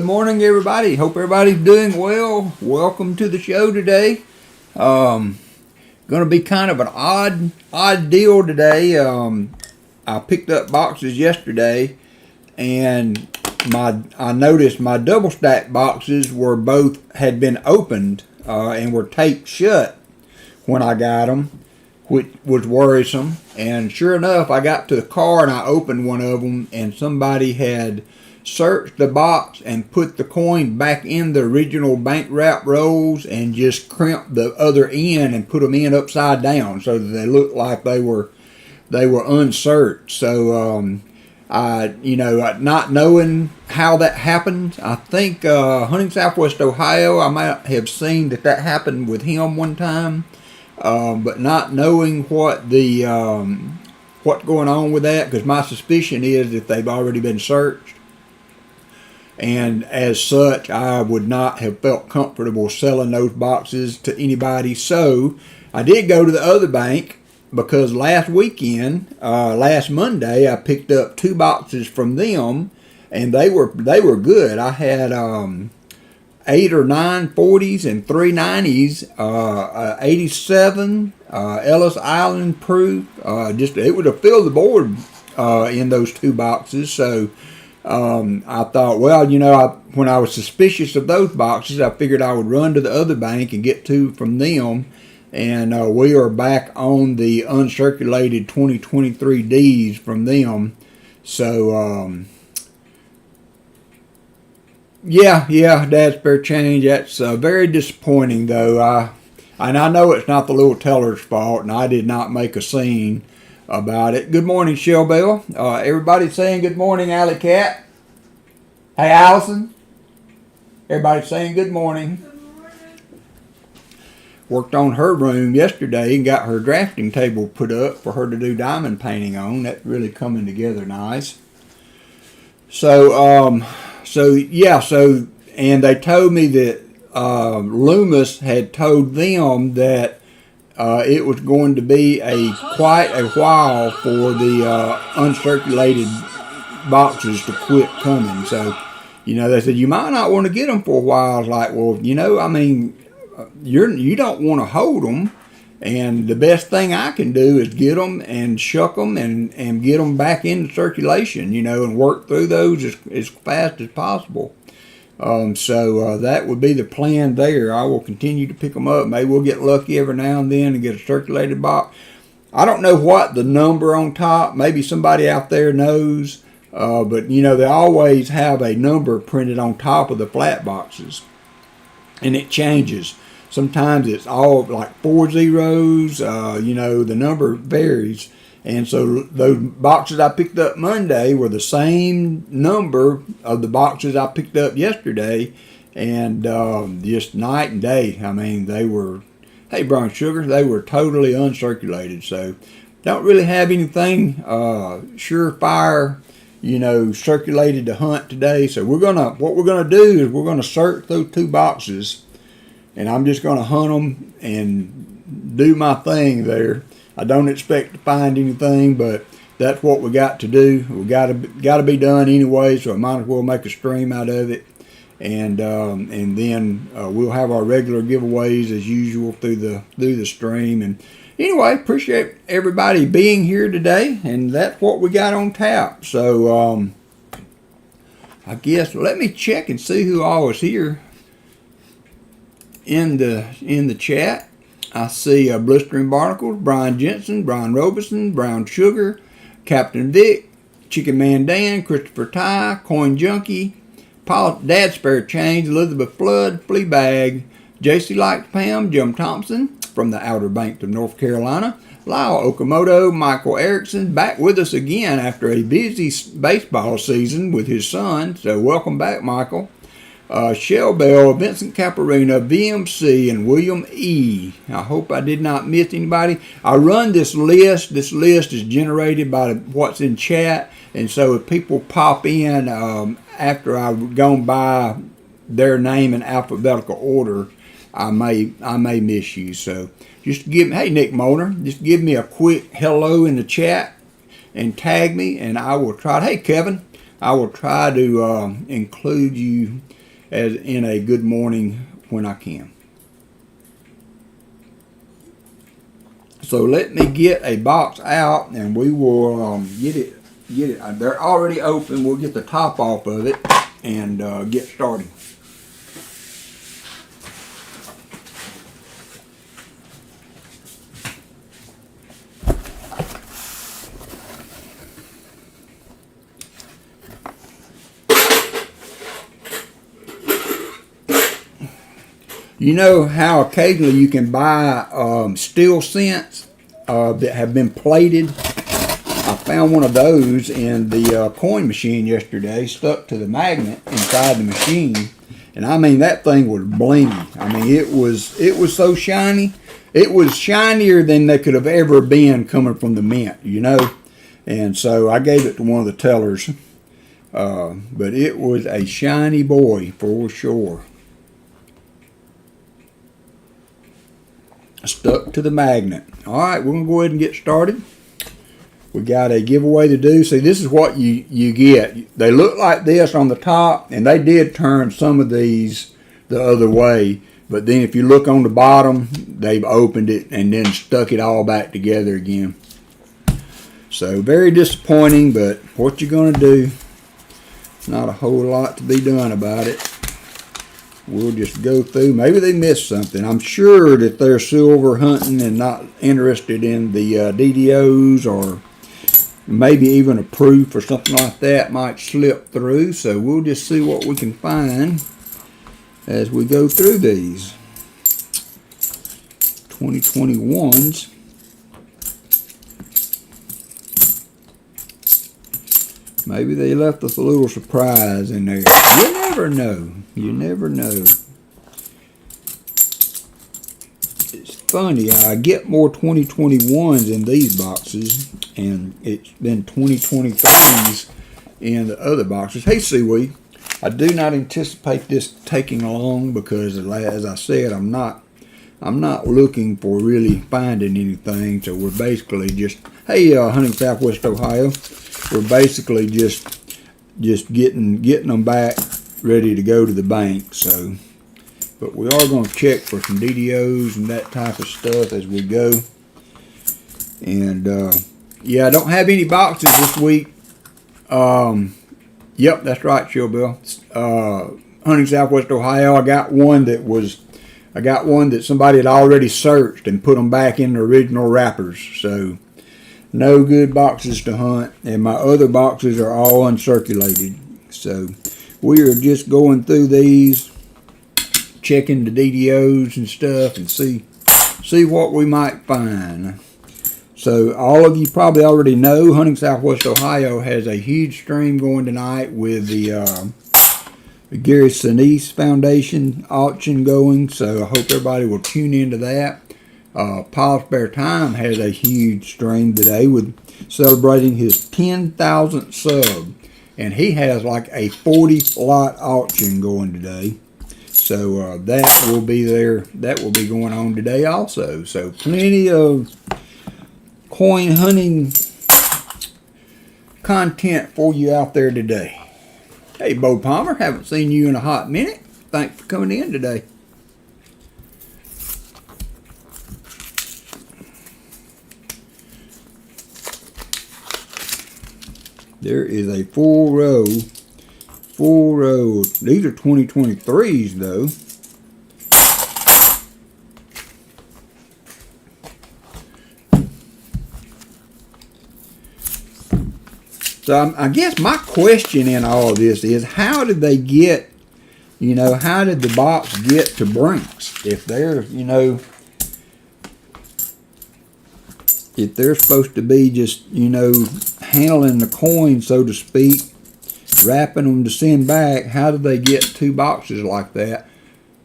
morning, everybody. Hope everybody's doing well. Welcome to the show today. Going to be kind of an odd deal today. I picked up boxes yesterday, and I noticed my double stack boxes had been opened and were taped shut when I got them, which was worrisome. And sure enough, I got to the car and I opened one of them, and somebody had searched the box and put the coin back in the original bank wrap rolls and just crimped the other end and put them in upside down so that they looked like they were unsearched. So not knowing how that happened, I think Hunting Southwest Ohio, I might have seen that happened with him one time, but not knowing what's going on with that, because my suspicion is that they've already been searched. And as such, I would not have felt comfortable selling those boxes to anybody. So I did go to the other bank, because last Monday, I picked up 2 boxes from them, and they were good. I had 8 or 9 40s and 3 90s, 87 Ellis Island proof. It would have filled the board in those 2 boxes. So I thought, well, when I was suspicious of those boxes, I figured I would run to the other bank and get 2 from them. And we are back on the uncirculated 2023 Ds from them. So, yeah, that's fair change. That's very disappointing, though. And I know it's not the little teller's fault, and I did not make a scene about it. Good morning, Shell Bell. Everybody saying good morning, Alley Cat. Hey, Allison. Everybody saying good morning. Good morning. Worked on her room yesterday and got her drafting table put up for her to do diamond painting on. That's really coming together nice. And they told me that Loomis had told them that it was going to be quite a while for the uncirculated boxes to quit coming. So, they said, you might not want to get them for a while. I was like, well, you don't want to hold them. And the best thing I can do is get them and shuck them and get them back into circulation, and work through those as fast as possible. So that would be the plan there. I will continue to pick them up. Maybe we'll get lucky every now and then and get a circulated box. I don't know what the number on top. Maybe somebody out there knows. But they always have a number printed on top of the flat boxes, and it changes. Sometimes it's all like 4 zeros. The number varies. And so those boxes I picked up Monday were the same number of the boxes I picked up yesterday, and just night and day. I mean, they were, hey, brown sugar, they were totally uncirculated. So don't really have anything surefire, circulated to hunt today. So what we're gonna do is we're gonna search those 2 boxes, and I'm just gonna hunt them and do my thing there. I don't expect to find anything, but that's what we got to do. We got to be done anyway, so I might as well make a stream out of it, and then we'll have our regular giveaways as usual through the stream. And anyway, appreciate everybody being here today, and that's what we got on tap. So I guess let me check and see who all was here in the chat. I see Blistering Barnacles, Brian Jensen, Brian Robeson, Brown Sugar, Captain Vic, Chicken Man Dan, Christopher Ty, Coin Junkie, Dad Spare Change, Elizabeth Flood, Fleabag, JC Likes Pam, Jim Thompson from the Outer Banks of North Carolina, Lyle Okamoto, Michael Erickson, back with us again after a busy baseball season with his son. So welcome back, Michael. Shell Bell, Vincent Caparina, VMC, and William E. I hope I did not miss anybody. I run this list. This list is generated by what's in chat, and so if people pop in after I've gone by their name in alphabetical order, I may miss you. So just hey, Nick Moner, just give me a quick hello in the chat and tag me, and I will try. Hey, Kevin, I will try to include you as in a good morning when I can. So let me get a box out, and we will get it. They're already open. We'll get the top off of it and get started. You know how occasionally you can buy steel cents that have been plated? I found one of those in the coin machine yesterday, stuck to the magnet inside the machine, and I mean that thing was blingy. I mean it was so shiny. It was shinier than they could have ever been coming from the mint, you know. And so I gave it to one of the tellers, but it was a shiny boy for sure. Stuck to the magnet. Alright, we're going to go ahead and get started. We got a giveaway to do. See, this is what you get. They look like this on the top, and they did turn some of these the other way. But then if you look on the bottom, they've opened it and then stuck it all back together again. So very disappointing, but what you're going to do, not a whole lot to be done about it. We'll just go through. Maybe they missed something. I'm sure that they're silver hunting and not interested in the DDOs, or maybe even a proof or something like that might slip through. So we'll just see what we can find as we go through these 2021s. Maybe they left us a little surprise in there. You never know. You never know. It's funny. I get more 2021s in these boxes, and it's been 2023s in the other boxes. Hey, Seaweed. I do not anticipate this taking long because, as I said, I'm not looking for really finding anything. So we're basically just, hey, hunting Southwest Ohio. We're basically just getting them back ready to go to the bank. So, but we are going to check for some DDOs and that type of stuff as we go. And yeah, I don't have any boxes this week. Yep, that's right, Showbill. Hunting Southwest Ohio. I got one that somebody had already searched and put them back in the original wrappers. So no good boxes to hunt, and my other boxes are all uncirculated. So we are just going through these, checking the DDOs and stuff, and see what we might find. So all of you probably already know Hunting Southwest Ohio has a huge stream going tonight with the Gary Sinise Foundation auction going. So I hope everybody will tune into that. Paul Spare Time has a huge stream today with celebrating his 10,000th sub, and he has like a 40 lot auction going today. So that will be there. That will be going on today also. So plenty of coin hunting content for you out there today. Hey, Bo Palmer, haven't seen you in a hot minute. Thanks for coming in today. There is a full row. These are 2023s though. So I guess my question in all of this is, how did they get, how did the box get to Brinks? If they're, if they're supposed to be just, handling the coin, so to speak, wrapping them to send back, how did they get two boxes like that?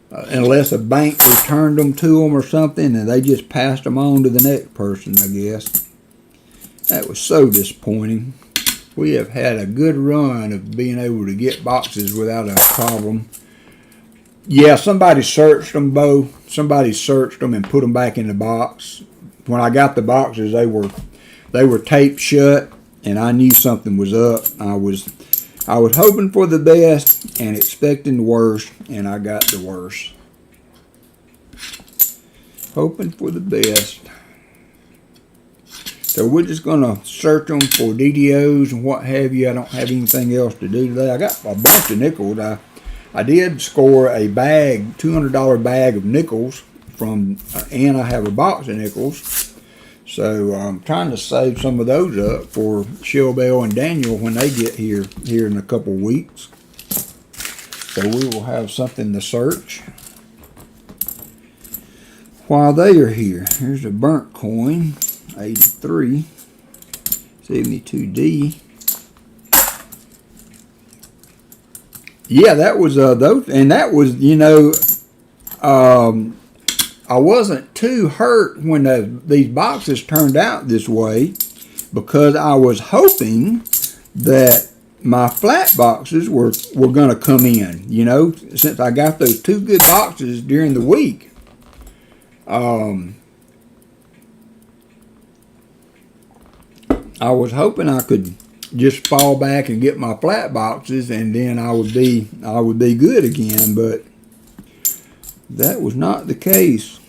Unless a bank returned them to them or something, and they just passed them on to the next person, I guess. That was so disappointing. We have had a good run of being able to get boxes without a problem. Yeah, somebody searched them, Bo. Somebody searched them and put them back in the box. When I got the boxes, they were taped shut, and I knew something was up. I was I was hoping for the best and expecting the worst, and I got the worst. Hoping for the best. So we're just going to search them for DDOs and what have you. I don't have anything else to do today. I got a bunch of nickels. I did score a bag, $200 bag of nickels from, and I have a box of nickels. So I'm trying to save some of those up for Shellbell and Daniel when they get here in a couple weeks. So we will have something to search while they are here. Here's a burnt coin, 83, 72D. Yeah, that was those, and that was, you know, I wasn't too hurt when these boxes turned out this way, because I was hoping that my flat boxes were going to come in, you know, since I got those two good boxes during the week. I was hoping I could just fall back and get my flat boxes, and then I would be good again, but that was not the case.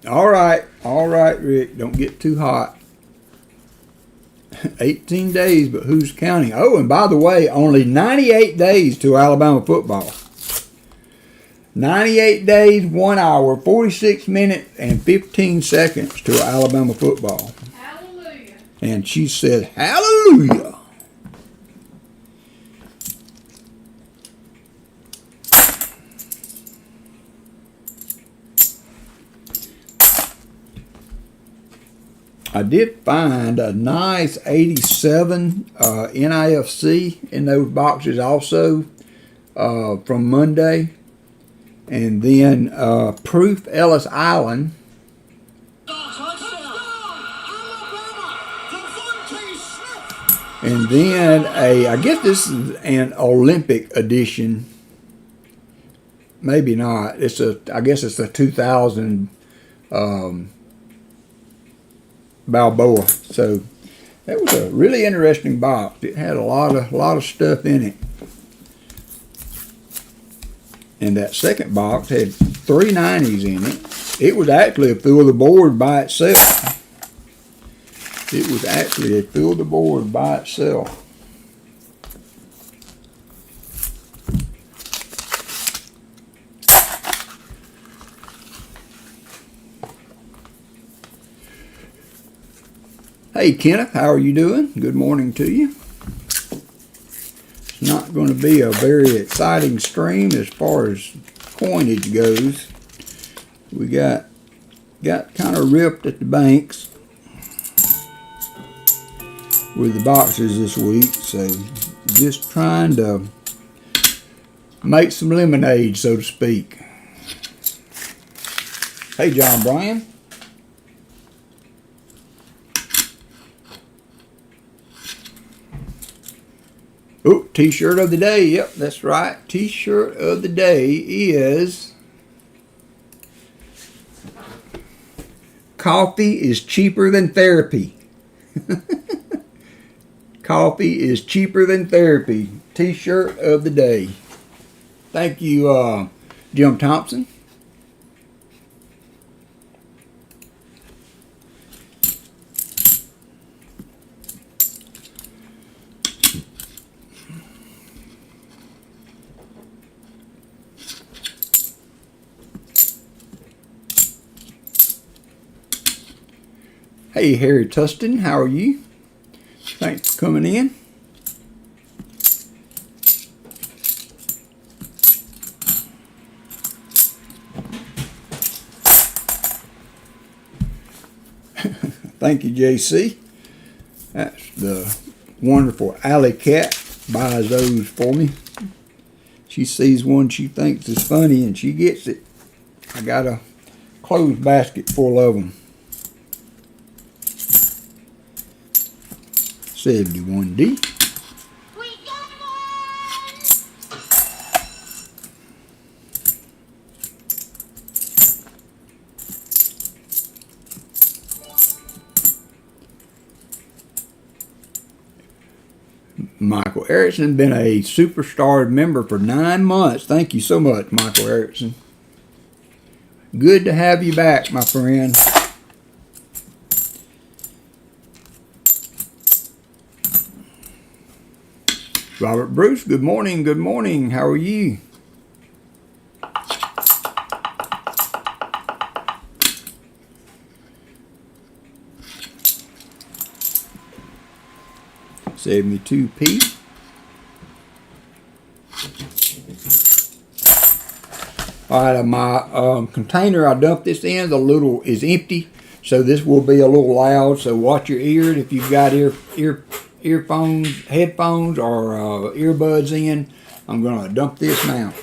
All right, Rick, don't get too hot. 18 days, but who's counting? Oh, and by the way, only 98 days to Alabama football. 98 days, 1 hour, 46 minutes, and 15 seconds to Alabama football. Hallelujah. And she said, hallelujah. I did find a nice 87 NIFC in those boxes also from Monday. And then Proof Ellis Island. And then I guess this is an Olympic edition. Maybe not. I guess it's a 2000 Balboa. So that was a really interesting box. It had a lot of stuff in it. And that second box had 3 90s in it. It was actually a fill the board by itself. It was actually a fill the board by itself. Hey Kenneth, how are you doing? Good morning to you. It's not going to be a very exciting stream as far as coinage goes. We got kind of ripped at the banks with the boxes this week, so just trying to make some lemonade, so to speak. Hey John Bryan. Oh, t-shirt of the day. Yep, that's right. T-shirt of the day is coffee is cheaper than therapy. Coffee is cheaper than therapy. T-shirt of the day. Thank you, Jim Thompson. Hey, Harry Tustin, how are you? Thanks for coming in. Thank you, JC. That's the wonderful Alley Cat. Buys those for me. She sees one she thinks is funny and she gets it. I got a clothes basket full of them. 71D. Michael Erickson, been a Superstar member for 9 months. Thank you so much, Michael Erickson. Good to have you back, my friend. Robert Bruce, good morning, good morning. How are you? $72p. Alright, my container I dumped this in, is empty, so this will be a little loud, so watch your ears if you've got earphones, headphones, or earbuds in. I'm going to dump this now.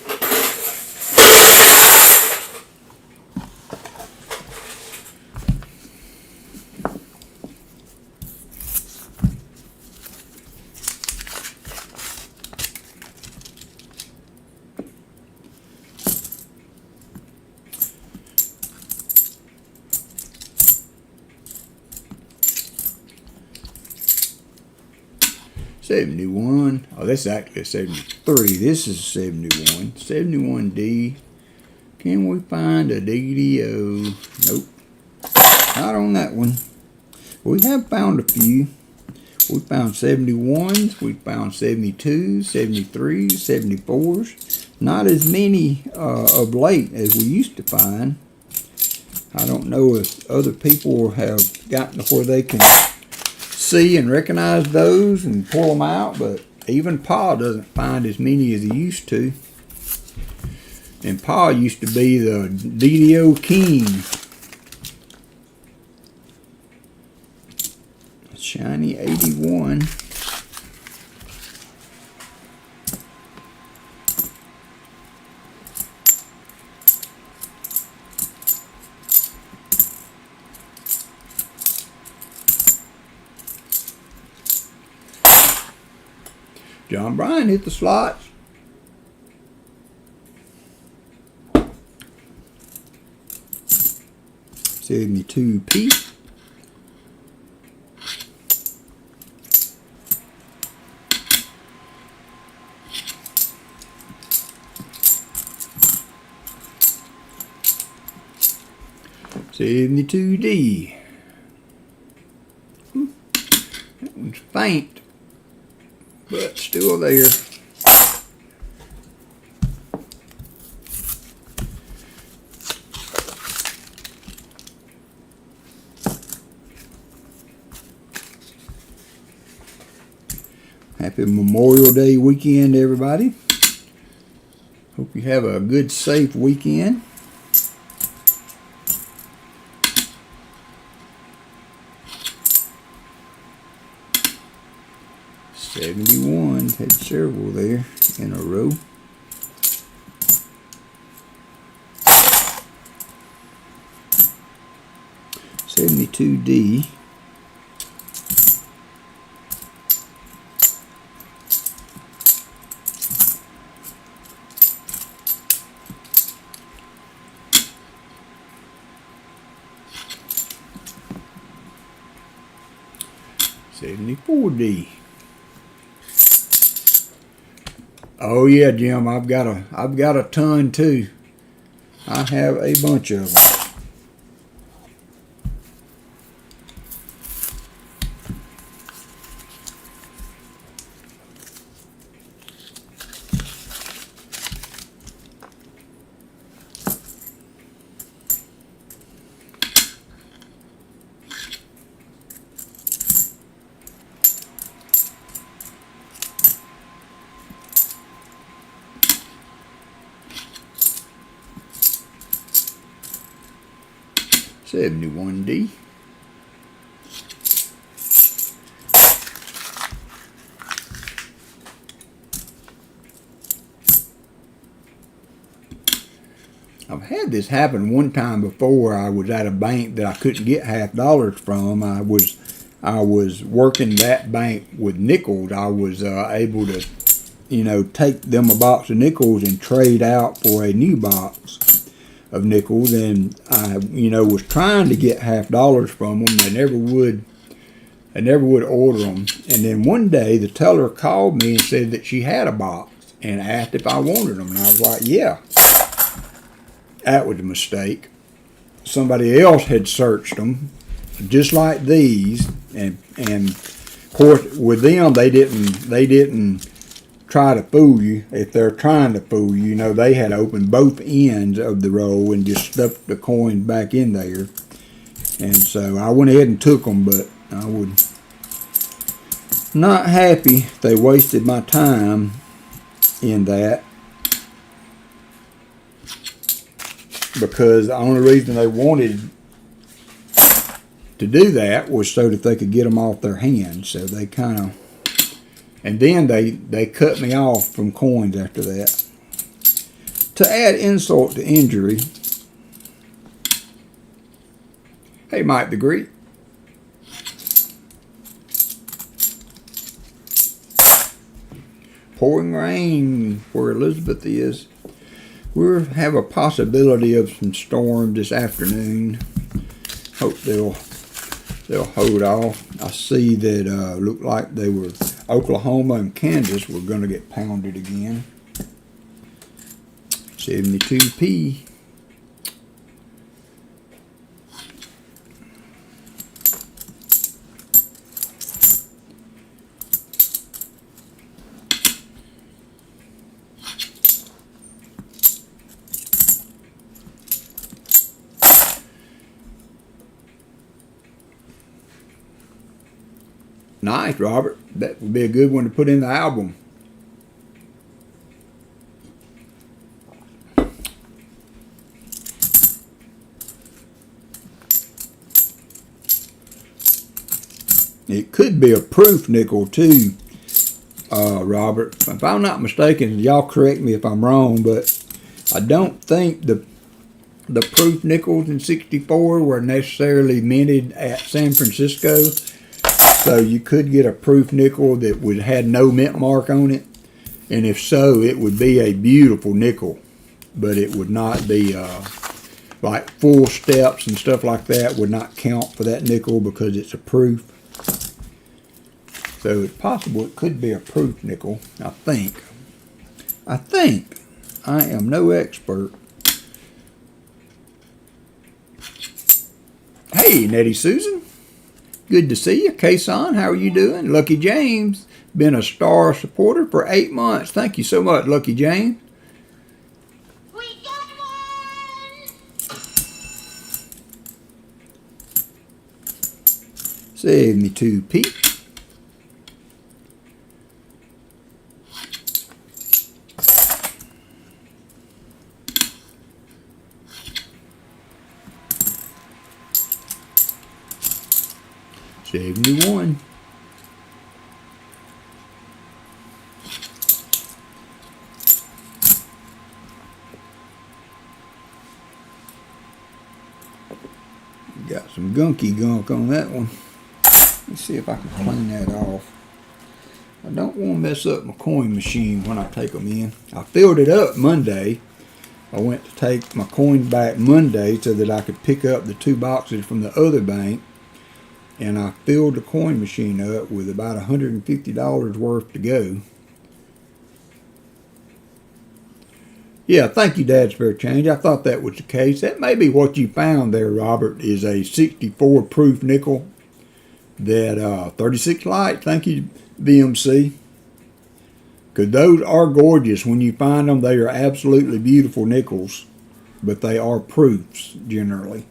$71. Oh, that's actually a 73. This is 71. 71D. Can we find a DDO? Nope. Not on that one. We have found a few. We found 71s. We found 72s, 73s, 74s. Not as many of late as we used to find. I don't know if other people have gotten to where they can see and recognize those and pull them out, but even Pa doesn't find as many as he used to. And Pa used to be the DDO king. Shiny 81. John Bryan hit the slots. $72p. $72D. That one's faint, but still there. Happy Memorial Day weekend, everybody. Hope you have a good, safe weekend. $71, had several there in a row. $72D. $74D. Oh yeah, Jim, I've got a ton too. I have a bunch of them. $71D. I've had this happen one time before. I was at a bank that I couldn't get $half from. I was working that bank with nickels. I was able to, take them a box of nickels and trade out for a new box of nickels, and I, was trying to get $half from them. They never would I never would order them. And then one day the teller called me and said that she had a box and asked if I wanted them. And I was like, yeah. That was a mistake. Somebody else had searched them just like these, and of course with them they didn't try to fool you. If they're trying to fool you, you know, they had opened both ends of the roll and just stuffed the coins back in there. And so I went ahead and took them, but I was not happy they wasted my time in that, because the only reason they wanted to do that was so that they could get them off their hands. So they kind of, and then they cut me off from coins after that. To add insult to injury, hey Mike the Greek, pouring rain where Elizabeth is. We have a possibility of some storms this afternoon. Hope they'll hold off. I see that looked like they were Oklahoma and Kansas were going to get pounded again. 72p. Nice, Robert. That would be a good one to put in the album. It could be a proof nickel too, Robert. If I'm not mistaken, y'all correct me if I'm wrong, but I don't think the proof nickels in '64 were necessarily minted at San Francisco. So you could get a proof nickel that had no mint mark on it, and if so, it would be a beautiful nickel, but it would not be like full steps and stuff like that would not count for that nickel because it's a proof. So it's possible it could be a proof nickel. I think. I am no expert. Hey, Nettie Susan. Good to see you. Kason, how are you doing? Lucky James, been a star supporter for 8 months. Thank you so much, Lucky James. We got one! 72p. $71. Got some gunky gunk on that one. Let's see if I can clean that off. I don't want to mess up my coin machine when I take them in. I filled it up Monday. I went to take my coins back Monday so that I could pick up the 2 boxes from the other bank. And I filled the coin machine up with about $150 worth to go. Yeah, thank you, Dad Spare Change. I thought that was the case. That may be what you found there, Robert, is a 64 proof nickel. That 36 light. Thank you, BMC. Because those are gorgeous. When you find them, they are absolutely beautiful nickels. But they are proofs, generally.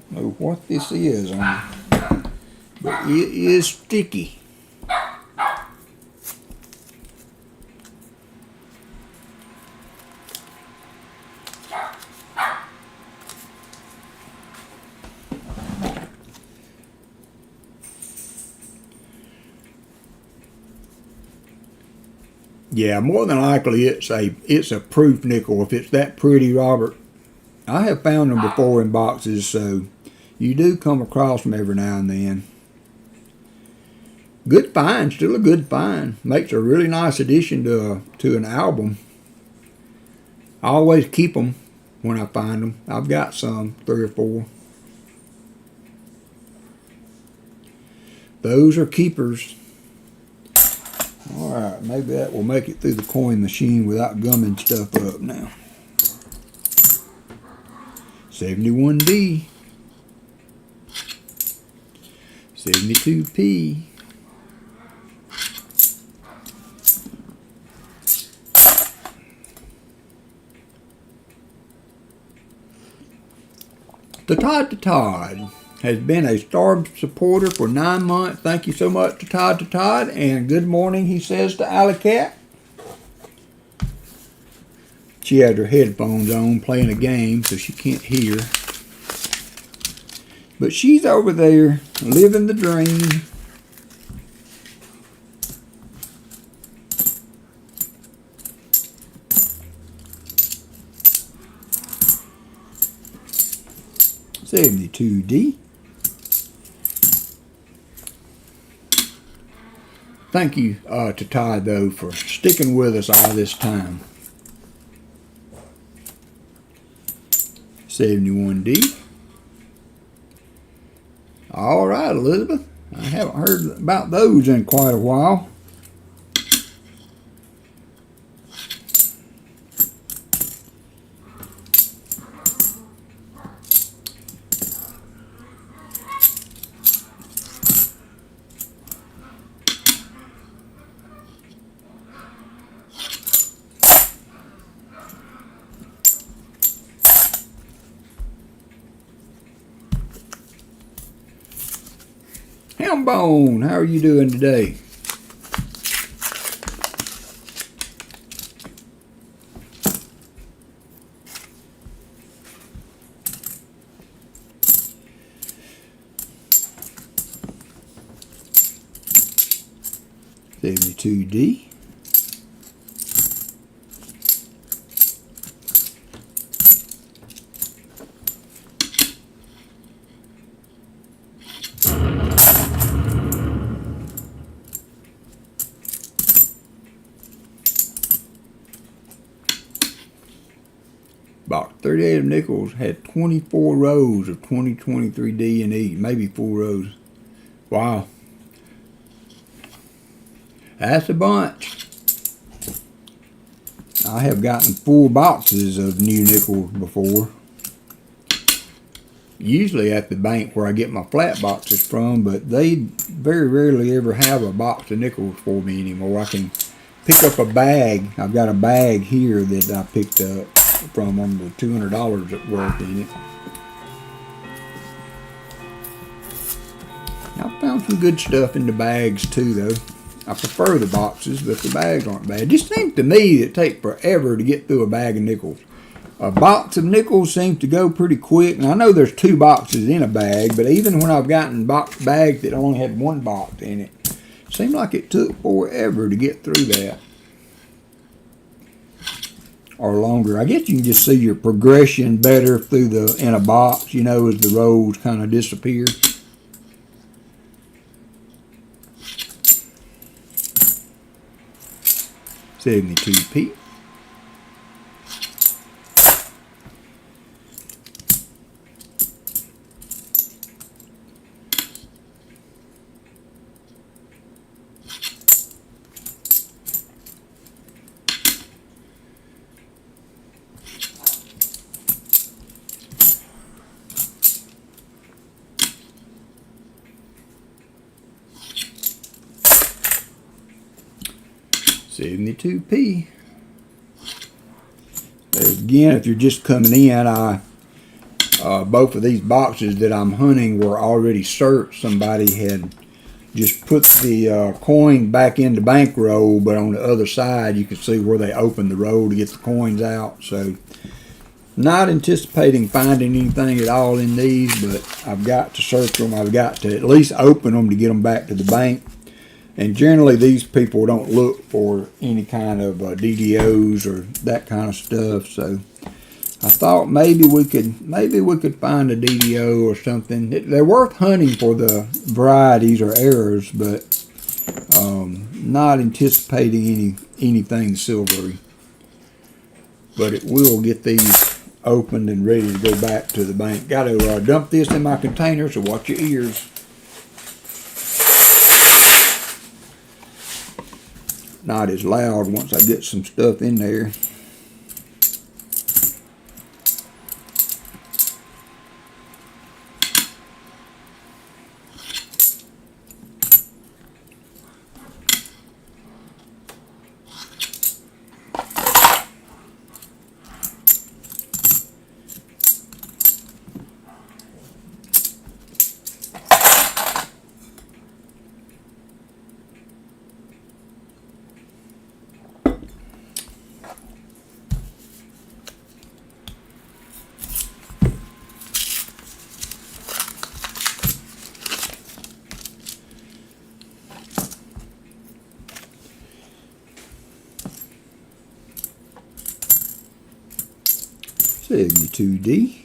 Know what this is on, but it is sticky. Yeah, more than likely it's a proof nickel if it's that pretty, Robert. I have found them before in boxes, so you do come across them every now and then. Good find, still a good find. Makes a really nice addition to an album. I always keep them when I find them. I've got some, 3 or 4. Those are keepers. Alright, maybe that will make it through the coin machine without gumming stuff up now. 71D. 72P. The Todd has been a starved supporter for 9 months. Thank you so much to Todd. And good morning, he says to Alley Cat. She has her headphones on playing a game so she can't hear. But she's over there living the dream. $72D. Thank you to Todd, though, for sticking with us all this time. 71D. All right, Elizabeth. I haven't heard about those in quite a while. Hambone, how are you doing today? $72D. Box 38 of nickels had 24 rows of 2023 D and E, maybe 4 rows. Wow. That's a bunch. I have gotten full boxes of new nickels before. Usually at the bank where I get my flat boxes from, but they very rarely ever have a box of nickels for me anymore. I can pick up a bag. I've got a bag here that I picked up from them with $200 worth in it. I found some good stuff in the bags too, though. I prefer the boxes, but the bags aren't bad. It just seems to me that it takes forever to get through a bag of nickels. A box of nickels seems to go pretty quick, and I know there's 2 boxes in a bag, but even when I've gotten box bags that only had 1 box in it, it seemed like it took forever to get through that. Or longer. I guess you can just see your progression better through in a box, you know, as the rows kind of disappear. $72P. $72P. Again, if you're just coming in, both of these boxes that I'm hunting were already searched. Somebody had just put the coin back in the bankroll, but on the other side you can see where they opened the roll to get the coins out. So not anticipating finding anything at all in these, but I've got to search them. I've got to at least open them to get them back to the bank. And generally these people don't look for any kind of DDOs or that kind of stuff. So I thought maybe we could find a DDO or something. They're worth hunting for the varieties or errors, but Not anticipating anything silvery, but it will get these opened and ready to go back to the bank. Got to dump this in my container, so watch your ears. Not as loud once I get some stuff in there. $72D.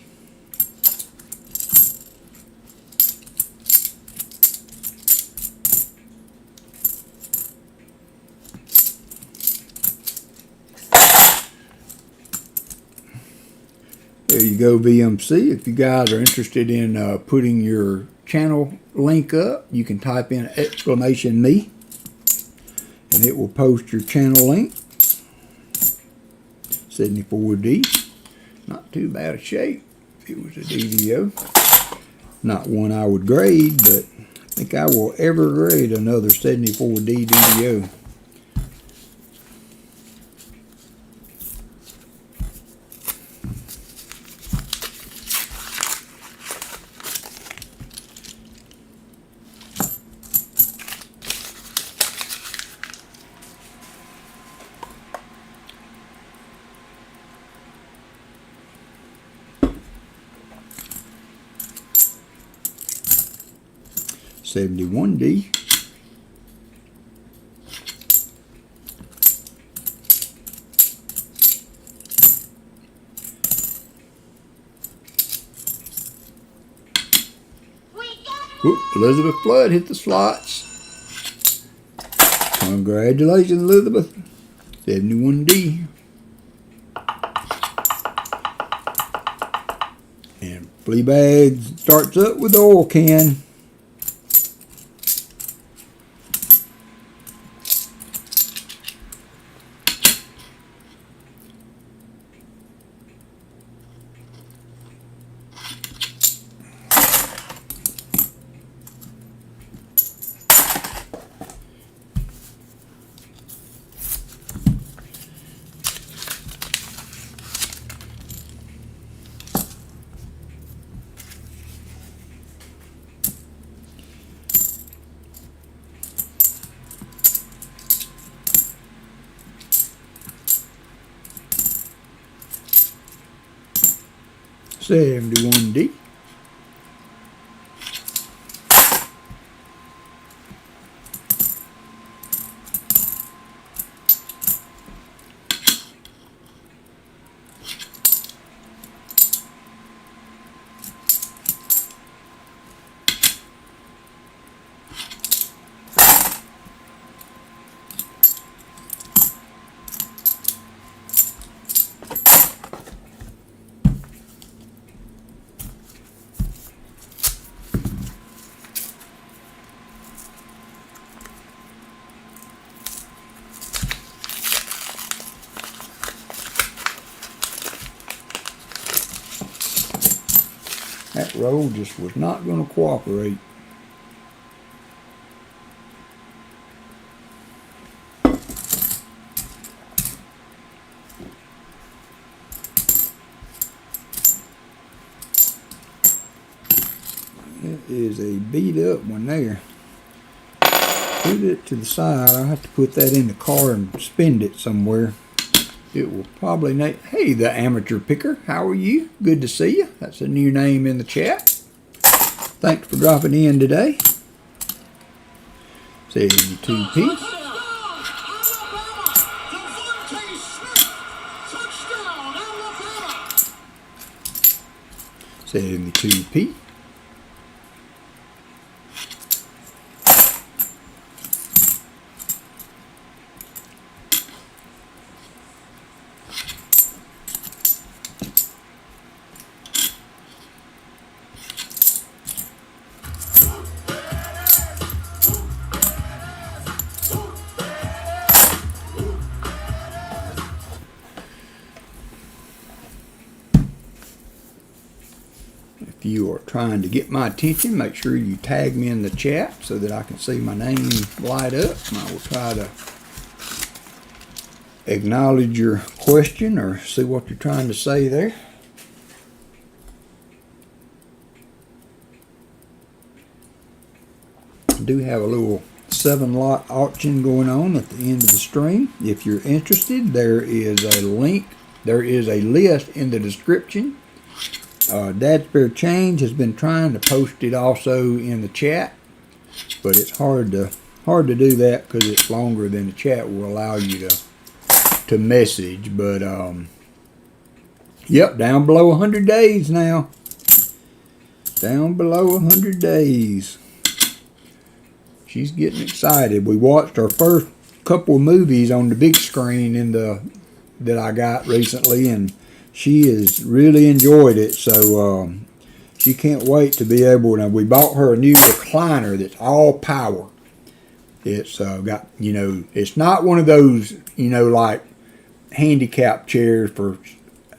There you go, VMC. If you guys are interested in putting your channel link up, you can type in !me and it will post your channel link. 74D. Not too bad a shape if it was a DDO. Not one I would grade, but I think I will ever grade another 74D DDO. $71D. Whoop, Elizabeth Flood hit the slots. Congratulations, Elizabeth. 71D. And Fleabag starts up with the oil can. $71D. That roll just was not going to cooperate. It is a beat up one there. Put it to the side. I'll have to put that in the car and spend it somewhere. It will probably name. Hey, the amateur picker. How are you? Good to see you. That's a new name in the chat. Thanks for dropping in today. 72p. $72p. you are trying to get my attention, make sure you tag me in the chat so that I can see my name light up. And I will try to acknowledge your question or see what you're trying to say there. I do have a little 7-lot auction going on at the end of the stream. If you're interested, there is a link. There is a list in the description. Dad Spare Change has been trying to post it also in the chat, but it's hard to do that because it's longer than the chat will allow you to message. But yep, down below 100 days now. Down below 100 days. She's getting excited. We watched our first couple of movies on the big screen that I got recently, and she has really enjoyed it. So she can't wait to be able to. We bought her a new recliner that's all power. It's got, it's not one of those, like handicap chairs for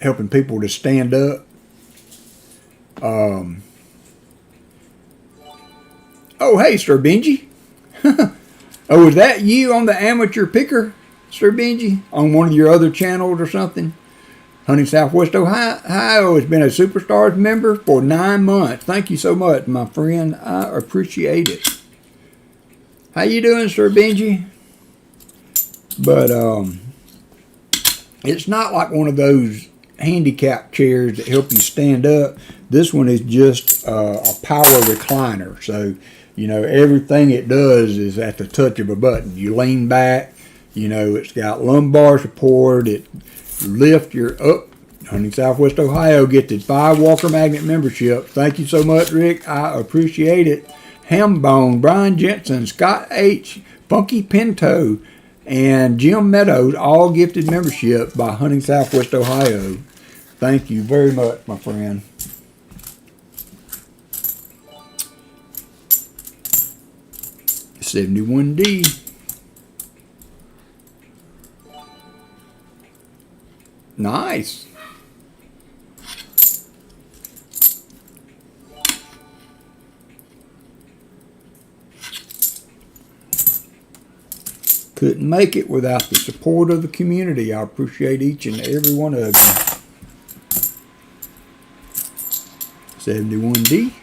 helping people to stand up. Oh, hey, Sir Benji. Oh, is that you on the amateur picker, Sir Benji, on one of your other channels or something? Hunting Southwest Ohio has been a Superstars member for 9 months. Thank you so much, my friend. I appreciate it. How you doing, Sir Benji? But it's not like one of those handicap chairs that help you stand up. This one is just a power recliner. So, everything it does is at the touch of a button. You lean back, it's got lumbar support. It lift your up. Hunting Southwest Ohio gets its 5 WalkerMagnet membership. Thank you so much, Rick. I appreciate it. Hambone, Brian Jensen, Scott H., Funky Pinto, and Jim Meadows all gifted membership by Hunting Southwest Ohio. Thank you very much, my friend. $71D. Nice. Couldn't make it without the support of the community. I appreciate each and every one of you. 71D.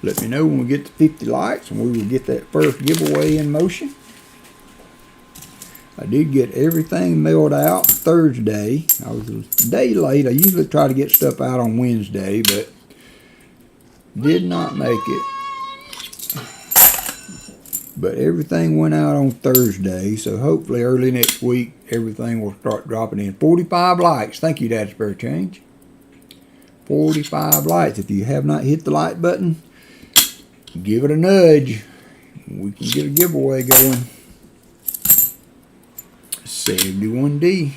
Let me know when we get to 50 likes and we will get that first giveaway in motion. I did get everything mailed out Thursday. I was a day late. I usually try to get stuff out on Wednesday, but did not make it. But everything went out on Thursday, so hopefully early next week everything will start dropping in. 45 likes. Thank you, Dad Spare Change. 45 likes. If you have not hit the like button, give it a nudge. We can get a giveaway going. 71D.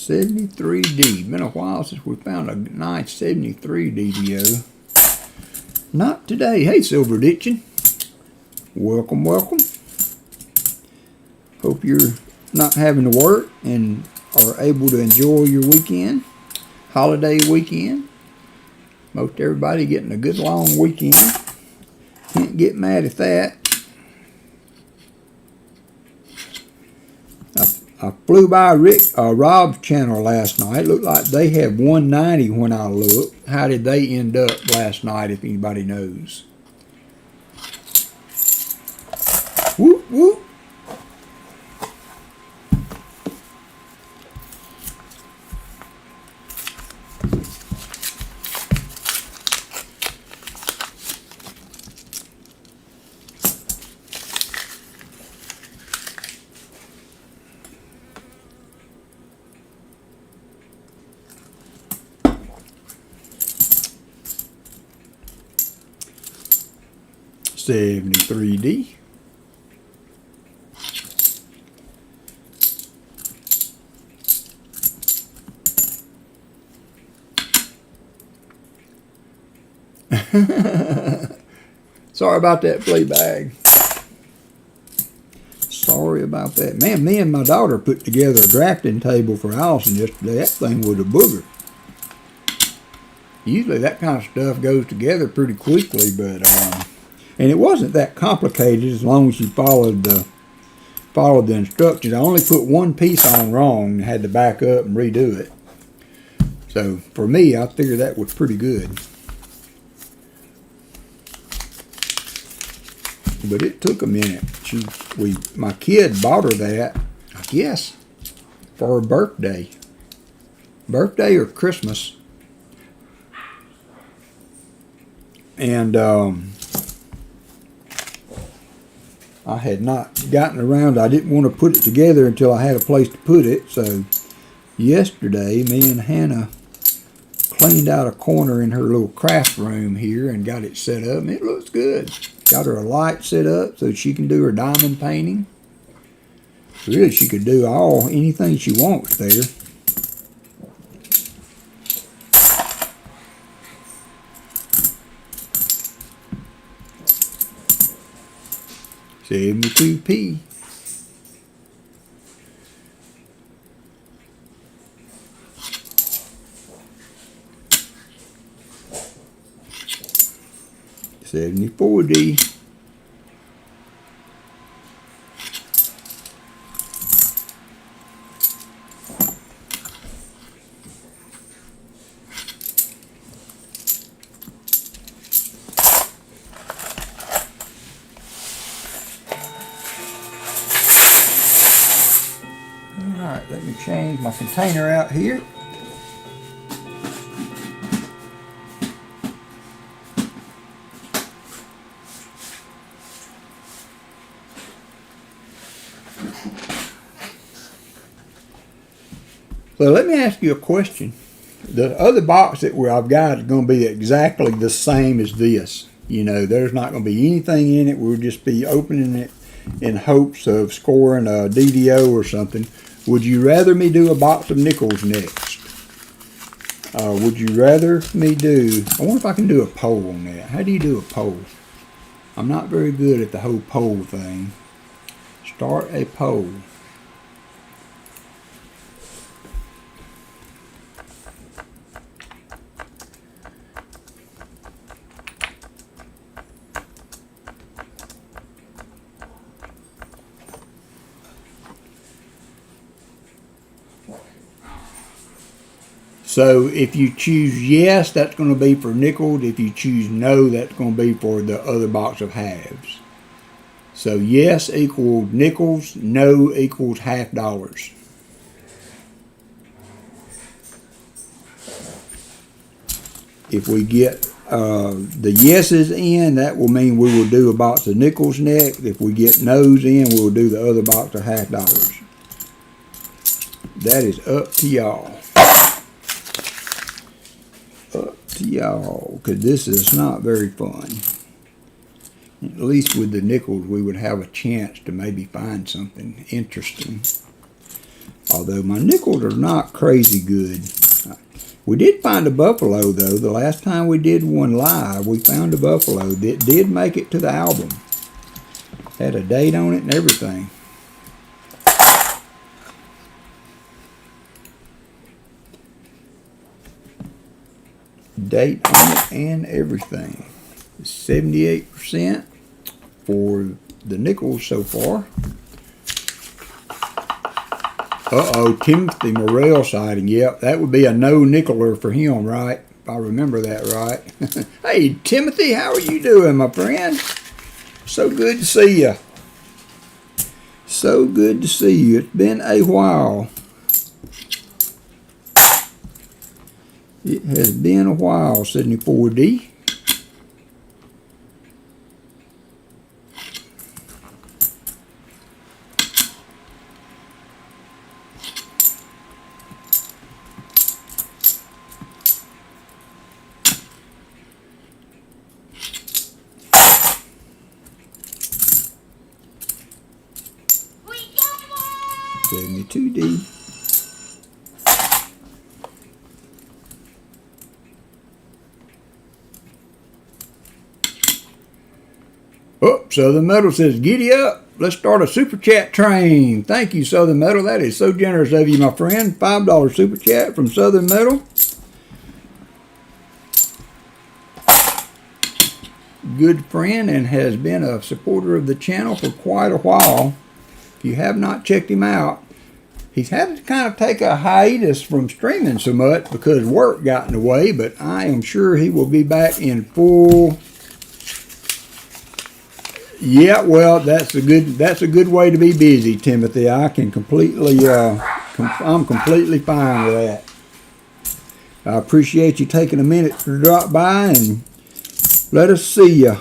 $73D. Been a while since we found a nice 73 DDO. Not today. Hey, Silver Ditchin. Welcome, welcome. Hope you're not having to work and are able to enjoy your weekend. Holiday weekend. Most everybody getting a good long weekend. Can't get mad at that. I flew by Rob's channel last night. Looked like they had 190 when I looked. How did they end up last night, if anybody knows? Whoop, whoop. $73D. Sorry about that flea bag. Sorry about that. Man, me and my daughter put together a drafting table for Allison yesterday. That thing was a booger. Usually that kind of stuff goes together pretty quickly, but and it wasn't that complicated as long as you followed the instructions. I only put one piece on wrong and had to back up and redo it. So for me, I figured that was pretty good. But it took a minute. My kid bought her that, I guess, for her birthday. Birthday or Christmas. And I had not gotten around. I didn't want to put it together until I had a place to put it. So yesterday, me and Hannah cleaned out a corner in her little craft room here and got it set up. And it looks good. Got her a light set up so she can do her diamond painting. Really, she could do anything she wants there. $72p. $74D. Alright, let me change my container out here. So let me ask you a question. The other box that I've got is going to be exactly the same as this. You know, there's not going to be anything in it. We'll just be opening it in hopes of scoring a DDO or something. Would you rather me do a box of nickels next? Would you rather me do... I wonder if I can do a poll on that. How do you do a poll? I'm not very good at the whole poll thing. Start a poll. So if you choose yes, that's going to be for nickel. If you choose no, that's going to be for the other box of halves. So yes equals nickels, no equals $50. If we get the yeses in, that will mean we will do a box of nickels next. If we get no's in, we will do the other box of $50. That is up to y'all. To y'all, because this is not very fun. At least with the nickels, we would have a chance to maybe find something interesting. Although my nickels are not crazy good. We did find a buffalo, though. The last time we did one live, we found a buffalo that did make it to the album. Had a date on it and everything. Date on it and everything. 78%. for the nickels so far. Uh-oh, Timothy Morrell sighting. Yep, that would be a no-nickeler for him, right? If I remember that right. Hey, Timothy, how are you doing, my friend? So good to see you. So good to see you. It's been a while. It has been a while, 74D. We got one! 72D. Oh, Southern Metal says, giddy up. Let's start a super chat train. Thank you, Southern Metal. That is so generous of you, my friend. $5 super chat from Southern Metal. Good friend and has been a supporter of the channel for quite a while. If you have not checked him out, he's had to kind of take a hiatus from streaming so much because work got in the way, but I am sure he will be back in full. Yeah, well, that's a good way to be busy, Timothy. I can completely, I'm completely fine with that. I appreciate you taking a minute to drop by and let us see you.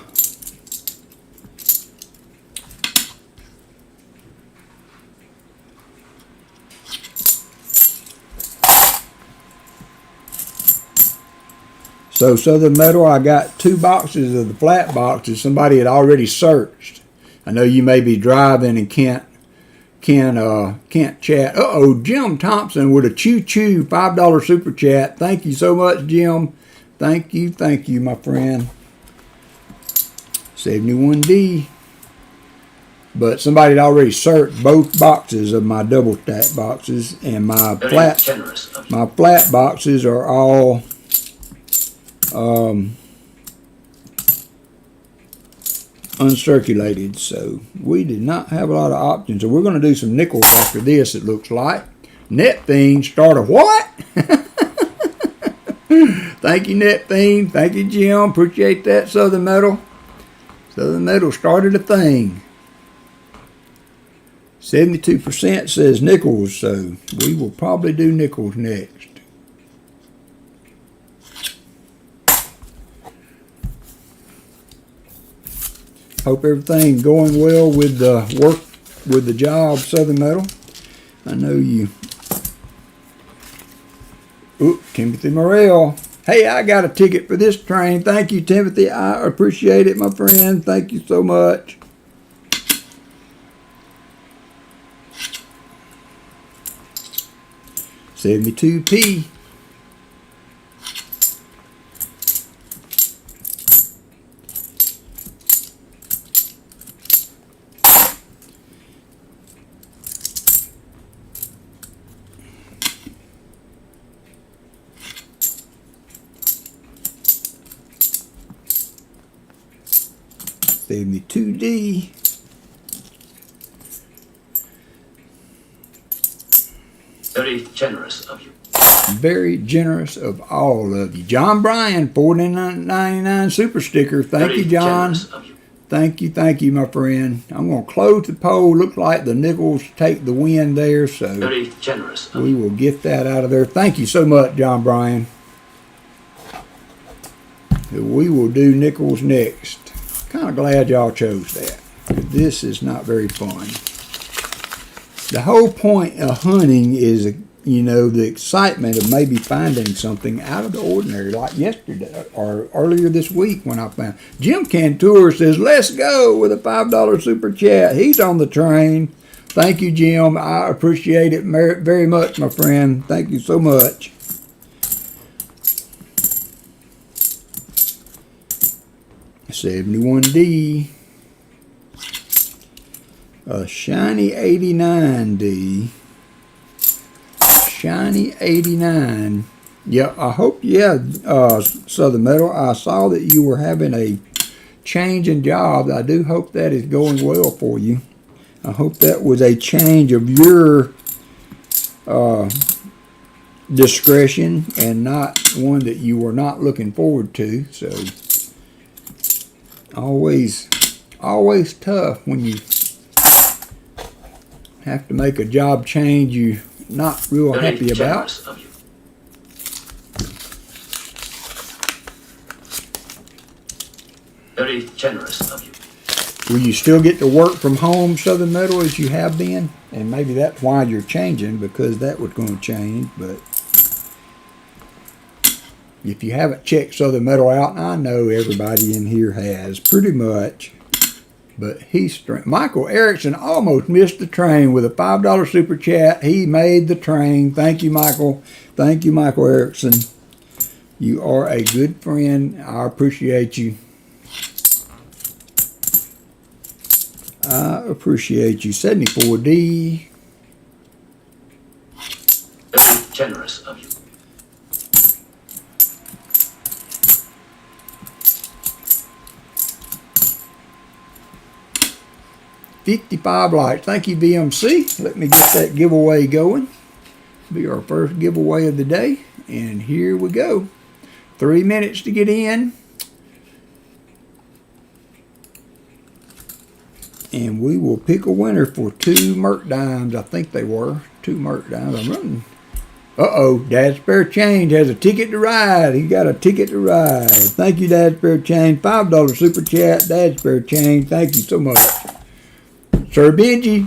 So Southern Metal, I got 2 boxes of the flat boxes somebody had already searched. I know you may be driving and can't chat. Uh-oh, Jim Thompson with a choo-choo $5 super chat. Thank you so much, Jim. Thank you, my friend. 71D. But somebody had already searched both boxes of my double stack boxes, and my flat boxes are all uncirculated, so we did not have a lot of options. So we're going to do some nickels after this, it looks like. Net Fiend start a what? Thank you, Net Fiend. Thank you, Jim. Appreciate that, Southern Metal. Southern Metal started a thing. 72% says nickels, so we will probably do nickels next. Hope everything going well with the work, with the job, Southern Metal. I know you. Oop, Timothy Morrell. Hey, I got a ticket for this train. Thank you, Timothy. I appreciate it, my friend. Thank you so much. $72p. $72D. Very generous of you. Very generous of all of you. John Bryan, $49.99 super sticker. Thank you, John. Thank you, my friend. I'm going to close the poll. Looks like the nickels take the win there, so Very generous of we will get that out of there. Thank you so much, John Bryan. We will do nickels next. Kind of glad y'all chose that. This is not very fun. The whole point of hunting is, you know, the excitement of maybe finding something out of the ordinary, like yesterday or earlier this week when I found. Jim Cantor says, let's go, with a $5 super chat. He's on the train. Thank you, Jim. I appreciate it very much, my friend. Thank you so much. $71D. A shiny 89D. Shiny 89. Yeah, I hope, Southern Metal, I saw that you were having a change in jobs. I do hope that is going well for you. I hope that was a change of your discretion and not one that you were not looking forward to. So always tough when you have to make a job change you're not real happy about. Very generous of you. Will you still get to work from home, Southern Metal, as you have been? And maybe that's why you're changing, because that was going to change. But if you haven't checked Southern Metal out, and I know everybody in here has pretty much, but Michael Erickson almost missed the train with a $5 super chat. He made the train. Thank you, Michael. Thank you, Michael Erickson. You are a good friend. I appreciate you. I appreciate you. 74D. Very generous of you. $55 likes. Thank you, VMC. Let me get that giveaway going. Be our first giveaway of the day. And here we go. 3 minutes to get in. And we will pick a winner for 2 Merc Dimes. I think they were 2 Merc Dimes. I'm running. Uh-oh, Dad Spare Change has a ticket to ride. He got a ticket to ride. Thank you, Dad Spare Change. $5 super chat. Dad Spare Change. Thank you so much. Sir Benji,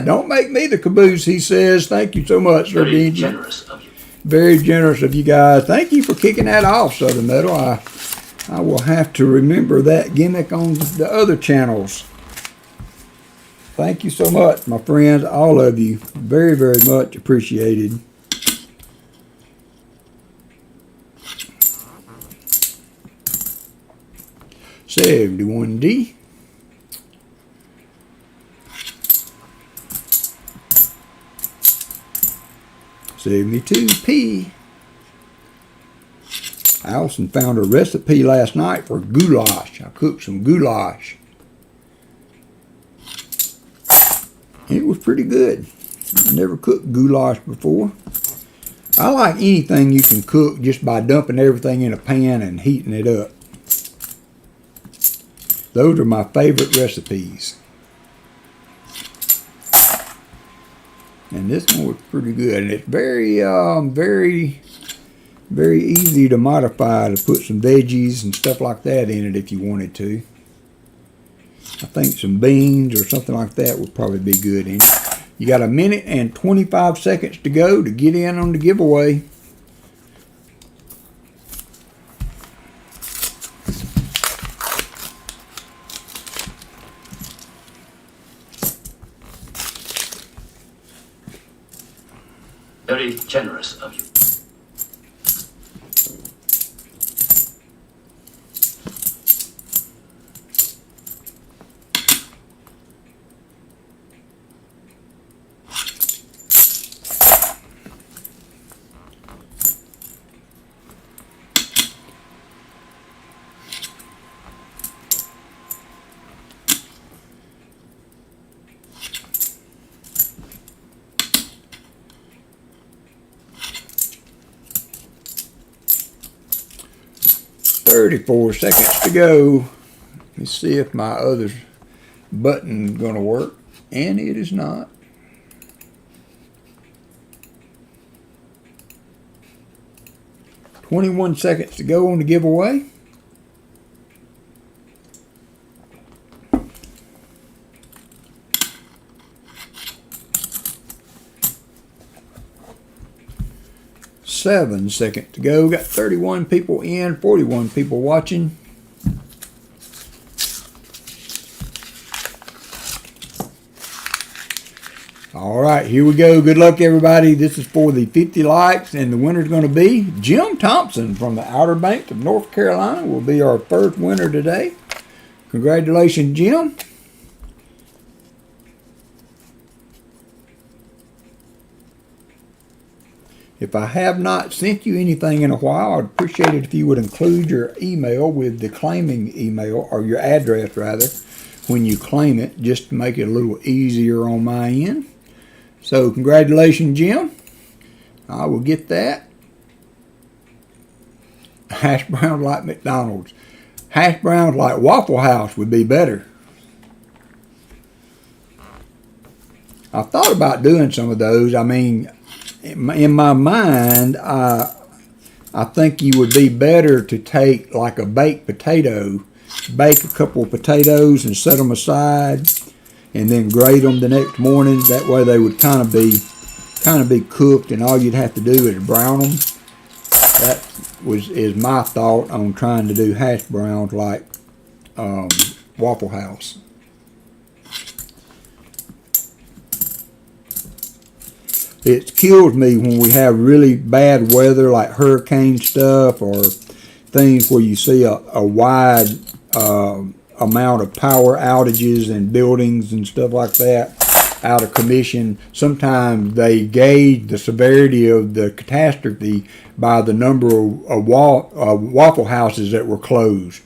don't make me the caboose, he says. Thank you so much, Sir Very Benji. generous of you. Very generous of you guys. Thank you for kicking that off, Southern Metal. I will have to remember that gimmick on the other channels. Thank you so much, my friends, all of you. Very, very much appreciated. $71D. $72P. Allison found a recipe last night for goulash. I cooked some goulash. It was pretty good. I never cooked goulash before. I like anything you can cook just by dumping everything in a pan and heating it up. Those are my favorite recipes. And this one was pretty good. And it's very, very easy to modify, to put some veggies and stuff like that in it if you wanted to. I think some beans or something like that would probably be good in it. You got 1 minute and 25 seconds to go to get in on the giveaway. Very generous of you. $34 seconds to go. Let's see if my other button is going to work. And it is not. $21 seconds to go on the giveaway. $7 seconds to go. Got 31 people in, 41 people watching. All right, here we go. Good luck, everybody. This is for the 50 likes, and the winner's going to be Jim Thompson from the Outer Banks of North Carolina. Will be our first winner today. Congratulations, Jim. If I have not sent you anything in a while, I'd appreciate it if you would include your email with the claiming email, or your address rather, when you claim it, just to make it a little easier on my end. So congratulations, Jim. I will get that. Hash browns like McDonald's. Hash browns like Waffle House would be better. I thought about doing some of those. I mean, in my mind, I think you would be better to take like a baked potato, bake a couple of potatoes and set them aside, and then grate them the next morning. That way they would kind of be cooked, and all you'd have to do is brown them. That is my thought on trying to do hash browns like Waffle House. It kills me when we have really bad weather, like hurricane stuff, or things where you see a wide amount of power outages in buildings and stuff like that out of commission. Sometimes they gauge the severity of the catastrophe by the number of Waffle Houses that were closed.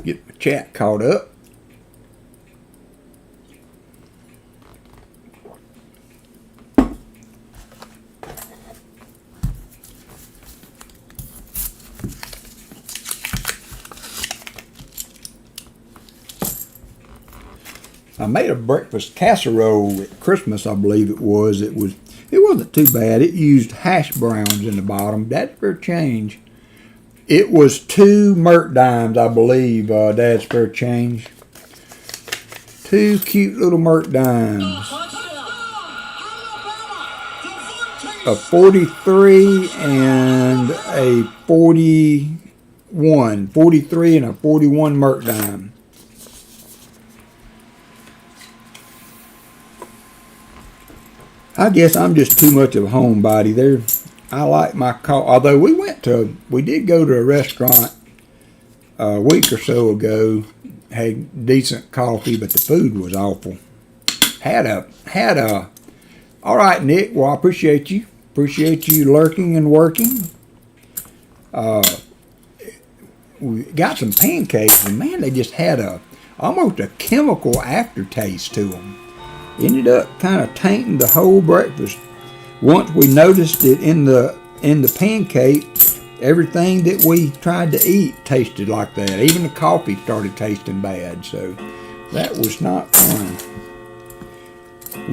Get my chat caught up. I made a breakfast casserole at Christmas, I believe it was. It wasn't too bad. It used hash browns in the bottom. That's for a change. It was 2 Merc dimes, I believe, Dad's Fair Change. 2 cute little Merc dimes. A 43 and a 41. 43 and a 41 Merc dime. I guess I'm just too much of a homebody. I like my coffee. Although we did go to a restaurant a week or so ago, had decent coffee, but the food was awful. All right, Nick. Well, I appreciate you. Appreciate you lurking and working. We got some pancakes, and man, they just had almost a chemical aftertaste to them. Ended up kind of tainting the whole breakfast. Once we noticed it in the pancake, everything that we tried to eat tasted like that. Even the coffee started tasting bad, so that was not fun.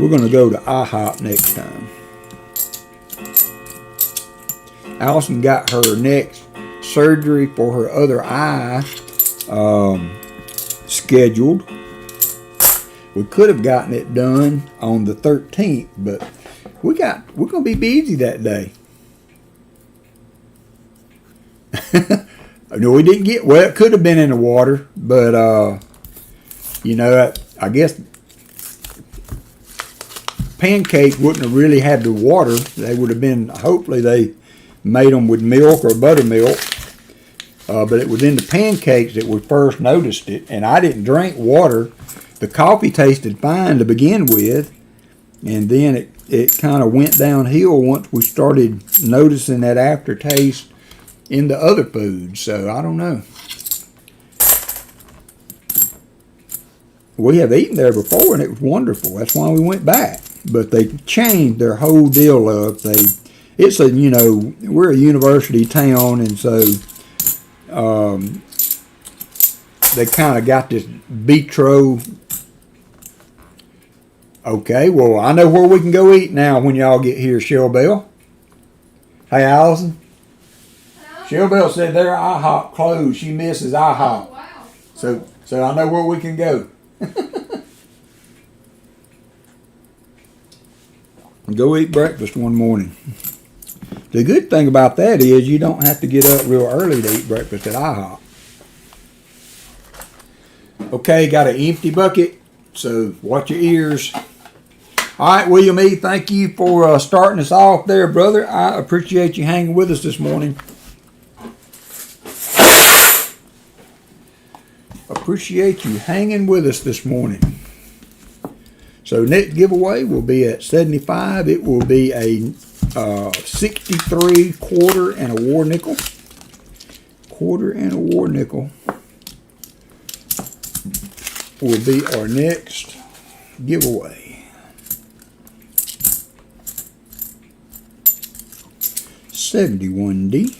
We're going to go to IHOP next time. Allison got her next surgery for her other eye scheduled. We could have gotten it done on the 13th, but we're going to be busy that day. No, we didn't get, well, it could have been in the water, but, I guess pancakes wouldn't have really had the water. They would have been, hopefully they made them with milk or buttermilk. But it was in the pancakes that we first noticed it, and I didn't drink water. The coffee tasted fine to begin with, and then it kind of went downhill once we started noticing that aftertaste in the other foods. So I don't know. We have eaten there before, and it was wonderful. That's why we went back. But they changed their whole deal up. We're a university town, and so they kind of got this bistro. Okay, well, I know where we can go eat now when y'all get here, Shellbell. Hey, Allison. Hello? Shellbell said their IHOP closed. She misses IHOP. Oh, wow. So I know where we can go. Go eat breakfast one morning. The good thing about that is you don't have to get up real early to eat breakfast at IHOP. Okay, got an empty bucket So watch your ears. All right, William E., thank you for starting us off there, brother. I appreciate you hanging with us this morning. Appreciate you hanging with us this morning. So next giveaway will be at 75. It will be a 63 quarter and a war nickel. Quarter and a war nickel will be our next giveaway. 71D.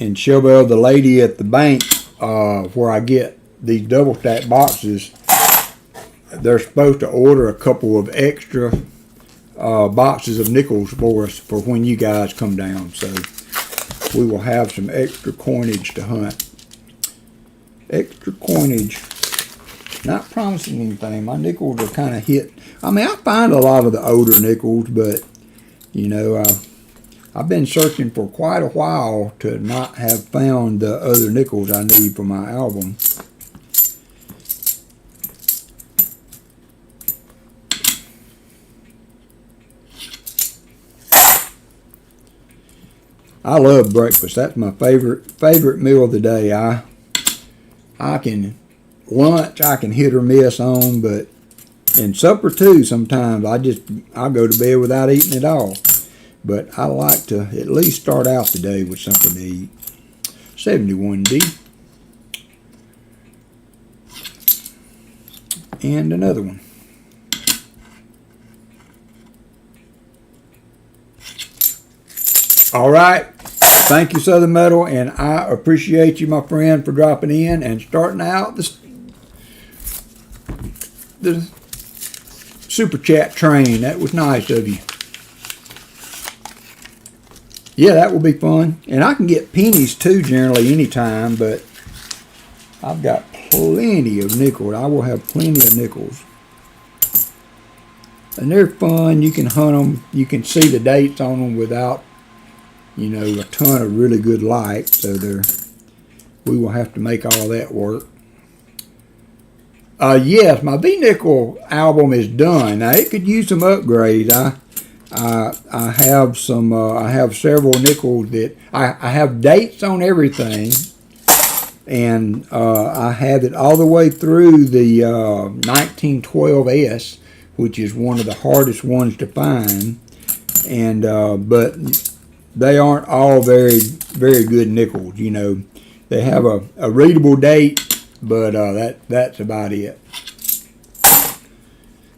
And Showbell, the lady at the bank where I get these double stack boxes, they're supposed to order a couple of extra boxes of nickels for us for when you guys come down. So we will have some extra coinage to hunt. Extra coinage. Not promising anything. My nickels are kind of hit. I mean, I find a lot of the older nickels, but you know, I've been searching for quite a while to not have found the other nickels I need for my album. I love breakfast. That's my favorite meal of the day. I can lunch I can hit or miss on, but and supper too sometimes I'll go to bed without eating at all. But I like to at least start out the day with something to eat. 71D. And another one. All right. Thank you, Southern Metal, and I appreciate you, my friend, for dropping in and starting out the Super Chat train. That was nice of you. Yeah, that will be fun. And I can get pennies too generally anytime, but I've got plenty of nickels. I will have plenty of nickels. And they're fun. You can hunt them. You can see the dates on them without, you know, a ton of really good light. So we will have to make all that work. Yes, my V-Nickel album is done. Now, it could use some upgrades. I have some. I have several nickels that I have dates on everything, and I have it all the way through the 1912S, which is one of the hardest ones to find. And but they aren't all very good nickels. You know, they have a readable date, but that's about it.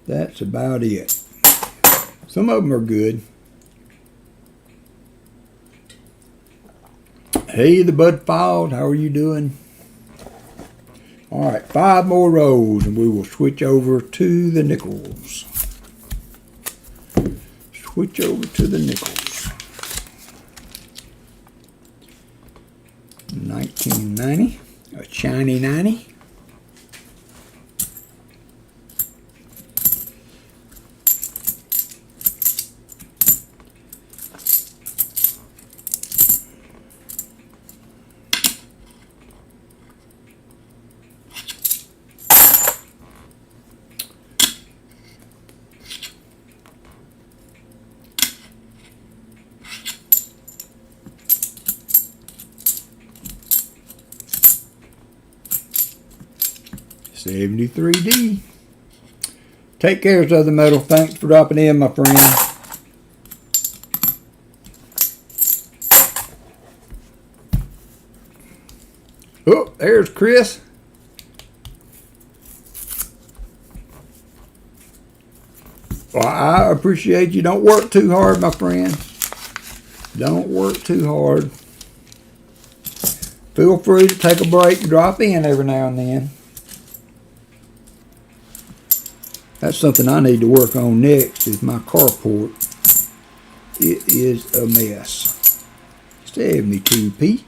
That's about it. Some of them are good. Hey, the Bud Files, how are you doing? All right, 5 more rows, and we will switch over to the nickels. Switch over to the nickels. 1990, a shiny 90. $73D. Take care, Southern Metal. Thanks for dropping in, my friend. Oh, there's Chris. Well, I appreciate you. Don't work too hard, my friend. Don't work too hard. Feel free to take a break and drop in every now and then. That's something I need to work on next, is my carport. It is a mess. 72p.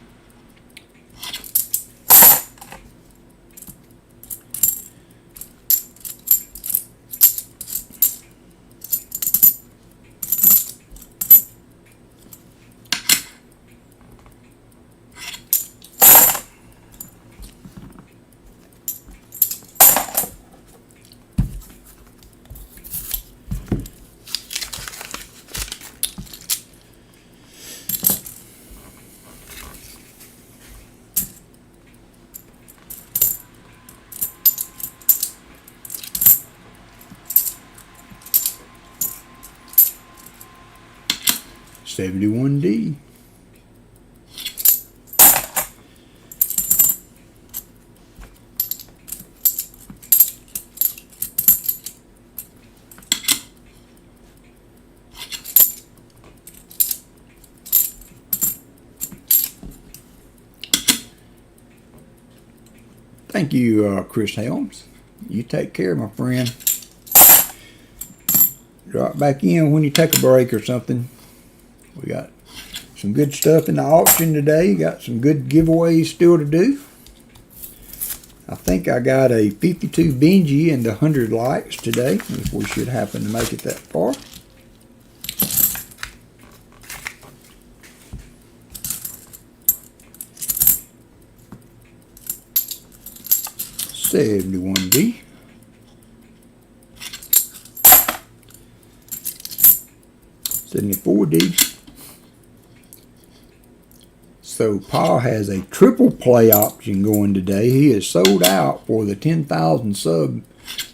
$71D. Thank you, Chris Helms. You take care, my friend. Drop back in when you take a break or something. We got some good stuff in the auction today. Got some good giveaways still to do. I think I got a 52 Benji and 100 likes today, if we should happen to make it that far. $71D. $74D. So Paul has a triple play option going today. He is sold out for the 10,000 sub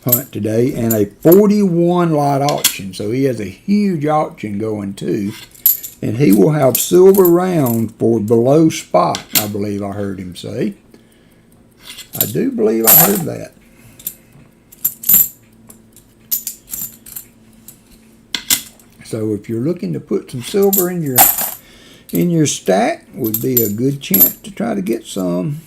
hunt today, and a 41 lot auction. So he has a huge auction going too, and he will have silver round for below spot, I believe I heard him say. I do believe I heard that. So if you're looking to put some silver in your stack, would be a good chance to try to get some.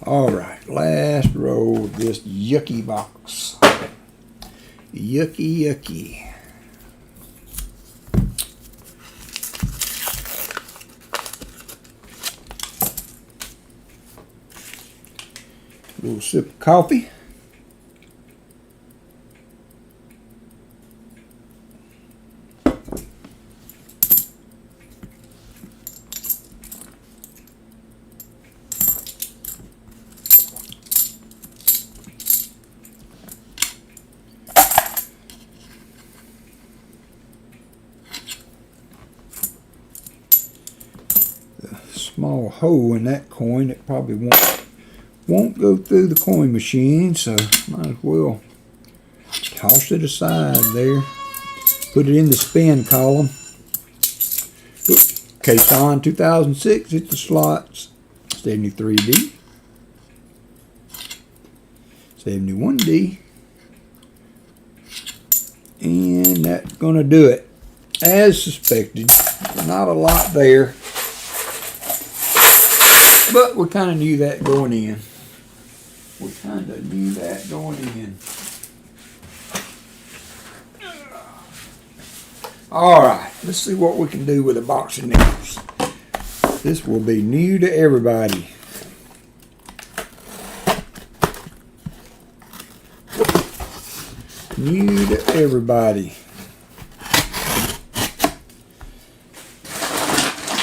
All right, last row of this yucky box. Yucky, yucky. A little sip of coffee. Small hole in that coin, it probably won't go through the coin machine, so might as well toss it aside there. Put it in the spin column. Case on 2006, hit the slots. 73D, 71D, and that's gonna do it as suspected. Not a lot there, but we kind of knew that going in. All right, let's see what we can do with a box of nickels. This will be new to everybody. New to everybody.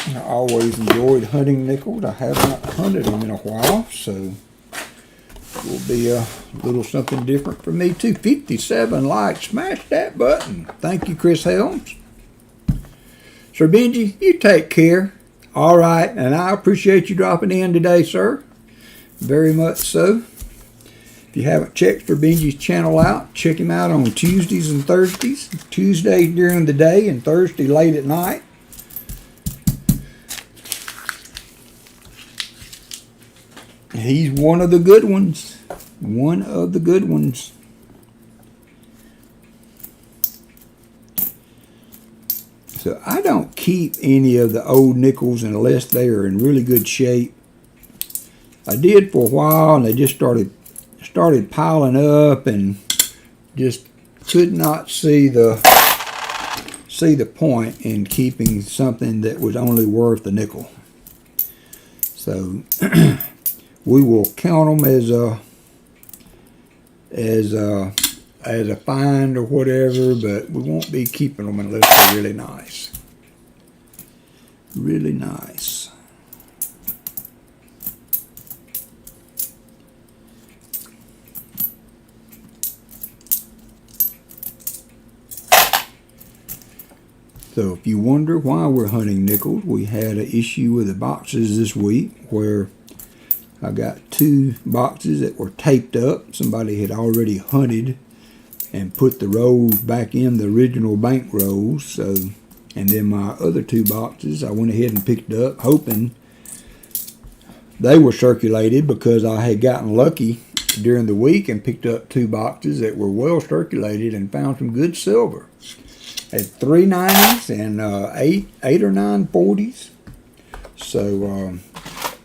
I always enjoyed hunting nickels. I have not hunted them in a while, so it will be a little something different for me too. 57 likes. Smash that button. Thank you, Chris Helms. Sir Benji, you take care. All right, and I appreciate you dropping in today, sir. Very much so. If you haven't checked Sir Benji's channel out, check him out on Tuesdays and Thursdays. Tuesday during the day and Thursday late at night. He's one of the good ones. One of the good ones. So I don't keep any of the old nickels unless they are in really good shape. I did for a while, and they just started piling up, and just could not see the point in keeping something that was only worth a nickel. So we will count them as a find or whatever, but we won't be keeping them unless they're really nice. Really nice. So if you wonder why we're hunting nickels, we had an issue with the boxes this week where I got 2 boxes that were taped up. Somebody had already hunted and put the rolls back in the original bank rolls. So, and then my other 2 boxes, I went ahead and picked up, hoping they were circulated, because I had gotten lucky during the week and picked up 2 boxes that were well circulated and found some good silver. Had 3 90s and 8 or 9 40s. So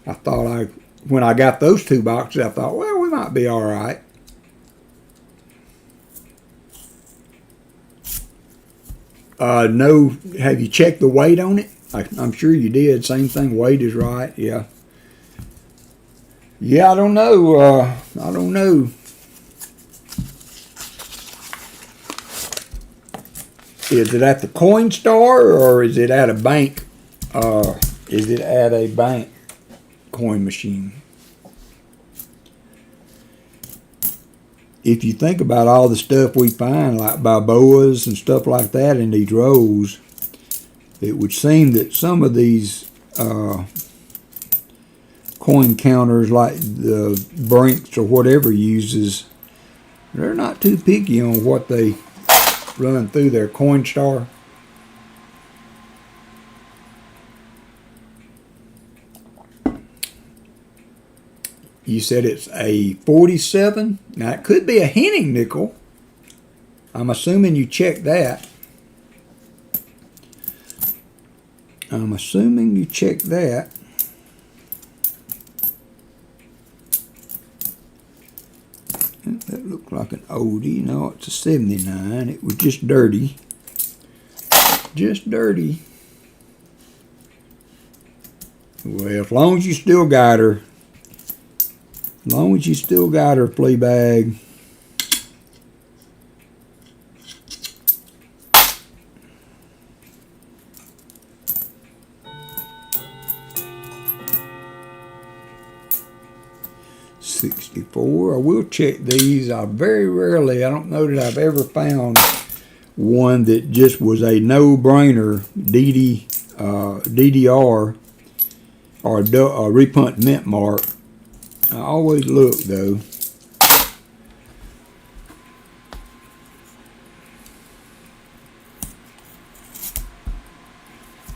I thought when I got those 2 boxes, I thought, well, we might be all right. No, have you checked the weight on it? I'm sure you did. Same thing, weight is right. Yeah. Yeah, I don't know. I don't know. Is it at the coin store, or is it at a bank? Is it at a bank coin machine? If you think about all the stuff we find, like Balboas and stuff like that in these rolls, it would seem that some of these coin counters, like the Brinks or whatever uses, they're not too picky on what they run through their coin star. You said it's a 47. Now it could be a Henning nickel. I'm assuming you checked that. I'm assuming you checked that. That looked like an oldie. No, it's a 79. It was just dirty. Just dirty. Well, as long as you still got her. As long as you still got her, flea bag. $64. I will check these. I very rarely, I don't know that I've ever found one that just was a no-brainer DDR or a repunt mint mark. I always look though.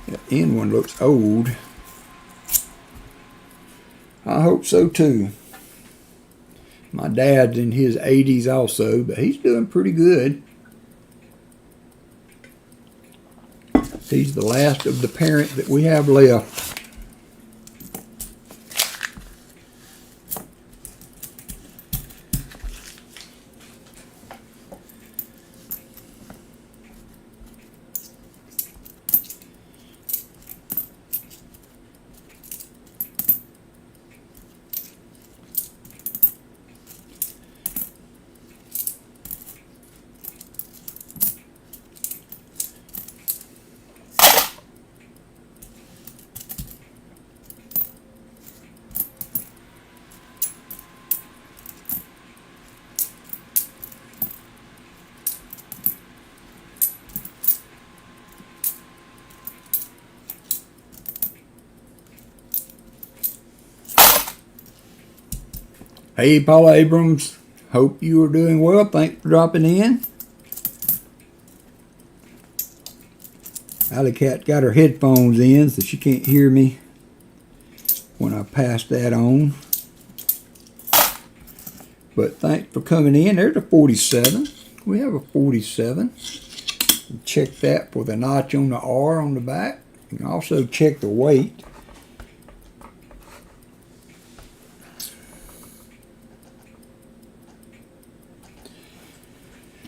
That end one looks old. I hope so too. My dad's in his 80s also, but he's doing pretty good. He's the last of the parent that we have left. Hey, Paula Abrams, hope you are doing well. Thanks for dropping in. Alley Cat got her headphones in, so she can't hear me when I pass that on. But thanks for coming in. There's a 47. We have a 47. Check that for the notch on the R on the back. You can also check the weight.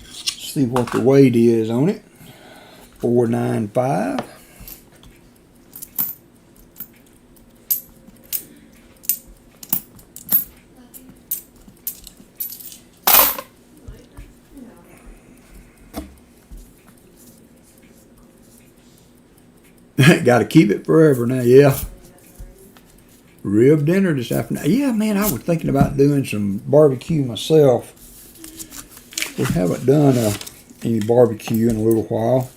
See what the weight is on it. 495. Got to keep it forever now, yeah. Rib dinner this afternoon. Yeah, man, I was thinking about doing some barbecue myself. We haven't done any barbecue in a little while.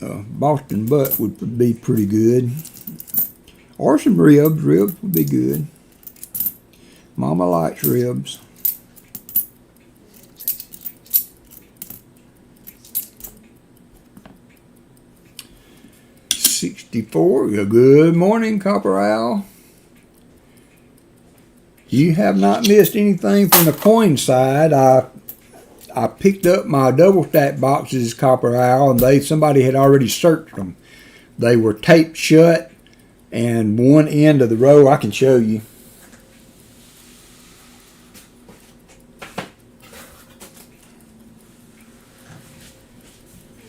Boston butt would be pretty good. Or some ribs. Ribs would be good. Mama likes ribs. $64. Good morning, Copper Owl. You have not missed anything from the coin side. I picked up my double stack boxes, Copper Owl, and somebody had already searched them. They were taped shut, and one end of the row, I can show you.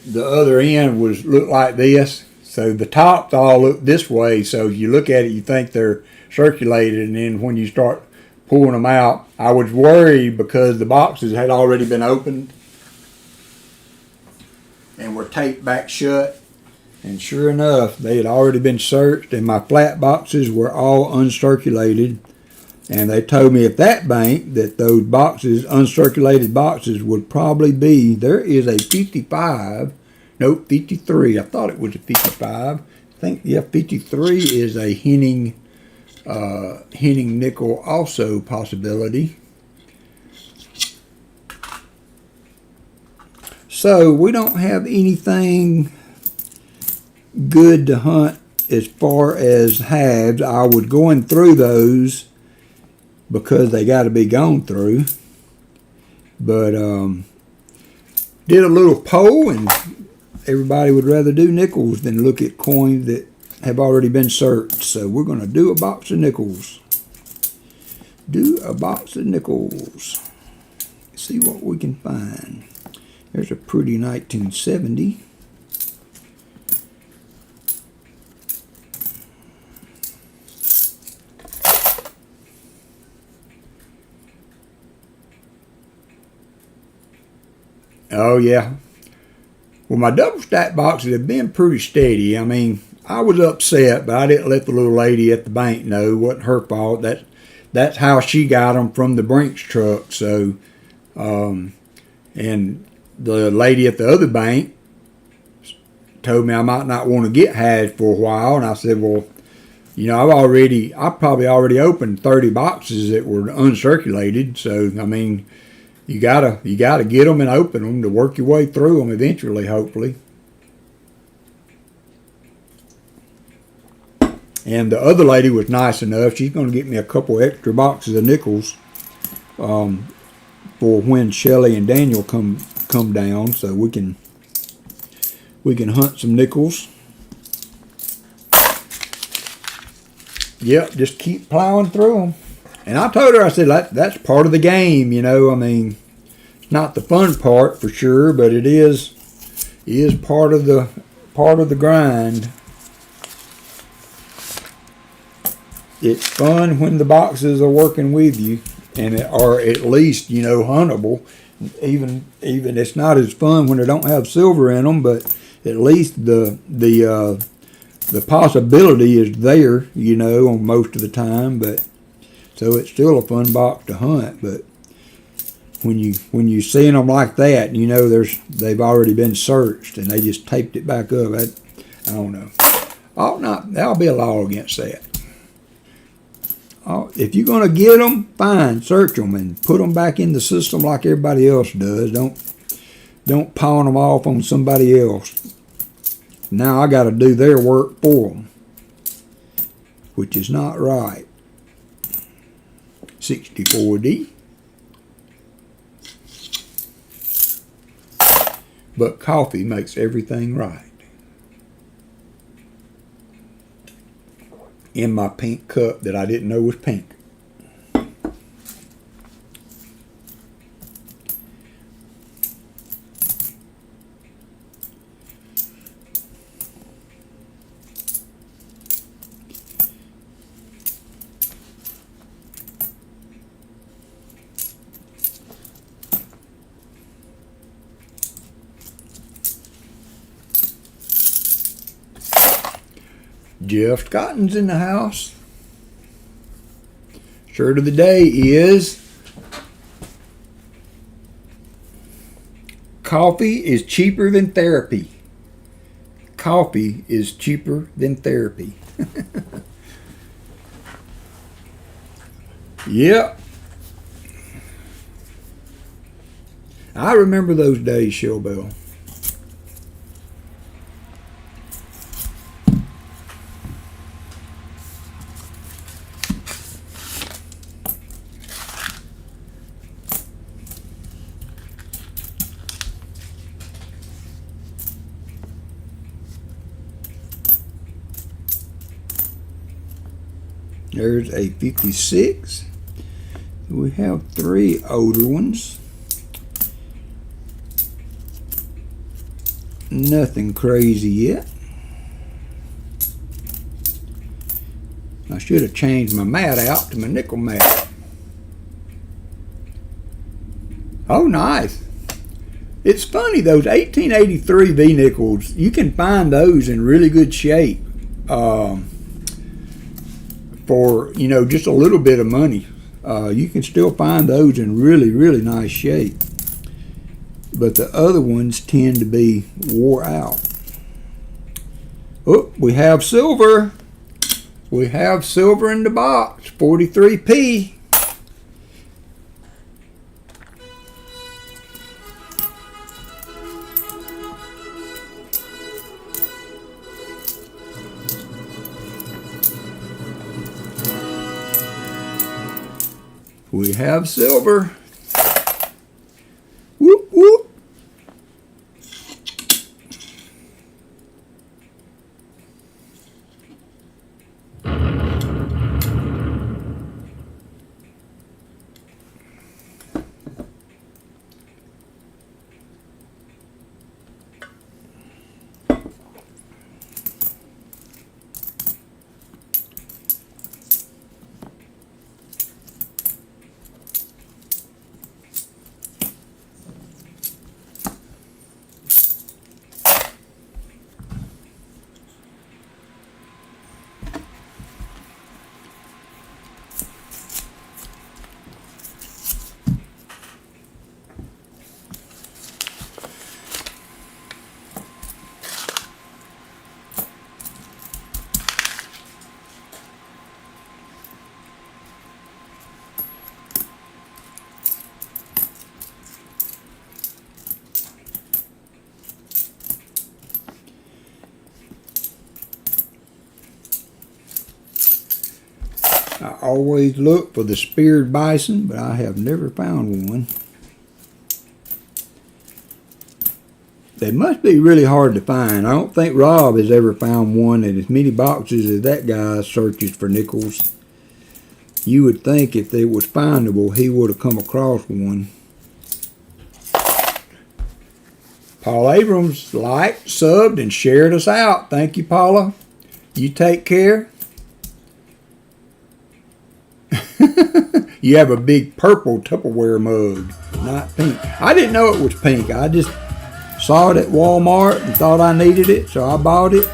The other end looked like this. So the tops all look this way. So you look at it, you think they're circulated, and then when you start pulling them out, I was worried because the boxes had already been opened and were taped back shut. And sure enough, they had already been searched, and my flat boxes were all uncirculated. And they told me at that bank that those boxes, uncirculated boxes, would probably be, there is a 55, nope, 53. I thought it was a 55. I think, yeah, 53 is a Henning nickel also possibility. So we don't have anything good to hunt as far as halves. I was going through those because they got to be gone through. But did a little poll, and everybody would rather do nickels than look at coins that have already been searched. So we're going to do a box of nickels. Do a box of nickels. See what we can find. There's a pretty 1970. Oh, yeah. Well, my double stack boxes have been pretty steady. I mean, I was upset, but I didn't let the little lady at the bank know. It wasn't her fault. That's how she got them from the Brinks truck. So, and the lady at the other bank told me I might not want to get halves for a while. And I said, well, you know, I probably already opened 30 boxes that were uncirculated. So, I mean, you gotta get them and open them to work your way through them eventually, hopefully. And the other lady was nice enough. She's going to get me a couple extra boxes of nickels for when Shelly and Daniel come down, so we can hunt some nickels. Yep, just keep plowing through them. And I told her, I said, that's part of the game, you know. I mean, it's not the fun part for sure, but it is part of the grind. It's fun when the boxes are working with you and are at least, you know, huntable. Even it's not as fun when they don't have silver in them, but at least the possibility is there, you know, on most of the time. But so it's still a fun box to hunt. But when you seeing them like that, you know they've already been searched and they just taped it back up. I don't know. There'll be a law against that. If you're going to get them, fine, search them and put them back in the system like everybody else does. Don't pawn them off on somebody else. Now I got to do their work for them, which is not right. 64D. but coffee makes everything right. In my pink cup that I didn't know was pink. Jeff Scotton's in the house. Shirt of the day is coffee is cheaper than therapy. Coffee is cheaper than therapy. Yep. I remember those days, Shellbell. There's a 56. We have 3 older ones. Nothing crazy yet. I should have changed my mat out to my nickel mat. Oh, nice. It's funny, those 1883 V-nickels, you can find those in really good shape. For, you know, just a little bit of money. You can still find those in really, really nice shape. But the other ones tend to be wore out. Oh, we have silver. We have silver in the box, 43p. We have silver. Whoop, whoop. I always look for the speared bison, but I have never found one. They must be really hard to find. I don't think Rob has ever found one in as many boxes as that guy searches for nickels. You would think if they was findable, he would have come across one. Paul Abrams liked, subbed, and shared us out. Thank you, Paula. You take care. You have a big purple Tupperware mug, not pink. I didn't know it was pink. I just saw it at Walmart and thought I needed it, so I bought it.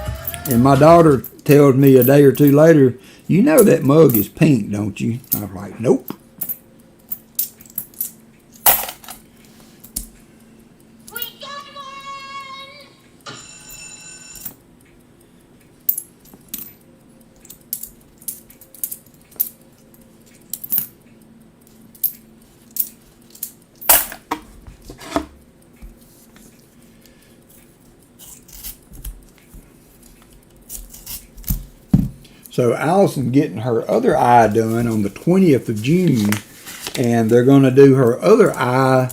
And my daughter tells me a day or two later, you know that mug is pink, don't you? I was like, nope. We got one! So Allison getting her other eye done on the 20th of June, and they're going to do her other eye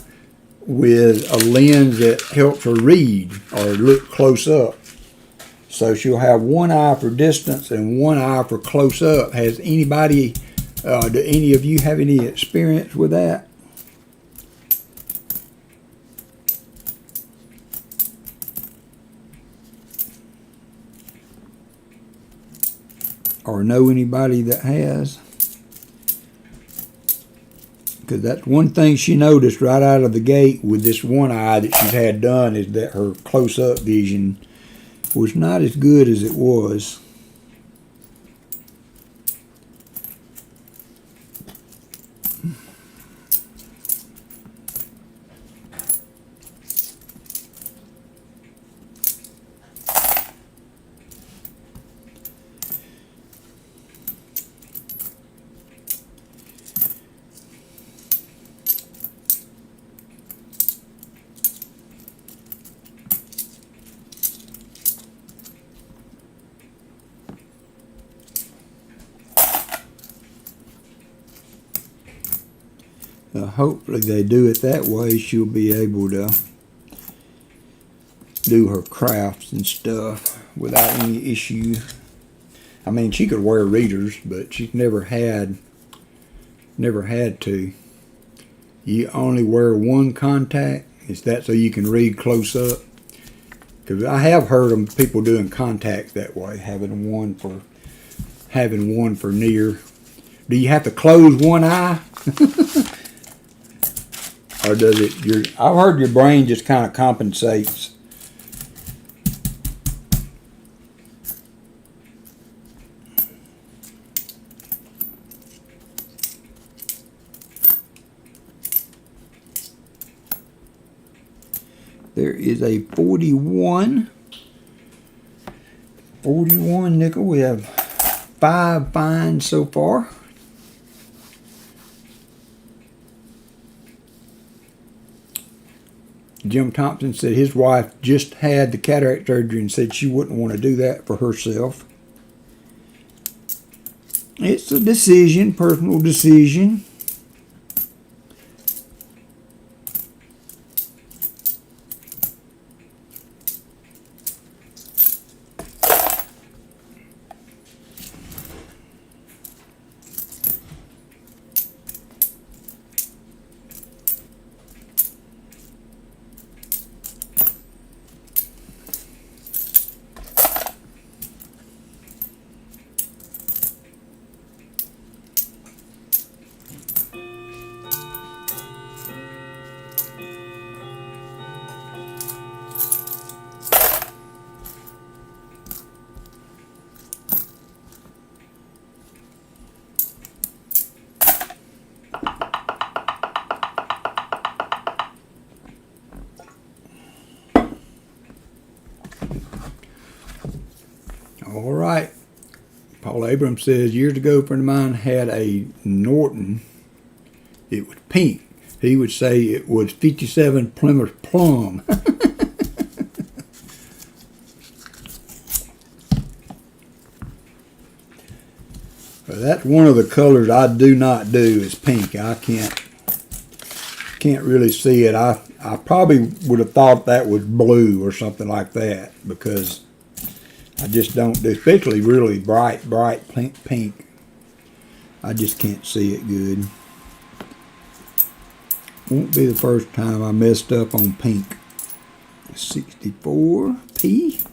with a lens that helps her read or look close up. So she'll have one eye for distance and one eye for close up. Has anybody, do any of you have any experience with that? Or know anybody that has? Because that's one thing she noticed right out of the gate with this one eye that she's had done, is that her close-up vision was not as good as it was. Hopefully they do it that way. She'll be able to do her crafts and stuff without any issue. I mean, she could wear readers, but she's never had to. You only wear one contact. Is that so you can read close up? Because I have heard of people doing contacts that way, having one for near. Do you have to close one eye? Or does it, I've heard your brain just kind of compensates. There is a 41 nickel. We have 5 finds so far. Jim Thompson said his wife just had the cataract surgery and said she wouldn't want to do that for herself. It's a decision, personal decision. All right. Paul Abrams says, years ago, a friend of mine had a Norton. It was pink. He would say it was 57 Plymouth Plum. That's one of the colors I do not do is pink. I can't really see it. I probably would have thought that was blue or something like that, because I just don't do, especially really bright pink. I just can't see it good. Won't be the first time I messed up on pink. 64P.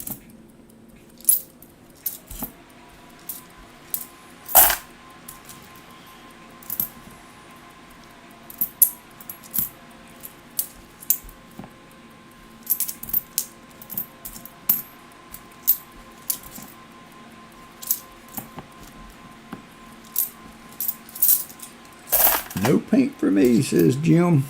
No pink for me, says Jim.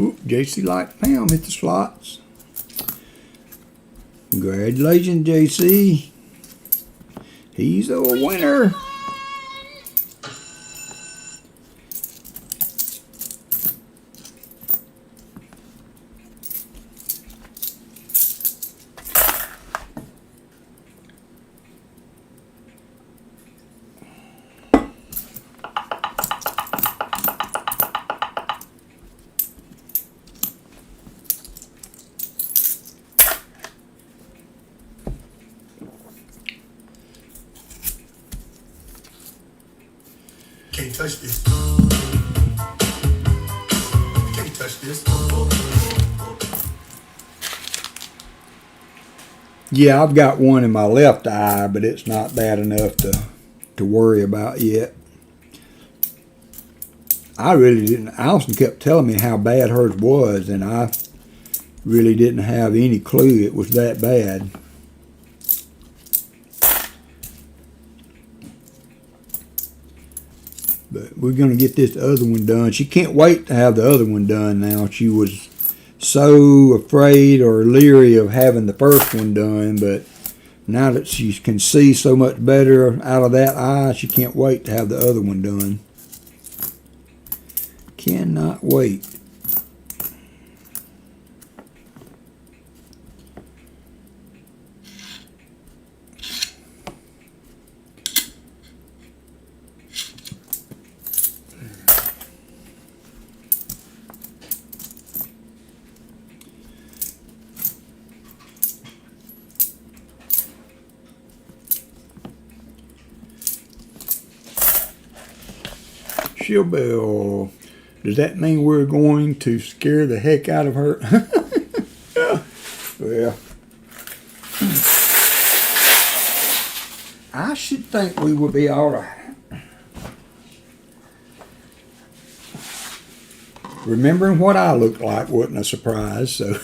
Ooh, JC Light Pam hit the slots. Congratulations, JC. He's a winner. Can't touch this. Can't touch this. Yeah, I've got one in my left eye, but it's not bad enough to worry about yet. I really didn't. Allison kept telling me how bad hers was, and I really didn't have any clue it was that bad. But we're going to get this other one done. She can't wait to have the other one done now. She was so afraid or leery of having the first one done, but now that she can see so much better out of that eye, she can't wait to have the other one done. Cannot wait. Bell. Does that mean we're going to scare the heck out of her? Well, I should think we will be all right. Remembering what I looked like wasn't a surprise, so.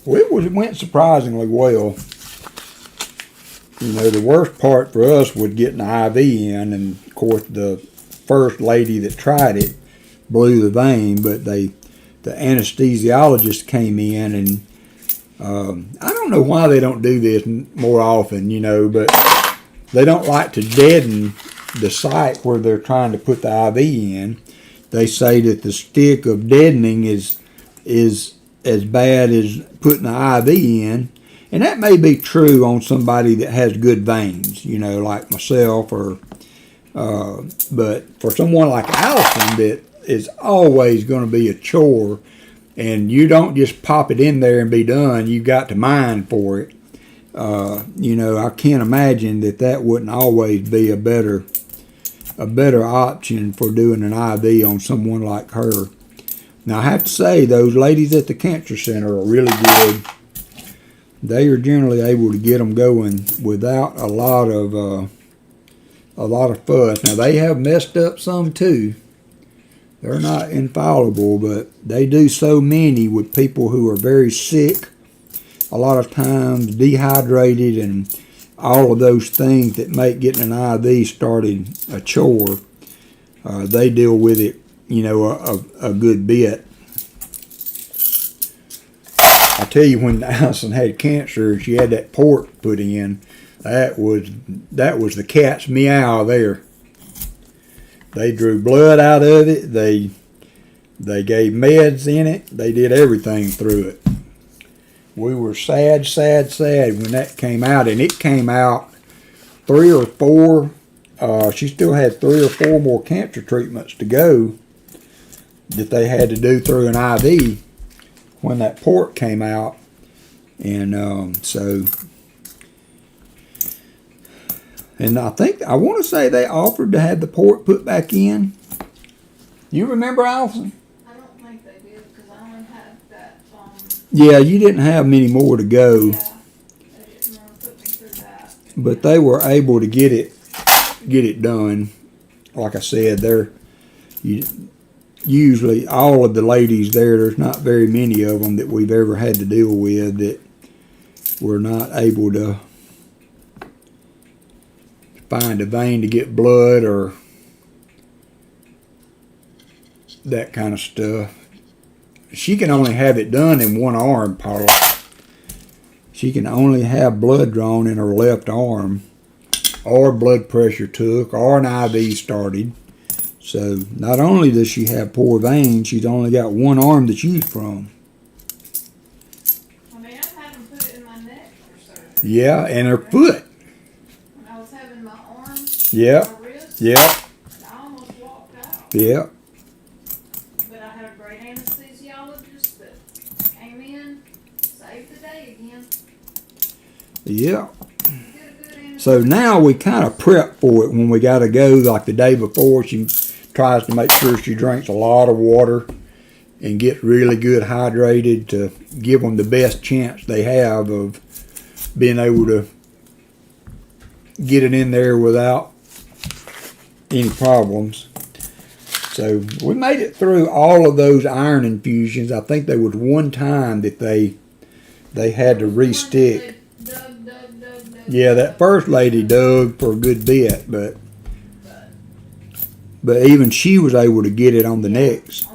Well, it went surprisingly well. You know, the worst part for us was getting the IV in, and of course the first lady that tried it blew the vein, but the anesthesiologist came in, and I don't know why they don't do this more often, you know, but they don't like to deaden the site where they're trying to put the IV in. They say that the stick of deadening is as bad as putting the IV in. And that may be true on somebody that has good veins, you know, like myself, or but for someone like Allison that is always going to be a chore, and you don't just pop it in there and be done. You've got to mine for it. You know, I can't imagine that wouldn't always be a better option for doing an IV on someone like her. Now, I have to say, those ladies at the cancer center are really good. They are generally able to get them going without a lot of fuss. Now, they have messed up some too. They're not infallible, but they do so many with people who are very sick, a lot of times dehydrated, and all of those things that make getting an IV started a chore. They deal with it, you know, a good bit. I tell you, when Allison had cancer, she had that port put in. That was the cat's meow there. They drew blood out of it. They gave meds in it. They did everything through it. We were sad when that came out, and it came out 3 or 4. She still had 3 or 4 more cancer treatments to go that they had to do through an IV when that port came out. And and I want to say they offered to have the port put back in. You remember, Allison? I don't think they did, because I only had that. Yeah, you didn't have many more to go. Yeah, they didn't want to put me through that. But they were able to get it done. Like I said, usually all of the ladies there's not very many of them that we've ever had to deal with that were not able to find a vein to get blood or that kind of stuff. She can only have it done in one arm, Paula. She can only have blood drawn in her left arm, or blood pressure took, or an IV started. So not only does she have poor veins, she's only got one arm to choose from. I mean, I've had them put it in my neck for surgery. Yeah, and her foot. When I was having my arm, Yeah, my wrist, yeah, I almost walked out. yeah, But I had a great anesthesiologist that came in, saved the day again. yeah. Did a good anesthesia. So now we kind of prep for it when we got to go, like the day before. She tries to make sure she drinks a lot of water and get really good hydrated to give them the best chance they have of being able to get it in there without any problems. So we made it through all of those iron infusions. I think there was one time that they had to re-stick. Dug. Yeah, that first lady dug for a good bit, but even she was able to get it on the next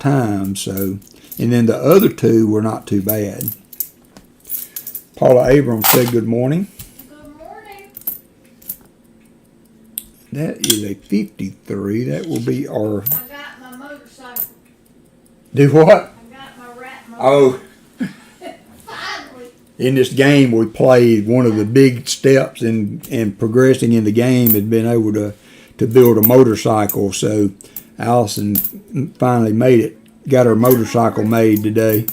time. So, and then the other two were not too bad. Paula Abrams said good morning. Good morning. That is a 53. That will be our. I got my motorcycle. Do what? I got my rat motorcycle. Oh, Finally. in this game we played, one of the big steps in progressing in the game had been able to build a motorcycle. So Allison finally made it. Got her motorcycle made today.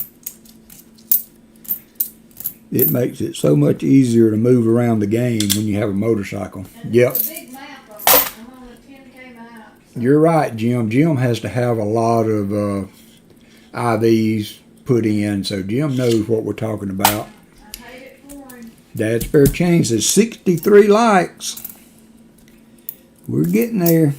It makes it so much easier to move around the game when you have a motorcycle. And Yep. it's a big map of it. I'm on a 10K map. You're right, Jim. Jim has to have a lot of IVs put in, so Jim knows what we're talking about. I paid it for him. Dad's Fair Chain says 63 likes. We're getting there.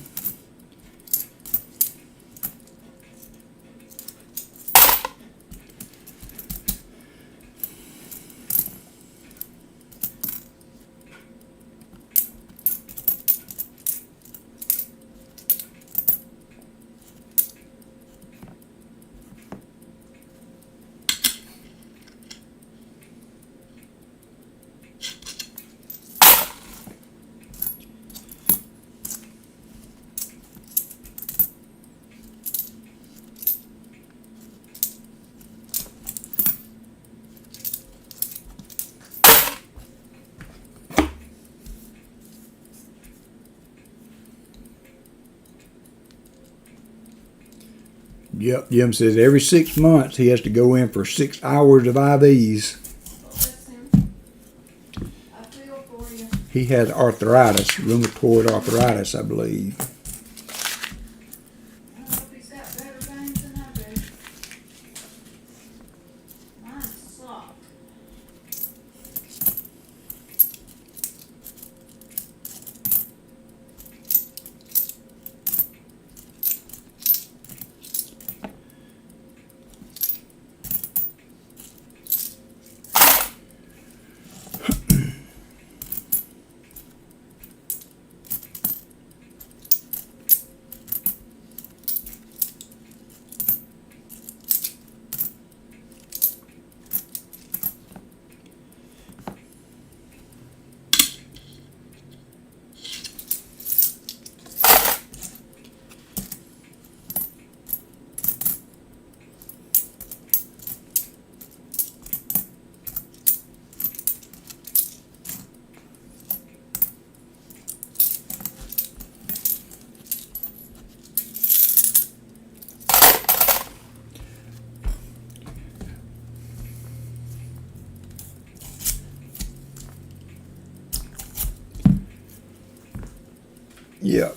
Yep, Jim says every 6 months he has to go in for 6 hours of IVs. Bless him. I feel for you. He has arthritis, rheumatoid arthritis, I believe. I hope he's got better veins than I do. Mine suck. Yep.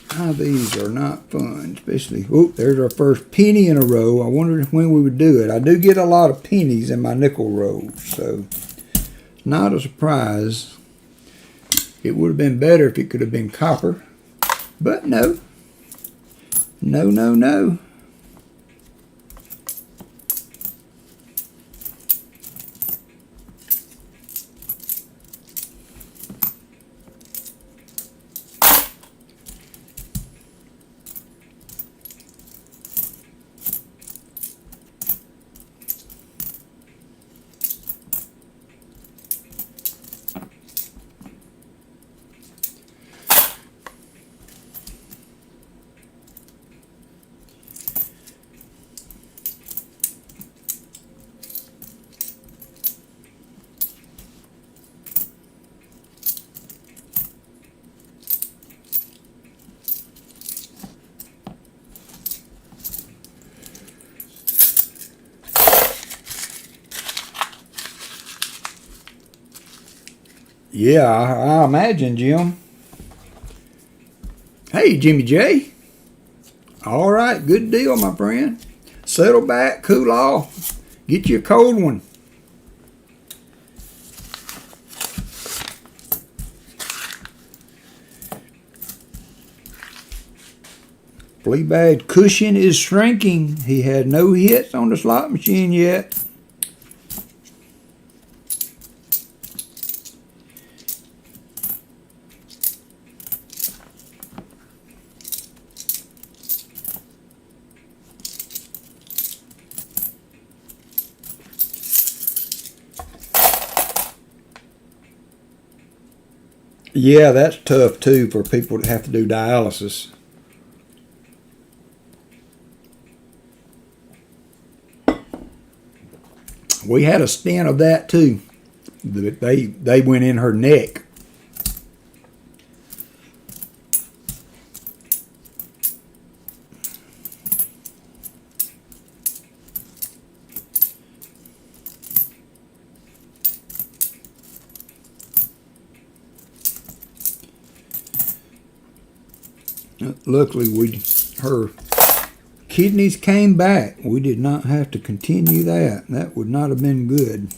IVs are not fun, especially, whoop, there's our first penny in a row. I wondered when we would do it. I do get a lot of pennies in my nickel rolls, so not a surprise. It would have been better if it could have been copper, but no. No, no, no. Yeah, I imagine, Jim. Hey, Jimmy J. All right, good deal, my friend. Settle back, cool off. Get you a cold one. Fleabag cushion is shrinking. He had no hits on the slot machine yet. Yeah, that's tough too for people that have to do dialysis. We had a stent of that too. They went in her neck. Luckily, her kidneys came back. We did not have to continue that. That would not have been good.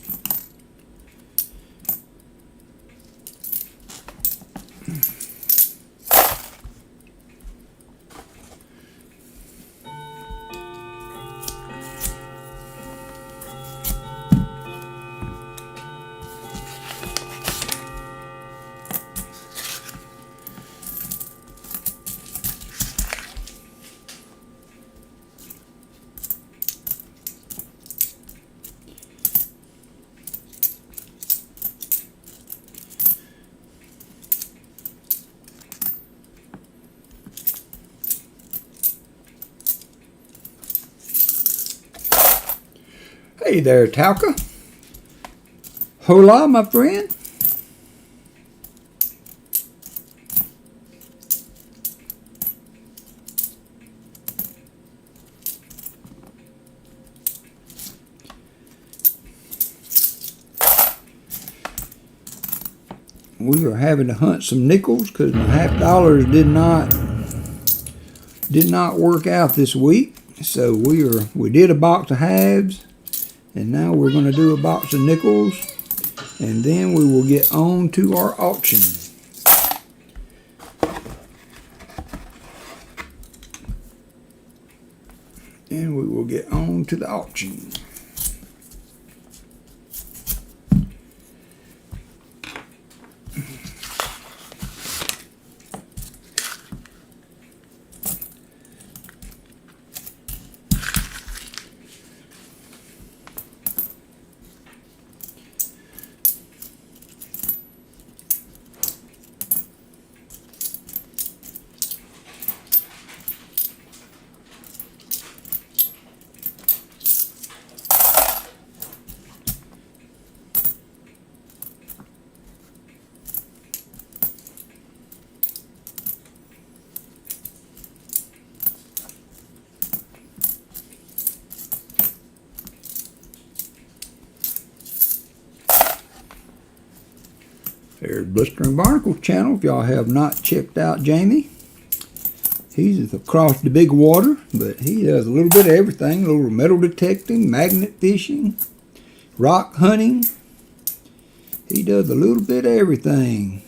Hey there, Talca. Hola, my friend. We are having to hunt some nickels because my $50 did not work out this week. So we did a box of halves. And now we're going to do a box of nickels, and then we will get on to our auction. And we will get on to the auction. There's Blistering Barnacle's channel. If y'all have not checked out Jamie, he's across the big water, but he does a little bit of everything. A little metal detecting, magnet fishing, rock hunting. He does a little bit of everything.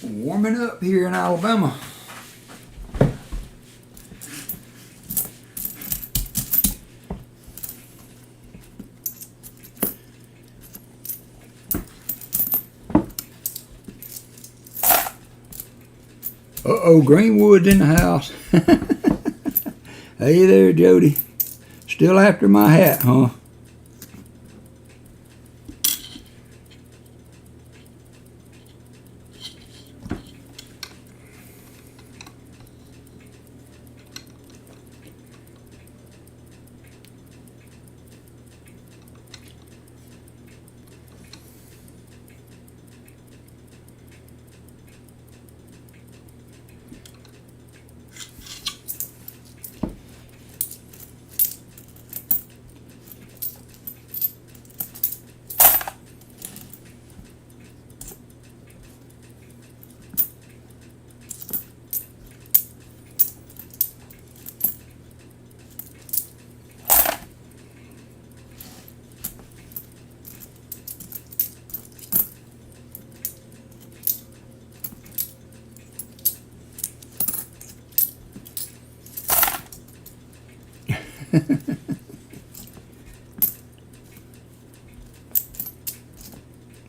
Warming up here in Alabama. Uh-oh, Greenwood's in the house. Hey there, Jody. Still after my hat, huh?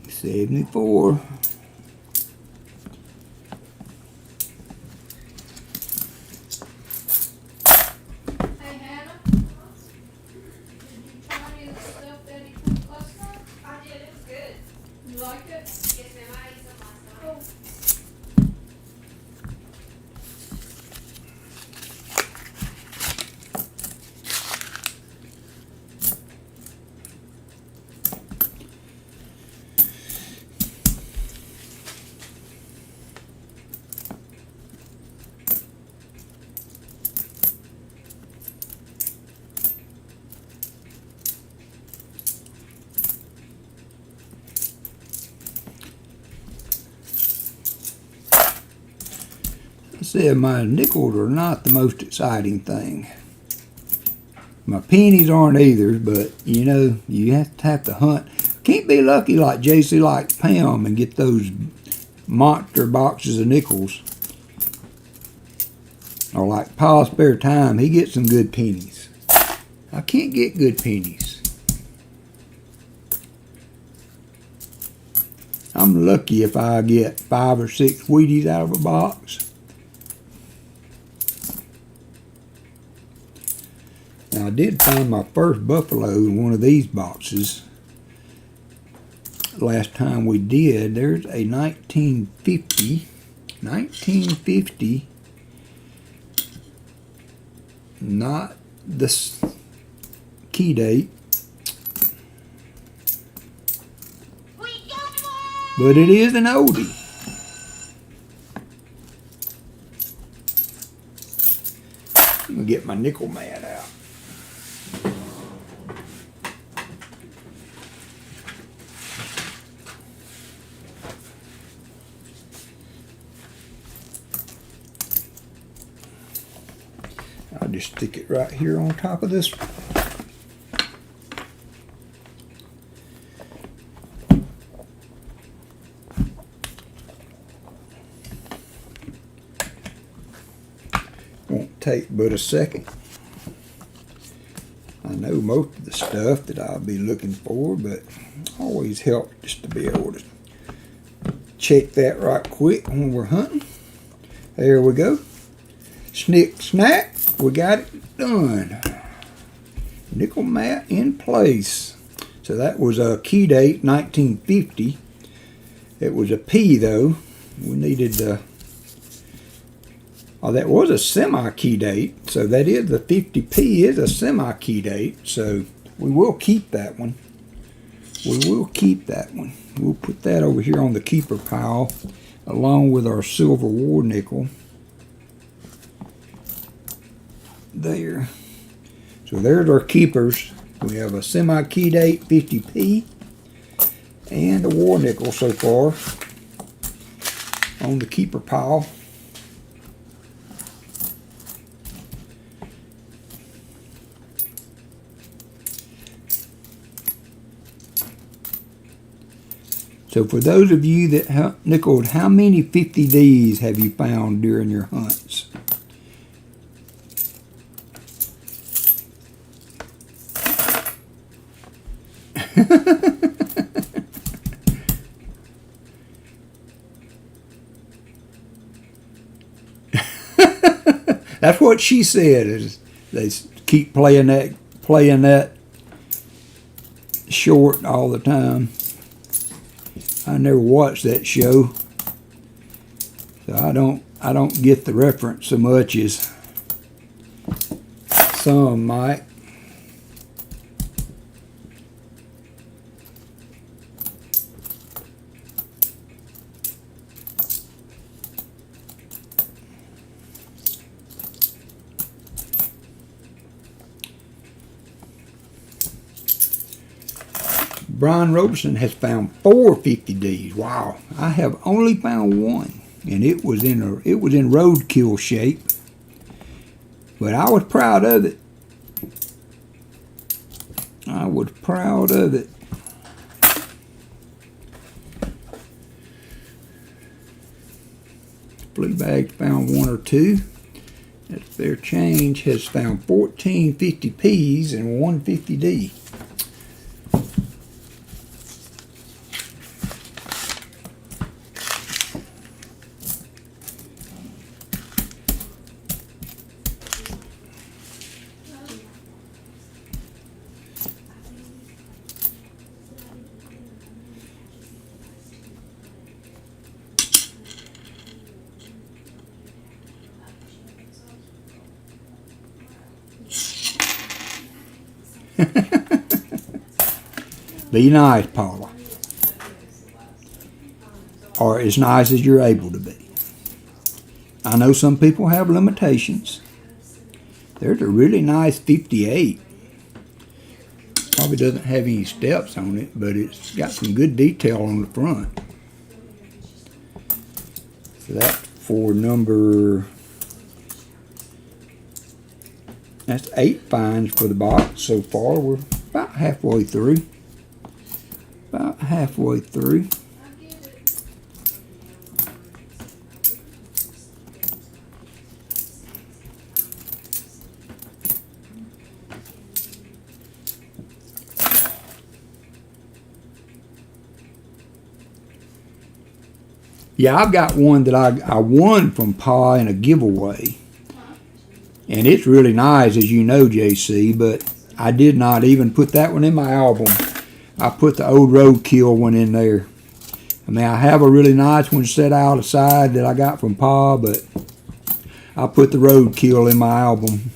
$74. Hey Hannah, did you try any of the stuff that he cooked last night? I did, it was good. You like it? Yes, ma'am, I ate some last night. Oh. I said my nickels are not the most exciting thing. My pennies aren't either, but you know, you have to hunt. Can't be lucky like JC like Pam and get those monster boxes of nickels. Or like Paul Spare Time, he gets some good pennies. I can't get good pennies. I'm lucky if I get 5 or 6 Wheaties out of a box. Now, I did find my first buffalo in one of these boxes. Last time we did, there's a 1950, not the key date, We got one! but it is an oldie. I'm gonna get my nickel mat out. I'll just stick it right here on top of this. Won't take but a second. I know most of the stuff that I'll be looking for, but always helps just to be able to check that right quick when we're hunting. There we go. Snick snack, we got it done. Nickel mat in place. So that was a key date 1950. It was a P though. We needed the, oh, that was a semi-key date. So that is, the 50P is a semi-key date. So we will keep that one. We will keep that one. We'll put that over here on the keeper pile along with our silver war nickel. There. So there's our keepers. We have a semi-key date 50P and a war nickel so far on the keeper pile. So for those of you that nickeled, how many 50Ds have you found during your hunts? That's what she said. Is they keep playing that short all the time. I never watched that show, so I don't get the reference so much as some might. Brian Roberson has found 4 50Ds. Wow, I have only found one, and it was in roadkill shape. But I was proud of it. I was proud of it. Flea bag found 1 or 2. That's their change has found 14 50Ps and 1 50D. Be nice, Paula. Or as nice as you're able to be. I know some people have limitations. There's a really nice 58. Probably doesn't have any steps on it, but it's got some good detail on the front. So that's for number... That's 8 finds for the box so far. We're about halfway through. About halfway through. Yeah, I've got one that I won from Pa in a giveaway. And it's really nice, as you know, JC, but I did not even put that one in my album. I put the old roadkill one in there. I mean, I have a really nice one set out aside that I got from Pa, but I put the roadkill in my album.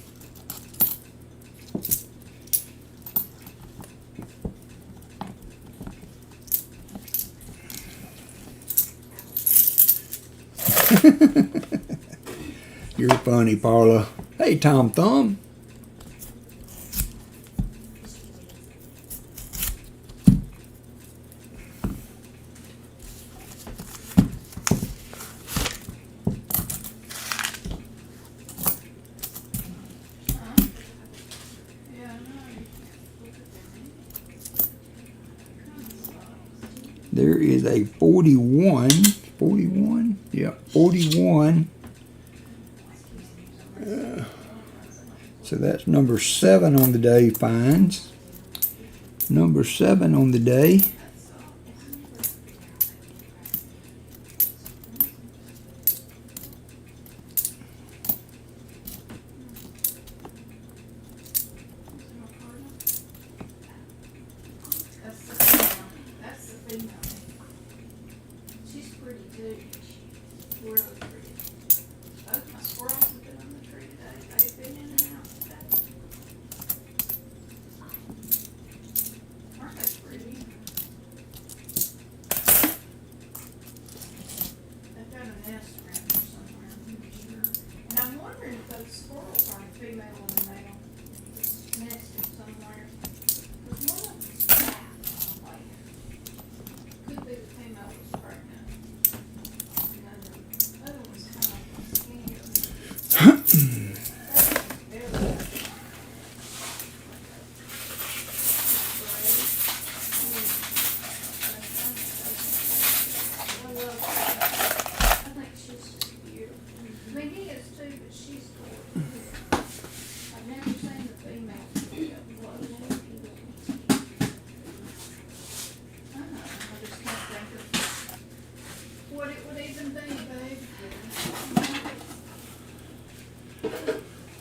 You're funny, Paula. Hey, Tom Thumb. There is a 41. 41? Yeah, 41. So that's number 7 on the day finds. Number 7 on the day. That's the female. She's pretty too. Really pretty. Both my squirrels have been on the tree today. They've been in and out today. Aren't they pretty? They've got a nest around here somewhere, I'm pretty sure. And I'm wondering if those squirrels are female or male. Nesting somewhere. There's one of them's fat, like, could be the female was pregnant. And the other one's kind of skinny. I think she's just beautiful. I mean, he is too, but she's gorgeous. I've never seen the female. I just can't think of what it would even be, babe.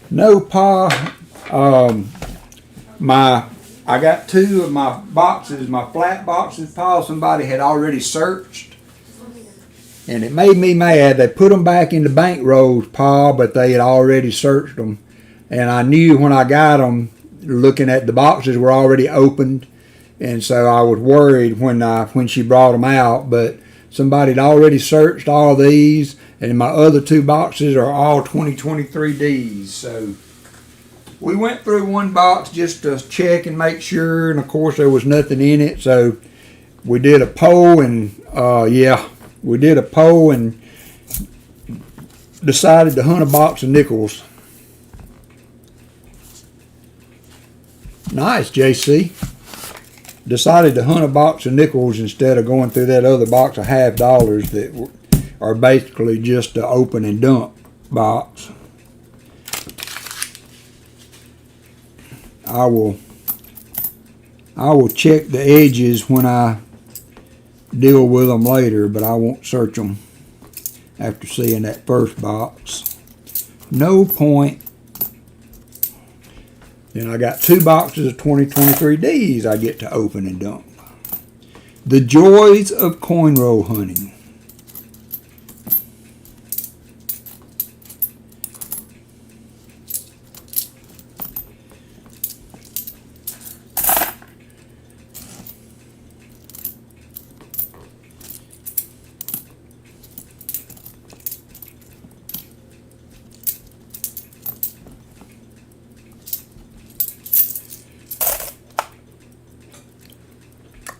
No, Pa. I got 2 of my boxes, my flat boxes, Pa, somebody had already searched. And it made me mad. They put them back in the bank rolls, Pa, but they had already searched them. And I knew when I got them, looking at the boxes were already opened. And so I was worried when she brought them out. But somebody had already searched all these. And my other 2 boxes are all 2023Ds. So we went through one box just to check and make sure. And of course there was nothing in it. So we did a poll and we did a poll and decided to hunt a box of nickels. Nice, JC. Decided to hunt a box of nickels instead of going through that other box of $half that are basically just an open and dump box. I will check the edges when I deal with them later, but I won't search them after seeing that first box. No point. Then I got 2 boxes of 2023Ds I get to open and dump. The joys of coin roll hunting.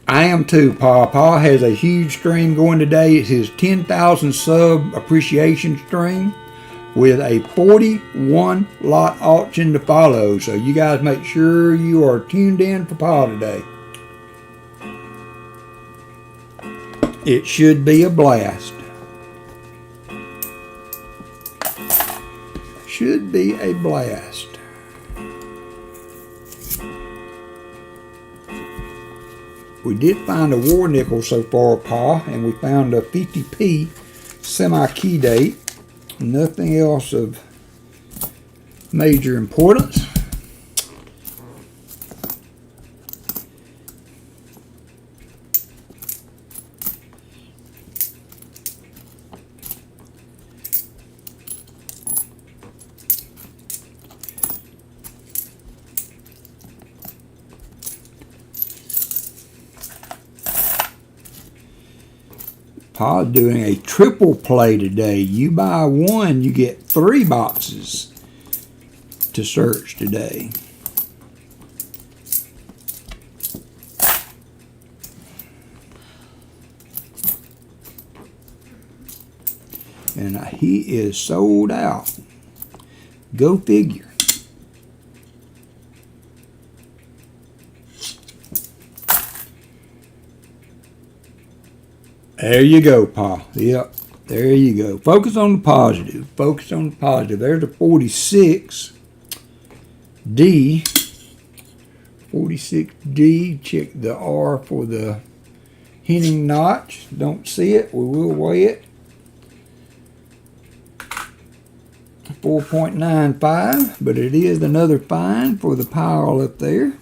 I am too, Pa. Pa has a huge stream going today. It's his 10,000 sub appreciation stream with a 41 lot auction to follow. So you guys make sure you are tuned in for Pa today. It should be a blast. Should be a blast. We did find a war nickel so far, Pa, and we found a 50p semi-key date. Nothing else of major importance. Pa doing a triple play today. You buy one, you get 3 boxes to search today. And he is sold out. Go figure. There you go, Pa. Yep, there you go. Focus on the positive. Focus on the positive. There's a 46D. 46D. Check the R for the hinting notch. Don't see it. We will weigh it. 4.95, but it is another find for the pile up there.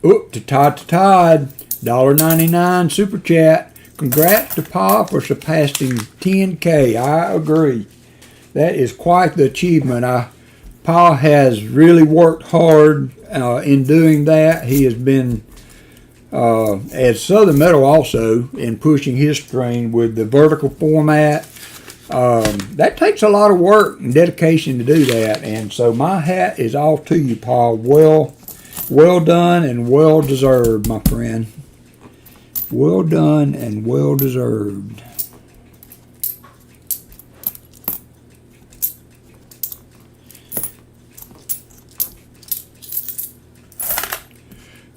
Oop, to Todd, $1.99 super chat. Congrats to Pa for surpassing 10K. I agree. That is quite the achievement. Pa has really worked hard in doing that. He has been, at Southern Metal also, in pushing his stream with the vertical format. That takes a lot of work and dedication to do that. And so my hat is off to you, Pa. Well done and well deserved, my friend. Well done and well deserved.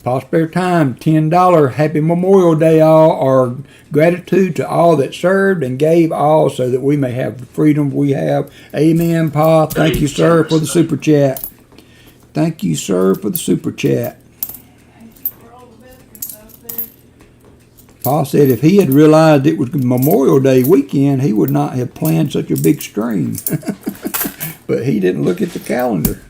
Pa Spare Time, $10. Happy Memorial Day, all. Our gratitude to all that served and gave all so that we may have the freedom we have. Amen, Pa. Thank you, sir, for the super chat. Thank you, sir, for the super chat. Thank you for all the veterans out there. Pa said if he had realized it was Memorial Day weekend, he would not have planned such a big stream. But he didn't look at the calendar.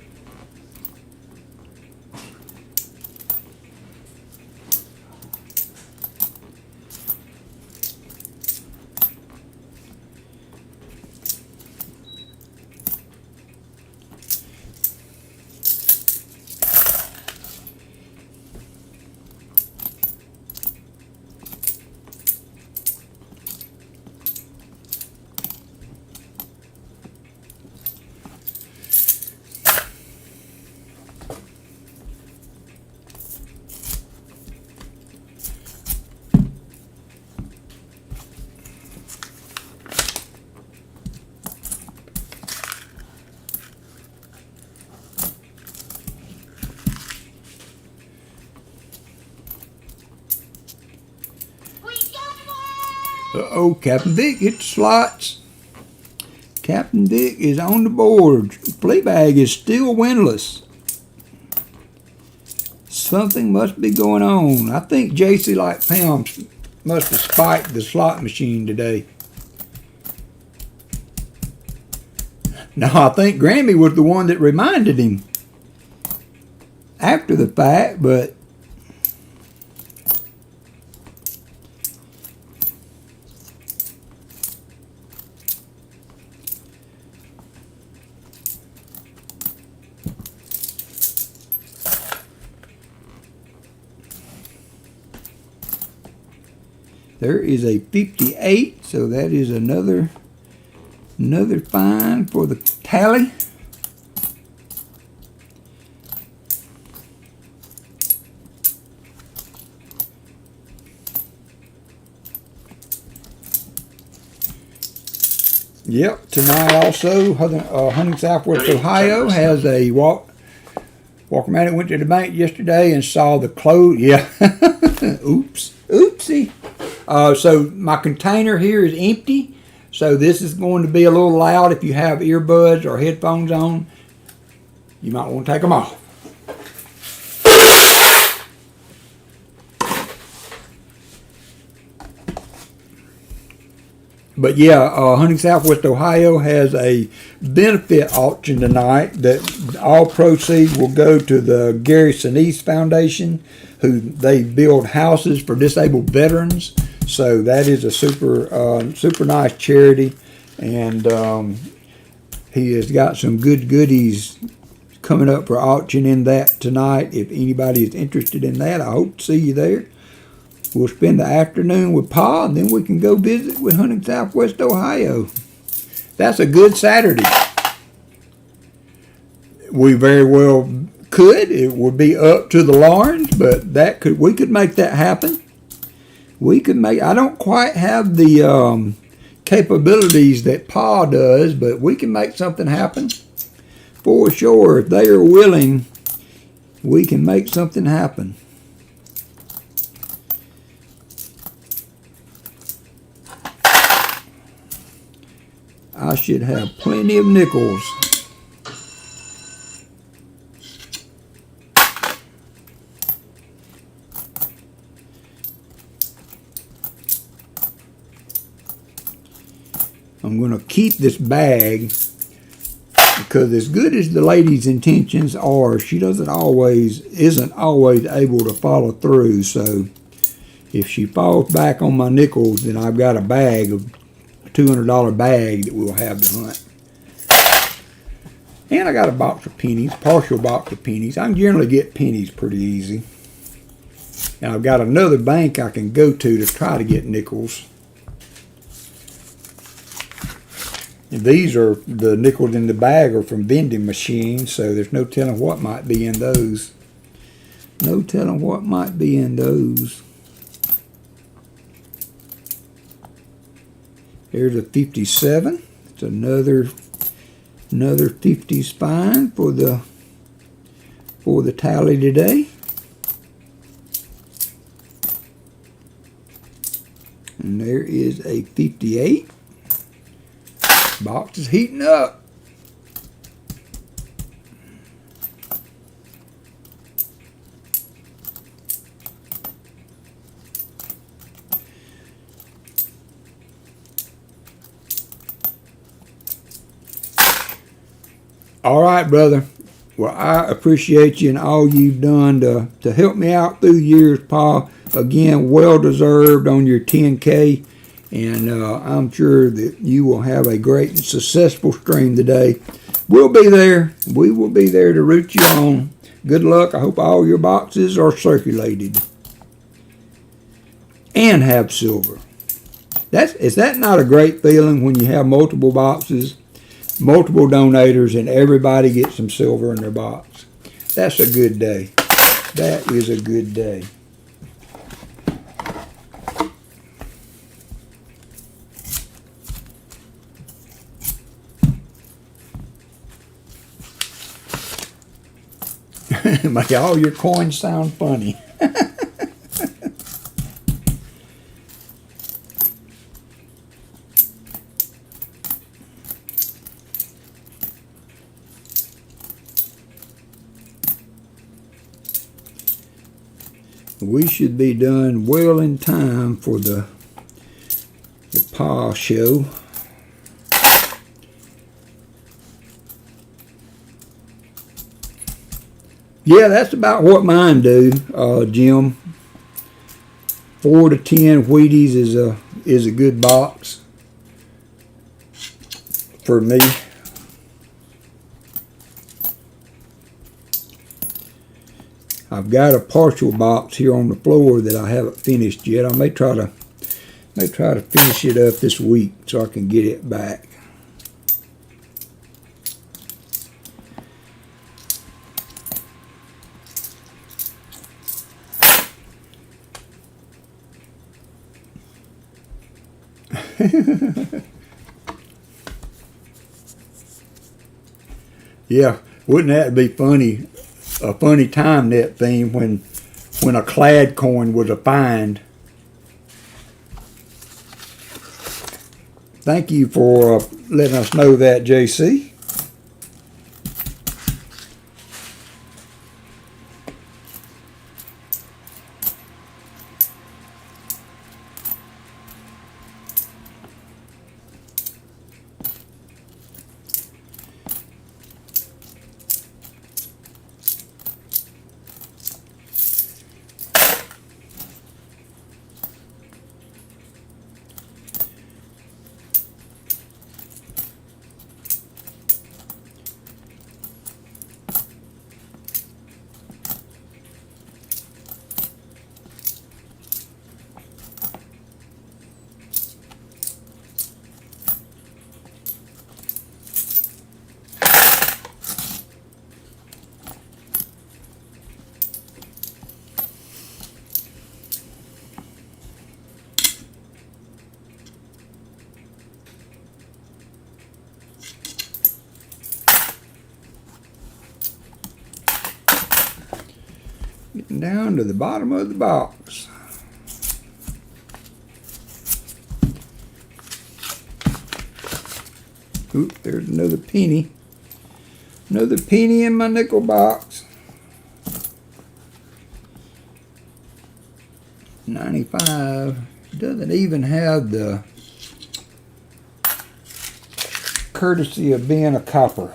Uh-oh, Captain Vic hit the slots. Captain Dick is on the board. Fleabag is still winless. Something must be going on. I think JC like Pam must have spiked the slot machine today. No, I think Grammy was the one that reminded him after the fact, but there is a 58, so that is another fine for the tally. Yep, tonight also, Hunting Southwest Ohio has a WalkerMagnet went to the bank yesterday and saw the close. Yeah, oopsie. So my container here is empty. So this is going to be a little loud if you have earbuds or headphones on. You might want to take them off. But yeah, Hunting Southwest Ohio has a benefit auction tonight that all proceeds will go to the Gary Sinise Foundation, who they build houses for disabled veterans. So that is a super nice charity, and he has got some good goodies coming up for auction in that tonight. If anybody is interested in that, I hope to see you there. We'll spend the afternoon with Pa, and then we can go visit with Hunting Southwest Ohio. That's a good Saturday. We very well could. It would be up to the Laurens, but we could make that happen. I don't quite have the capabilities that Pa does, but we can make something happen. For sure, if they are willing, we can make something happen. I should have plenty of nickels. I'm going to keep this bag because as good as the lady's intentions are, she isn't always able to follow through. So if she falls back on my nickels, then I've got a $200 bag that we'll have to hunt. And I got a box of pennies, partial box of pennies. I can generally get pennies pretty easy. And I've got another bank I can go to try to get nickels. And these are the nickels in the bag are from vending machines, so there's no telling what might be in those. No telling what might be in those. There's a 57. It's another 50 spine for the tally today. And there is a 58. Box is heating up. All right, brother. Well, I appreciate you and all you've done to help me out through the years, Pa. Again, well deserved on your 10K. And I'm sure that you will have a great and successful stream today. We'll be there. We will be there to root you on. Good luck. I hope all your boxes are circulated and have silver. Is that not a great feeling when you have multiple boxes, multiple donators, and everybody gets some silver in their box? That's a good day. That is a good day. Make all your coins sound funny. we should be done well in time for the PA show. Yeah, that's about what mine do, Jim. 4 to 10 Wheaties is a good box for me. I've got a partial box here on the floor that I haven't finished yet. I may try to finish it up this week so I can get it back. Yeah, wouldn't that be funny? A funny time, that theme, when a clad coin was a find. Thank you for letting us know that, JC. Getting down to the bottom of the box. Oop, there's another penny. Another penny in my nickel box. 95. Doesn't even have the courtesy of being a copper.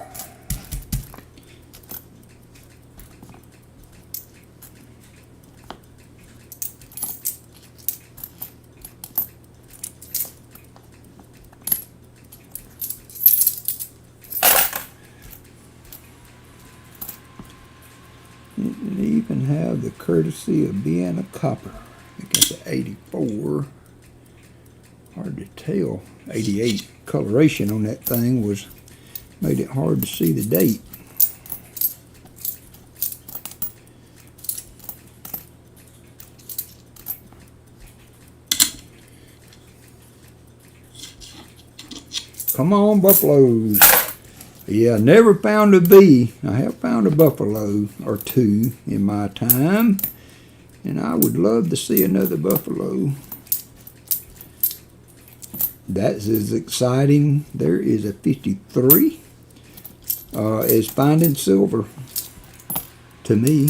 Didn't even have the courtesy of being a copper. I think that's an 84. Hard to tell. 88. Coloration on that thing made it hard to see the date. Come on, buffaloes. Yeah, never found a V. I have found a buffalo or two in my time, and I would love to see another buffalo. That's as exciting. There is a 53 as finding silver to me.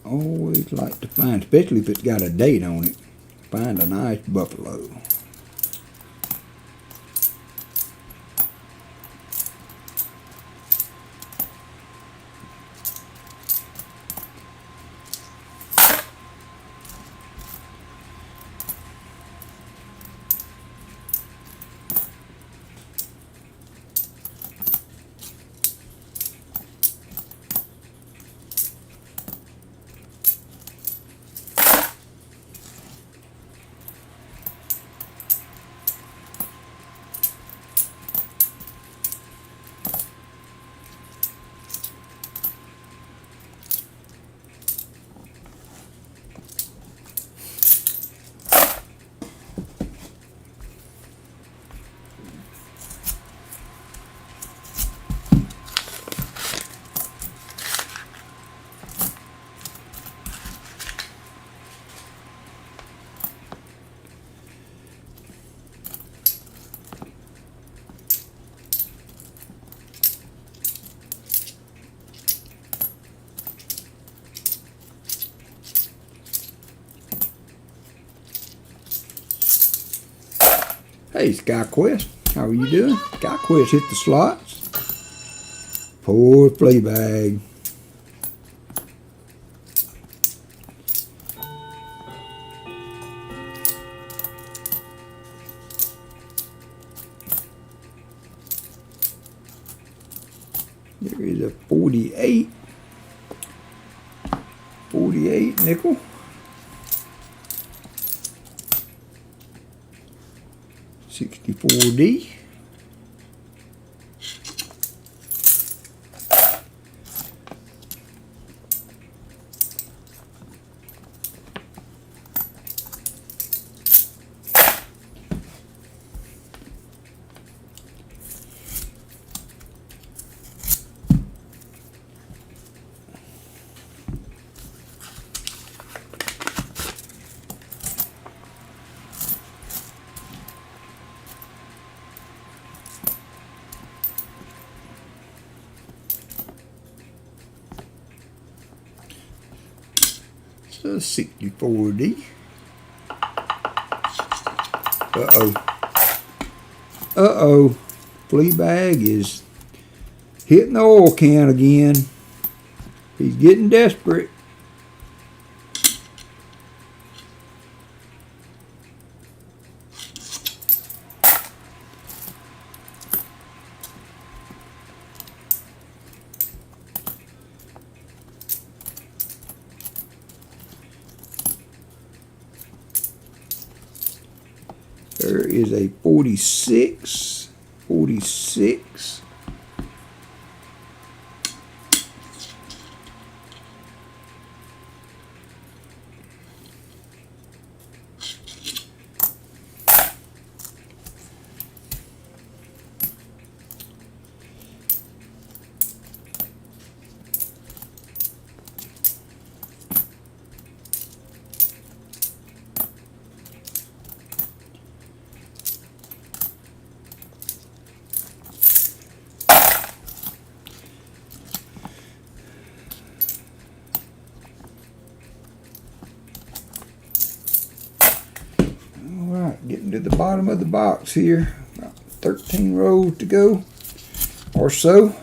Always like to find, especially if it's got a date on it, find a nice buffalo. Hey, SkyQuest. How are you doing? SkyQuest hit the slots. Poor Fleabag. There is a 48. 48 nickel. 64D. So 64D. Uh-oh. Uh-oh. Fleabag is hitting the oil can again. He's getting desperate. There is a 46. 46. Alright, getting to the bottom of the box here. About 13 rows to go or so.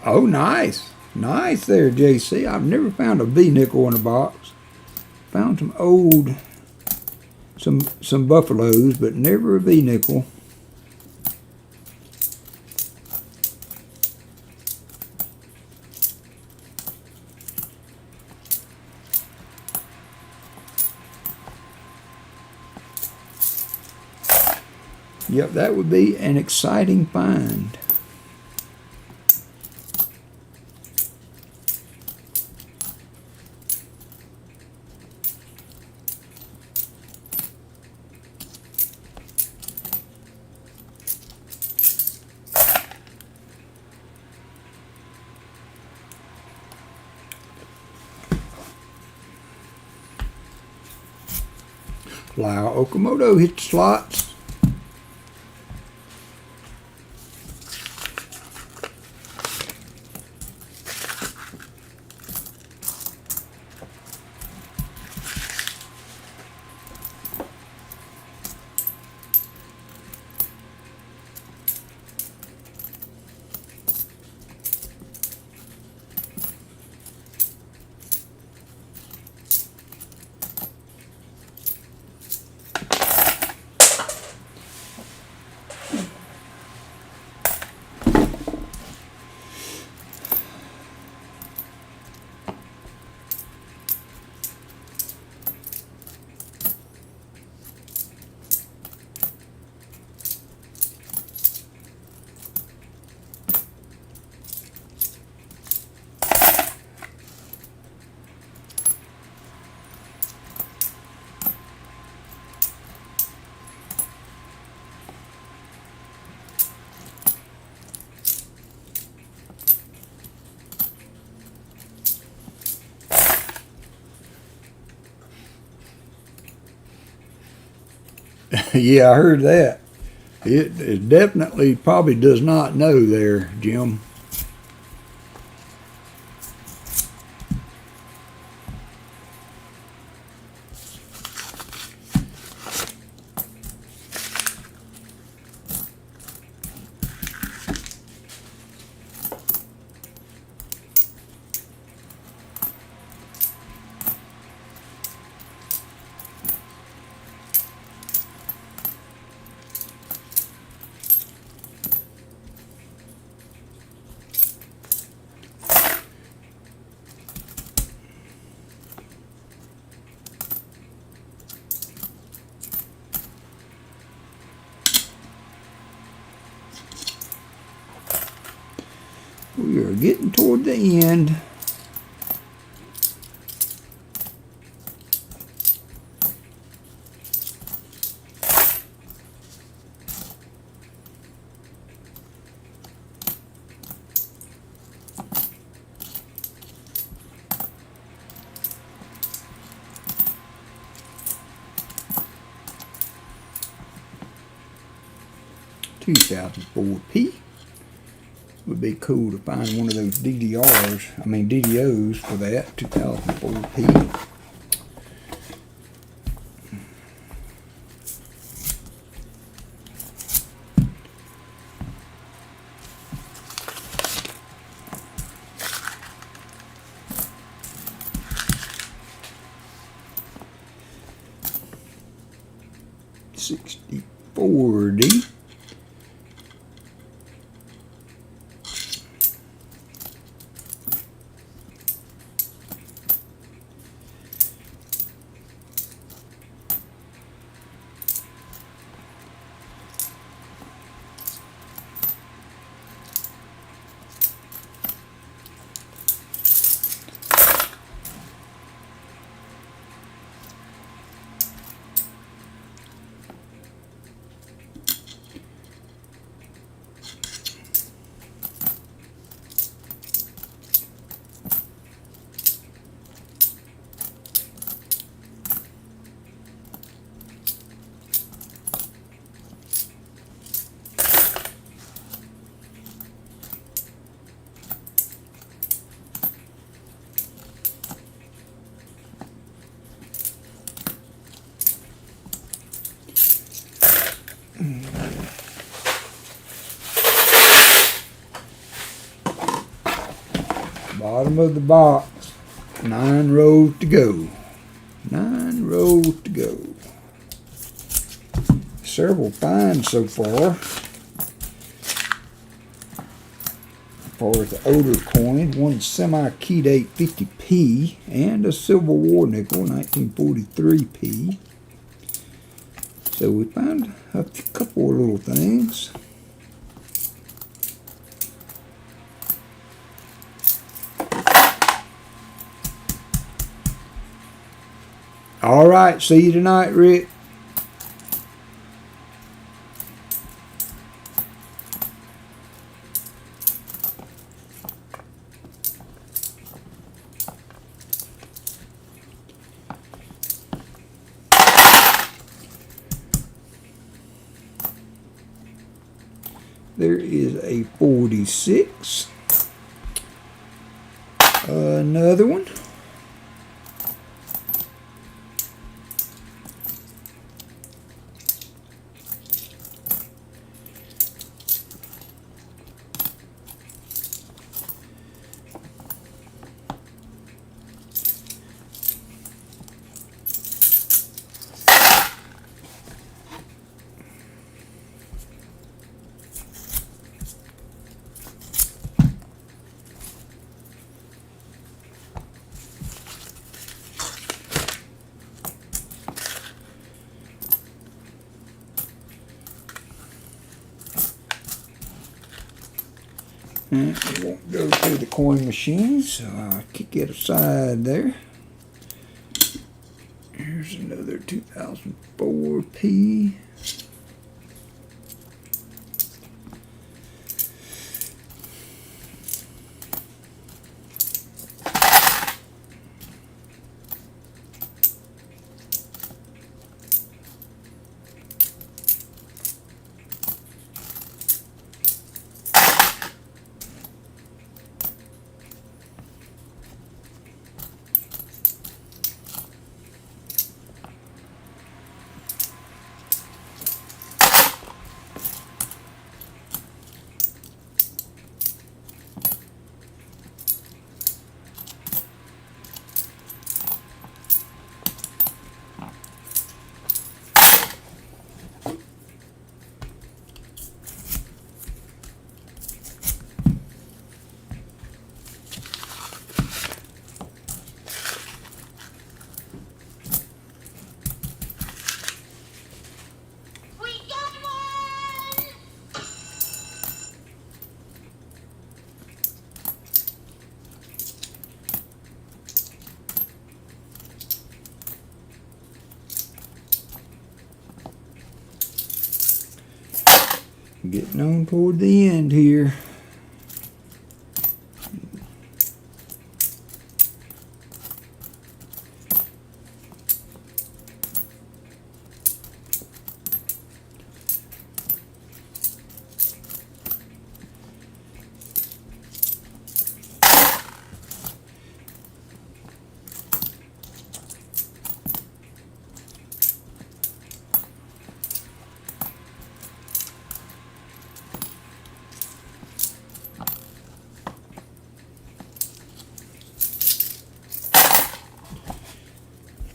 Oh, nice. Nice there, JC. I've never found a V nickel in a box. Found some old, some buffaloes, but never a V nickel. Yep, that would be an exciting find. Wow, Okamoto hit the slots. Yeah, I heard that. It definitely probably does not know there, Jim. We are getting toward the end. $2,004p. Would be cool to find one of those DDOs for that. 2004p. $64D. Bottom of the box. 9 rows to go. 9 rows to go. Several finds so far. As far as the older coin, one semi-key date 50p and a Civil War nickel 1943p. So we found a couple of little things. All right, see you tonight, Rick. There is a 46. Another one. And it won't go through the coin machine, so I'll kick it aside there. Here's another 2004p. Getting on toward the end here.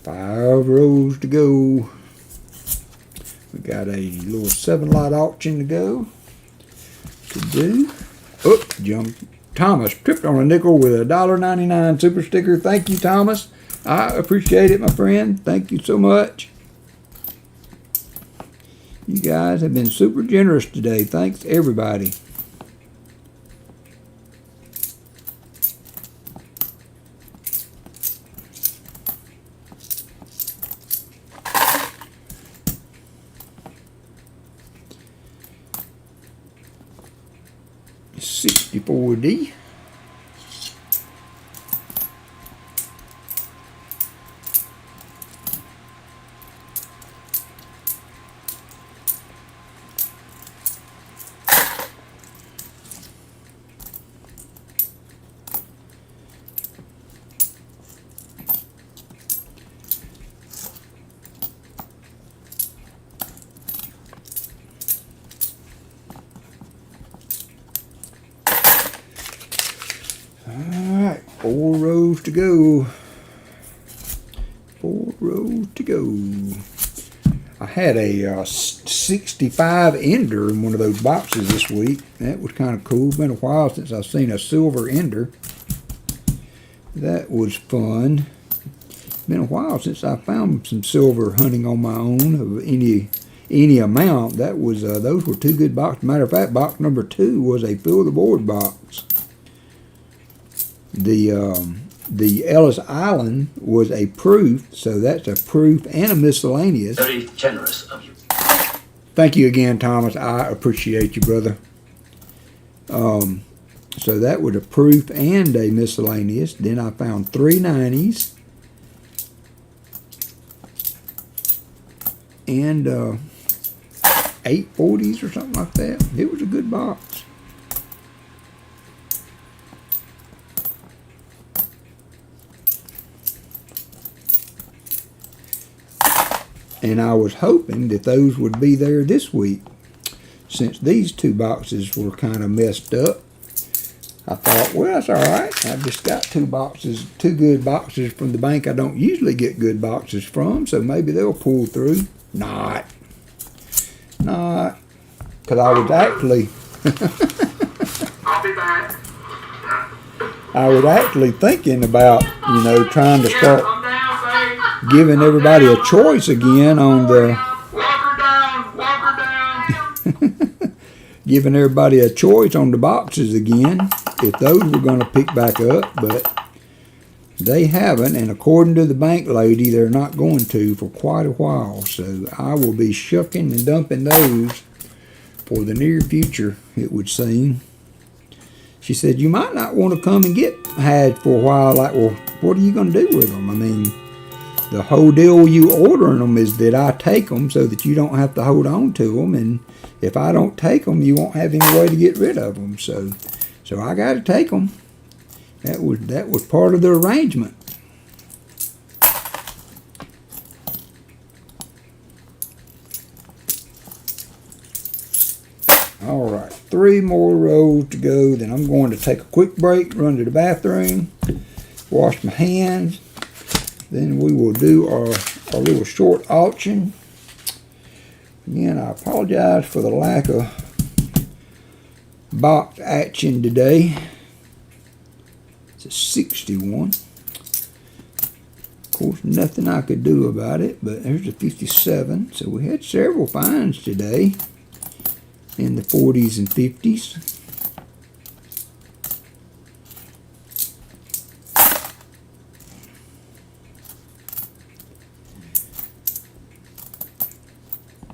Five rows to go. We got a little 7-lot auction to go. To do. Oh, jumped. Thomas tripped on a nickel with a $1.99 super sticker. Thank you, Thomas. I appreciate it, my friend. Thank you so much. You guys have been super generous today. Thanks, everybody. $64D. Alright, 4 rows to go. 4 rows to go. I had a 65 ender in one of those boxes this week. That was kind of cool. Been a while since I've seen a silver ender. That was fun. Been a while since I found some silver hunting on my own of any amount. That was those were 2 good boxes. Matter of fact, box number 2 was a fill the board box. The Ellis Island was a proof, so that's a proof and a miscellaneous. Very generous of you. Thank you again, Thomas. I appreciate you, brother. So that was a proof and a miscellaneous. Then I found 3 90s and 8 40s or something like that. It was a good box. And I was hoping that those would be there this week. Since these 2 boxes were kind of messed up, I thought, well, that's all right. I've just got 2 boxes, 2 good boxes from the bank I don't usually get good boxes from, so maybe they'll pull through. Not. Because I was actually... I'll be back. I was actually thinking about, trying to Yeah, start I'm down, babe. giving everybody a choice again on the... Walker down. giving everybody a choice on the boxes again, if those were going to pick back up, but they haven't, and according to the bank lady, they're not going to for quite a while, so I will be shucking and dumping those for the near future, it would seem. She said, you might not want to come and get had for a while. Like, well, what are you going to do with them? I mean, the whole deal with you ordering them is that I take them so that you don't have to hold on to them, and if I don't take them, you won't have any way to get rid of them. So I got to take them. That was part of the arrangement. All right, 3 more rows to go. Then I'm going to take a quick break, run to the bathroom, wash my hands. Then we will do our little short auction. Again, I apologize for the lack of box action today. It's a 61. Of course, nothing I could do about it, but there's a 57. So we had several finds today in the 40s and 50s.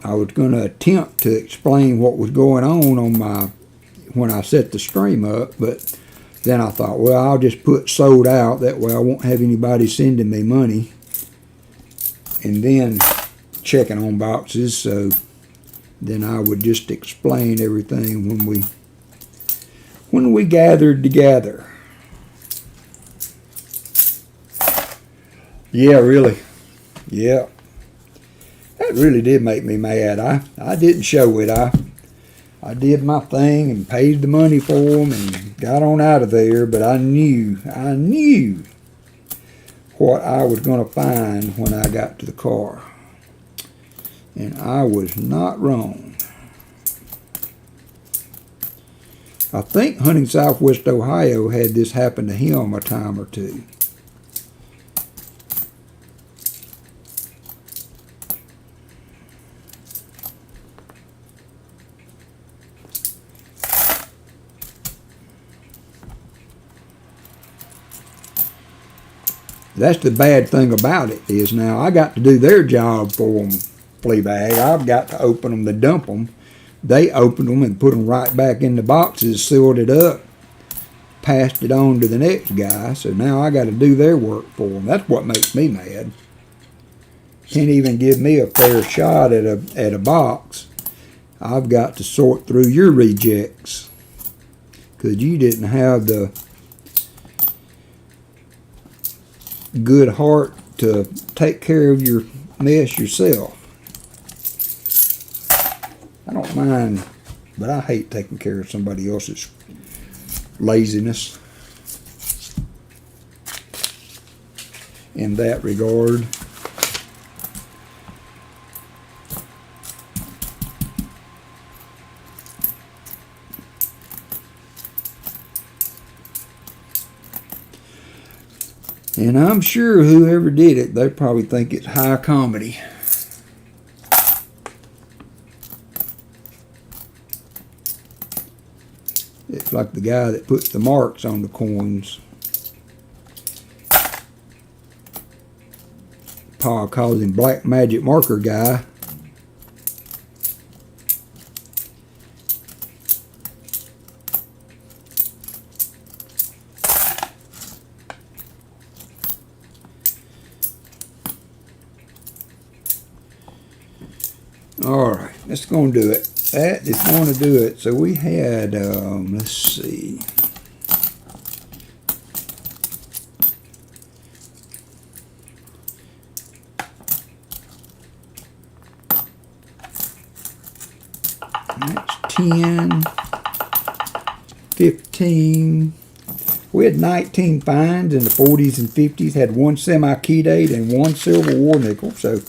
I was going to attempt to explain what was going on my when I set the stream up, but then I thought, well, I'll just put sold out. That way I won't have anybody sending me money and then checking on boxes. So then I would just explain everything when we gathered together. Yeah, really. Yeah. That really did make me mad. I didn't show it. I did my thing and paid the money for them and got on out of there, but I knew what I was going to find when I got to the car. And I was not wrong. I think hunting Southwest Ohio had this happen to him a time or two. That's the bad thing about it is now I got to do their job for them, Fleabag. I've got to open them to dump them. They opened them and put them right back in the boxes, sealed it up, passed it on to the next guy. So now I got to do their work for them. That's what makes me mad. Can't even give me a fair shot at a box. I've got to sort through your rejects because you didn't have the good heart to take care of your mess yourself. I don't mind, but I hate taking care of somebody else's laziness in that regard. And I'm sure whoever did it, they probably think it's high comedy. It's like the guy that puts the marks on the coins. Pa calls him Black Magic Marker Guy. Alright, that's going to do it. That is going to do it. So we had, let's see. That's 10, 15. We had 19 finds in the 40s and 50s. Had one semi-key date and one Civil War nickel. So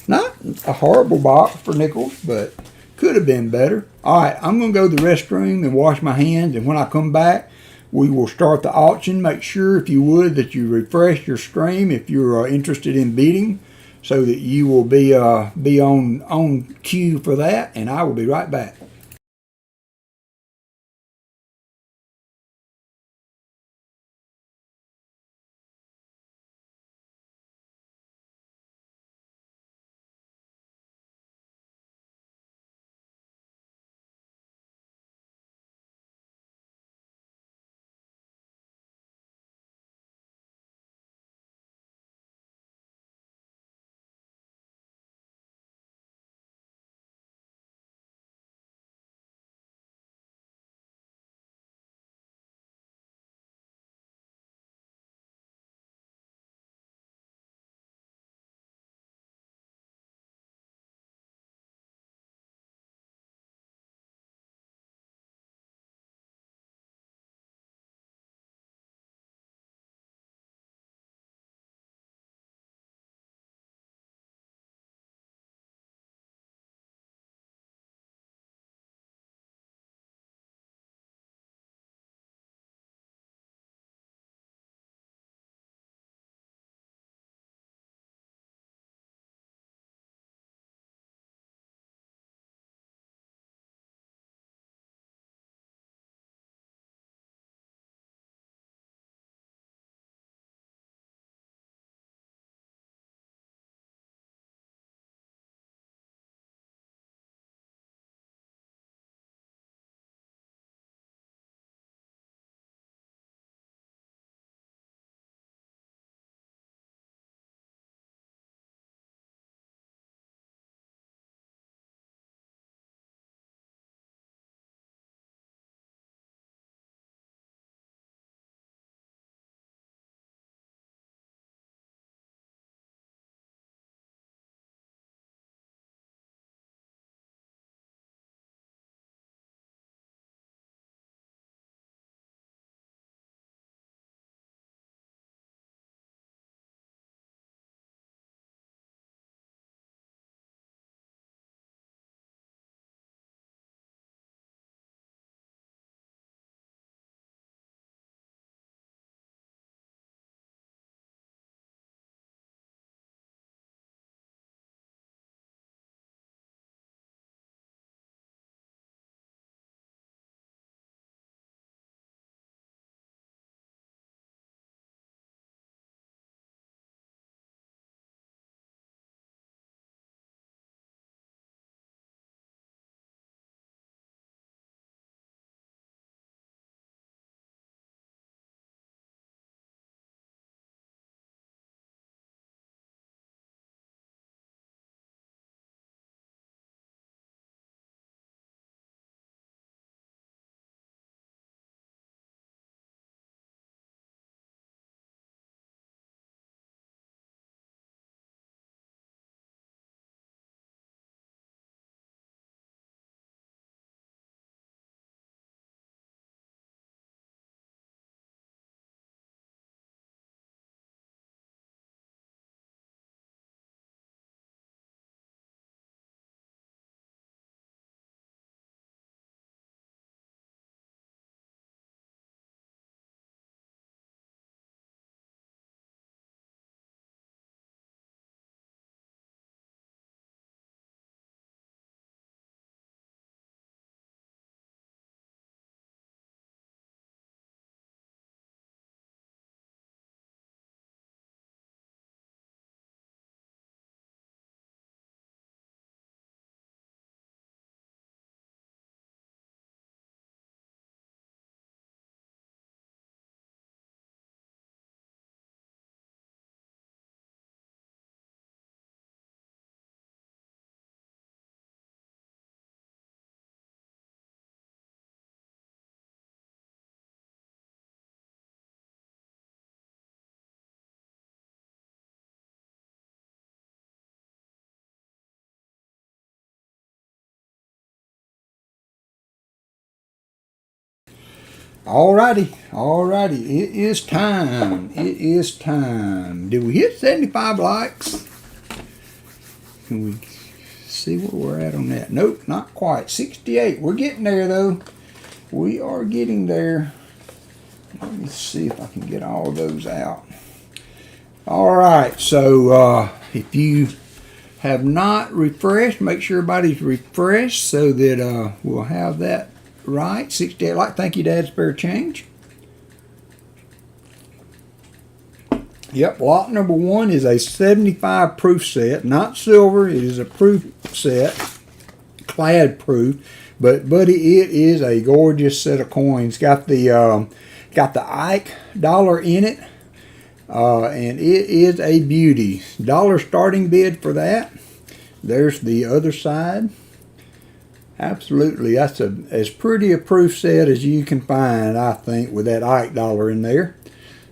not a horrible box for nickels, but could have been better. All right, I'm going to go to the restroom and wash my hands, and when I come back, we will start the auction. Make sure, if you would, that you refresh your stream if you're interested in bidding, so that you will be on cue for that, and I will be right back. Alrighty, it is time. It is time. Did we hit 75 likes? Can we see where we're at on that? Nope, not quite. 68. We're getting there though. We are getting there. Let me see if I can get all those out. Alright, so if you have not refreshed, make sure everybody's refreshed so that we'll have that right. 68 likes. Thank you, Dad. Spare change. Yep, lot number 1 is a 75 proof set, not silver. It is a proof set, clad proof, but buddy, it is a gorgeous set of coins. Got the Ike dollar in it, and it is a beauty. Dollar starting bid for that. There's the other side. Absolutely, that's as pretty a proof set as you can find, I think, with that Ike dollar in there.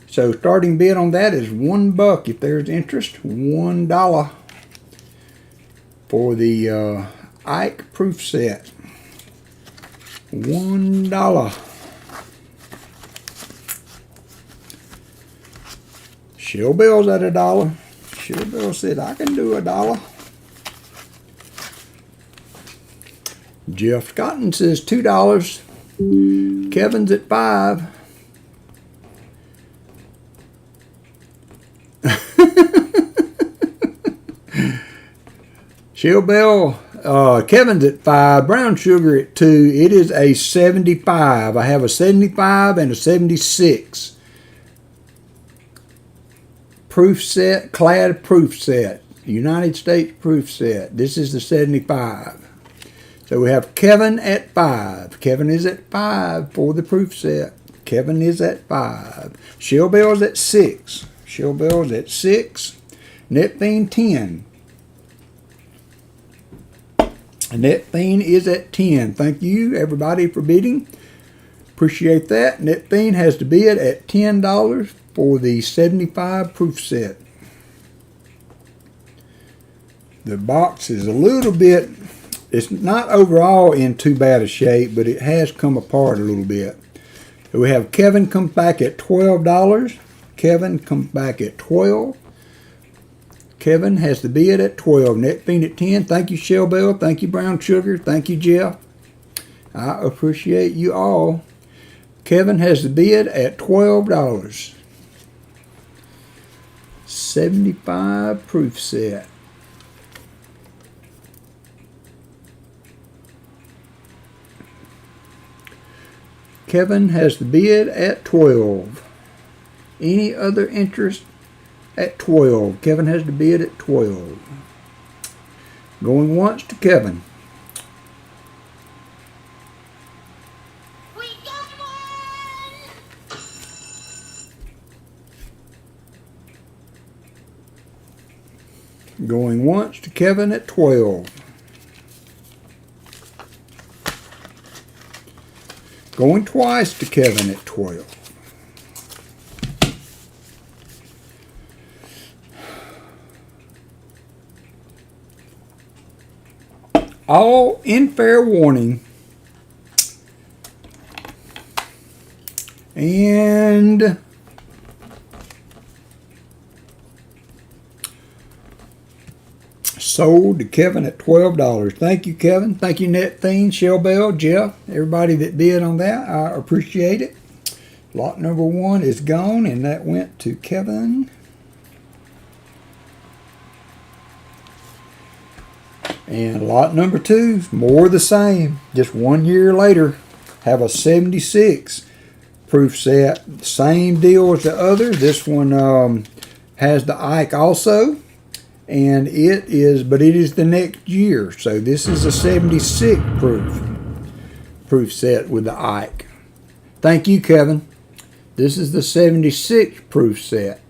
So starting bid on that is $1 if there's interest. $1 for the Ike proof set. $1. Shell Bell's at $1. Shell Bell said I can do $1. Jeff Scotton says $2. Kevin's at $5. Shell Bell, Kevin's at $5. Brown Sugar at $2. It is a 75. I have a 75 and a 76. Proof set, clad proof set. United States proof set. This is the 75. So we have Kevin at $5. Kevin is at $5 for the proof set. Kevin is at $5. Shell Bell's at $6. Shell Bell's at $6. Net Fiend 10. Net Fiend is at 10. Thank you everybody for bidding. Appreciate that. Net Fiend has to bid at $10 for the 75 proof set. The box is a little bit, it's not overall in too bad a shape, but it has come apart a little bit. So we have Kevin comes back at $12. Kevin comes back at $12. Kevin has the bid at $12. Net Fiend at $10. Thank you, Shell Bell. Thank you, Brown Sugar. Thank you, Jeff. I appreciate you all. Kevin has the bid at $12. 75 proof set. Kevin has the bid at $12. Any other interest? At $12. Kevin has the bid at $12. Going once to Kevin. We got one! Going once to Kevin at $12. Going twice to Kevin at $12. All in fair warning. And sold to Kevin at $12. Thank you, Kevin. Thank you, Net Fiend, Shell Bell, Jeff, everybody that bid on that. I appreciate it. Lot number 1 is gone, and that went to Kevin. And lot number 2, more the same. Just 1 year later, have a 76 proof set. Same deal as the other. This one has the Ike also. And it is the next year. So this is a 76 proof set with the Ike. Thank you, Kevin. This is the 76 proof set.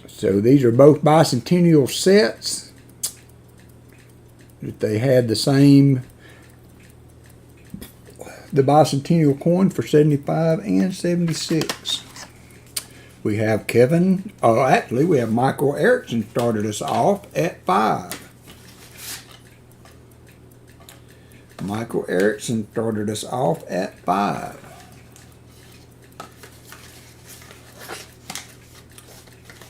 So these are both bicentennial sets. They had the same, the bicentennial coin for 75 and 76. We have Kevin, actually we have Michael Erickson started us off at $5. Michael Erickson started us off at 5.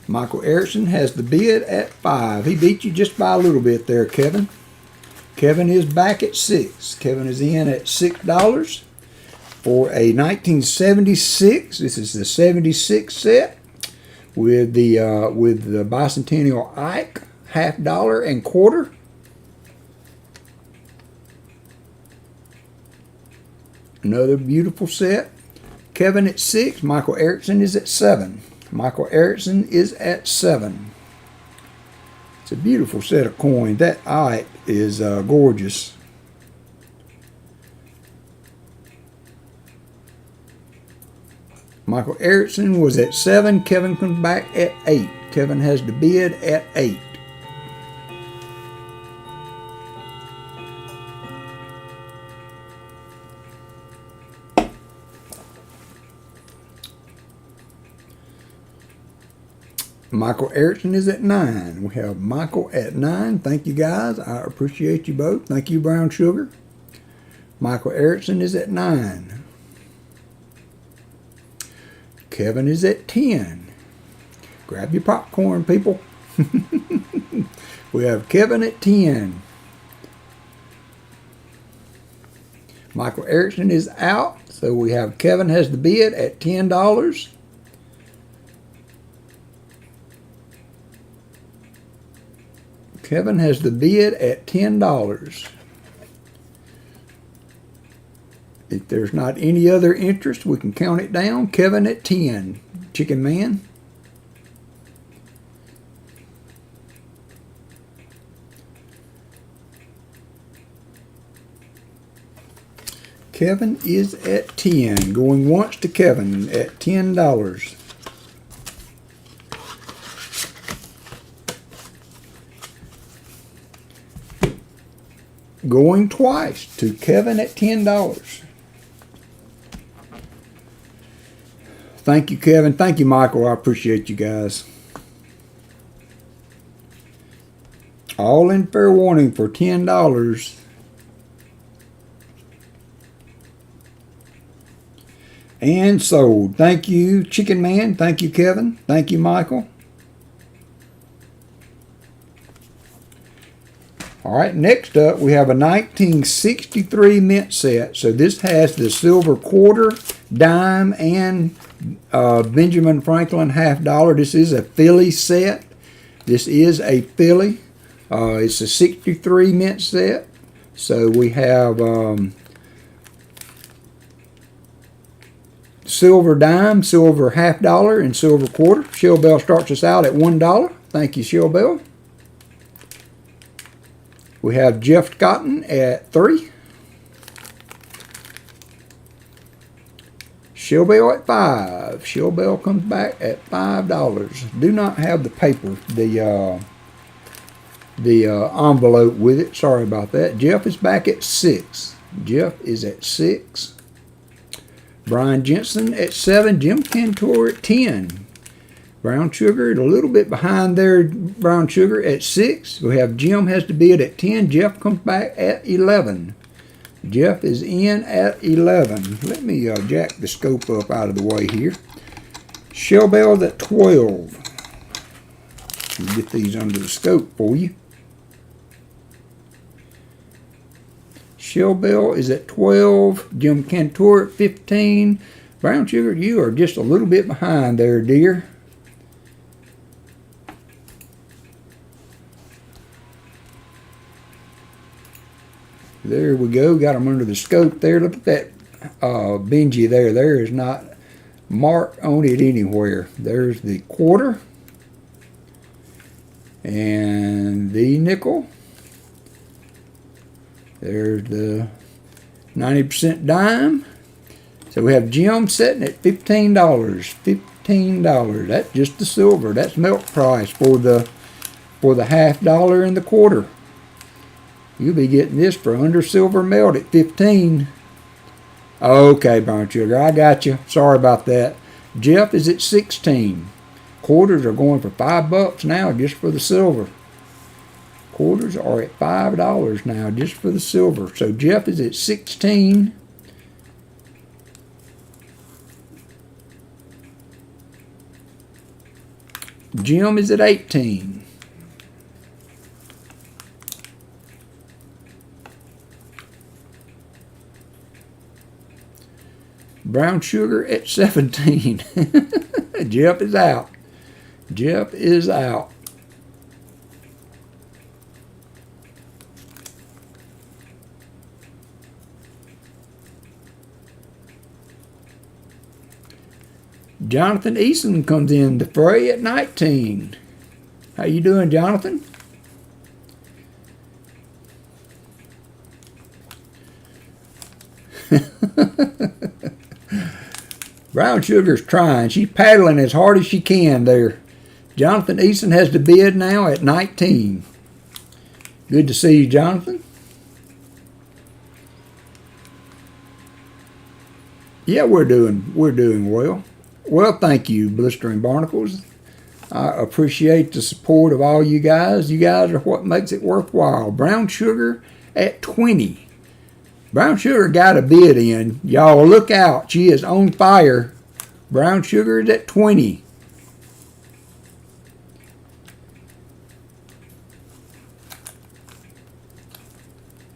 Michael Erickson has the bid at 5. He beat you just by a little bit there, Kevin. Kevin is back at 6. Kevin is in at $6 for a 1976. This is the 76 set with the bicentennial Ike $half and quarter. Another beautiful set. Kevin at 6. Michael Erickson is at 7. Michael Erickson is at 7. It's a beautiful set of coins. That Ike is gorgeous. Michael Erickson was at 7. Kevin comes back at 8. Kevin has the bid at 8. Michael Erickson is at 9. We have Michael at 9. Thank you, guys. I appreciate you both. Thank you, Brown Sugar. Michael Erickson is at 9. Kevin is at 10. Grab your popcorn, people. We have Kevin at 10. Michael Erickson is out, so we have Kevin has the bid at $10. Kevin has the bid at $10. If there's not any other interest, we can count it down. Kevin at 10. Chicken Man. Kevin is at 10. Going once to Kevin at $10. Going twice to Kevin at $10. Thank you, Kevin. Thank you, Michael. I appreciate you guys. All in fair warning for $10. And sold. Thank you, Chicken Man. Thank you, Kevin. Thank you, Michael. All right, next up we have a 1963 mint set. So this has the silver quarter, dime, and Benjamin Franklin $half. This is a Philly set. This is a Philly. It's a 63 mint set. So we have silver dime, silver $half, and silver quarter. Shell Bell starts us out at $1. Thank you, Shell Bell. We have Jeff Cotton at 3. Shell Bell at 5. Shell Bell comes back at $5. Do not have the paper, the envelope with it. Sorry about that. Jeff is back at 6. Jeff is at 6. Brian Jensen at 7. Jim Cantor at 10. Brown Sugar, a little bit behind there, Brown Sugar at 6. We have Jim has to bid at 10. Jeff comes back at 11. Jeff is in at 11. Let me jack the scope up out of the way here. Shell Bell's at 12. Let me get these under the scope for you. Shell Bell is at 12. Jim Cantor at 15. Brown Sugar, you are just a little bit behind there, dear. There we go. Got them under the scope there. Look at that Benji there. There is not mark on it anywhere. There's the quarter and the nickel. There's the 90% dime. So we have Jim sitting at $15. $15. That's just the silver. That's melt price for the $half and the quarter. You'll be getting this for under silver melt at 15. Okay, Brown Sugar, I got you. Sorry about that. Jeff is at 16. Quarters are going for $5 now just for the silver. Quarters are at $5 now just for the silver. So Jeff is at 16. Jim is at 18. Brown sugar at 17. Jeff is out. Jeff is out. Jonathan Eason comes in the fray at 19. How you doing, Jonathan? Brown Sugar's trying. She's paddling as hard as she can there. Jonathan Eason has the bid now at 19. Good to see you, Jonathan. Yeah, we're doing well. Well, thank you, Blistering Barnacles. I appreciate the support of all you guys. You guys are what makes it worthwhile. Brown Sugar at 20. Brown Sugar got a bid in. Y'all look out. She is on fire. Brown Sugar is at 20.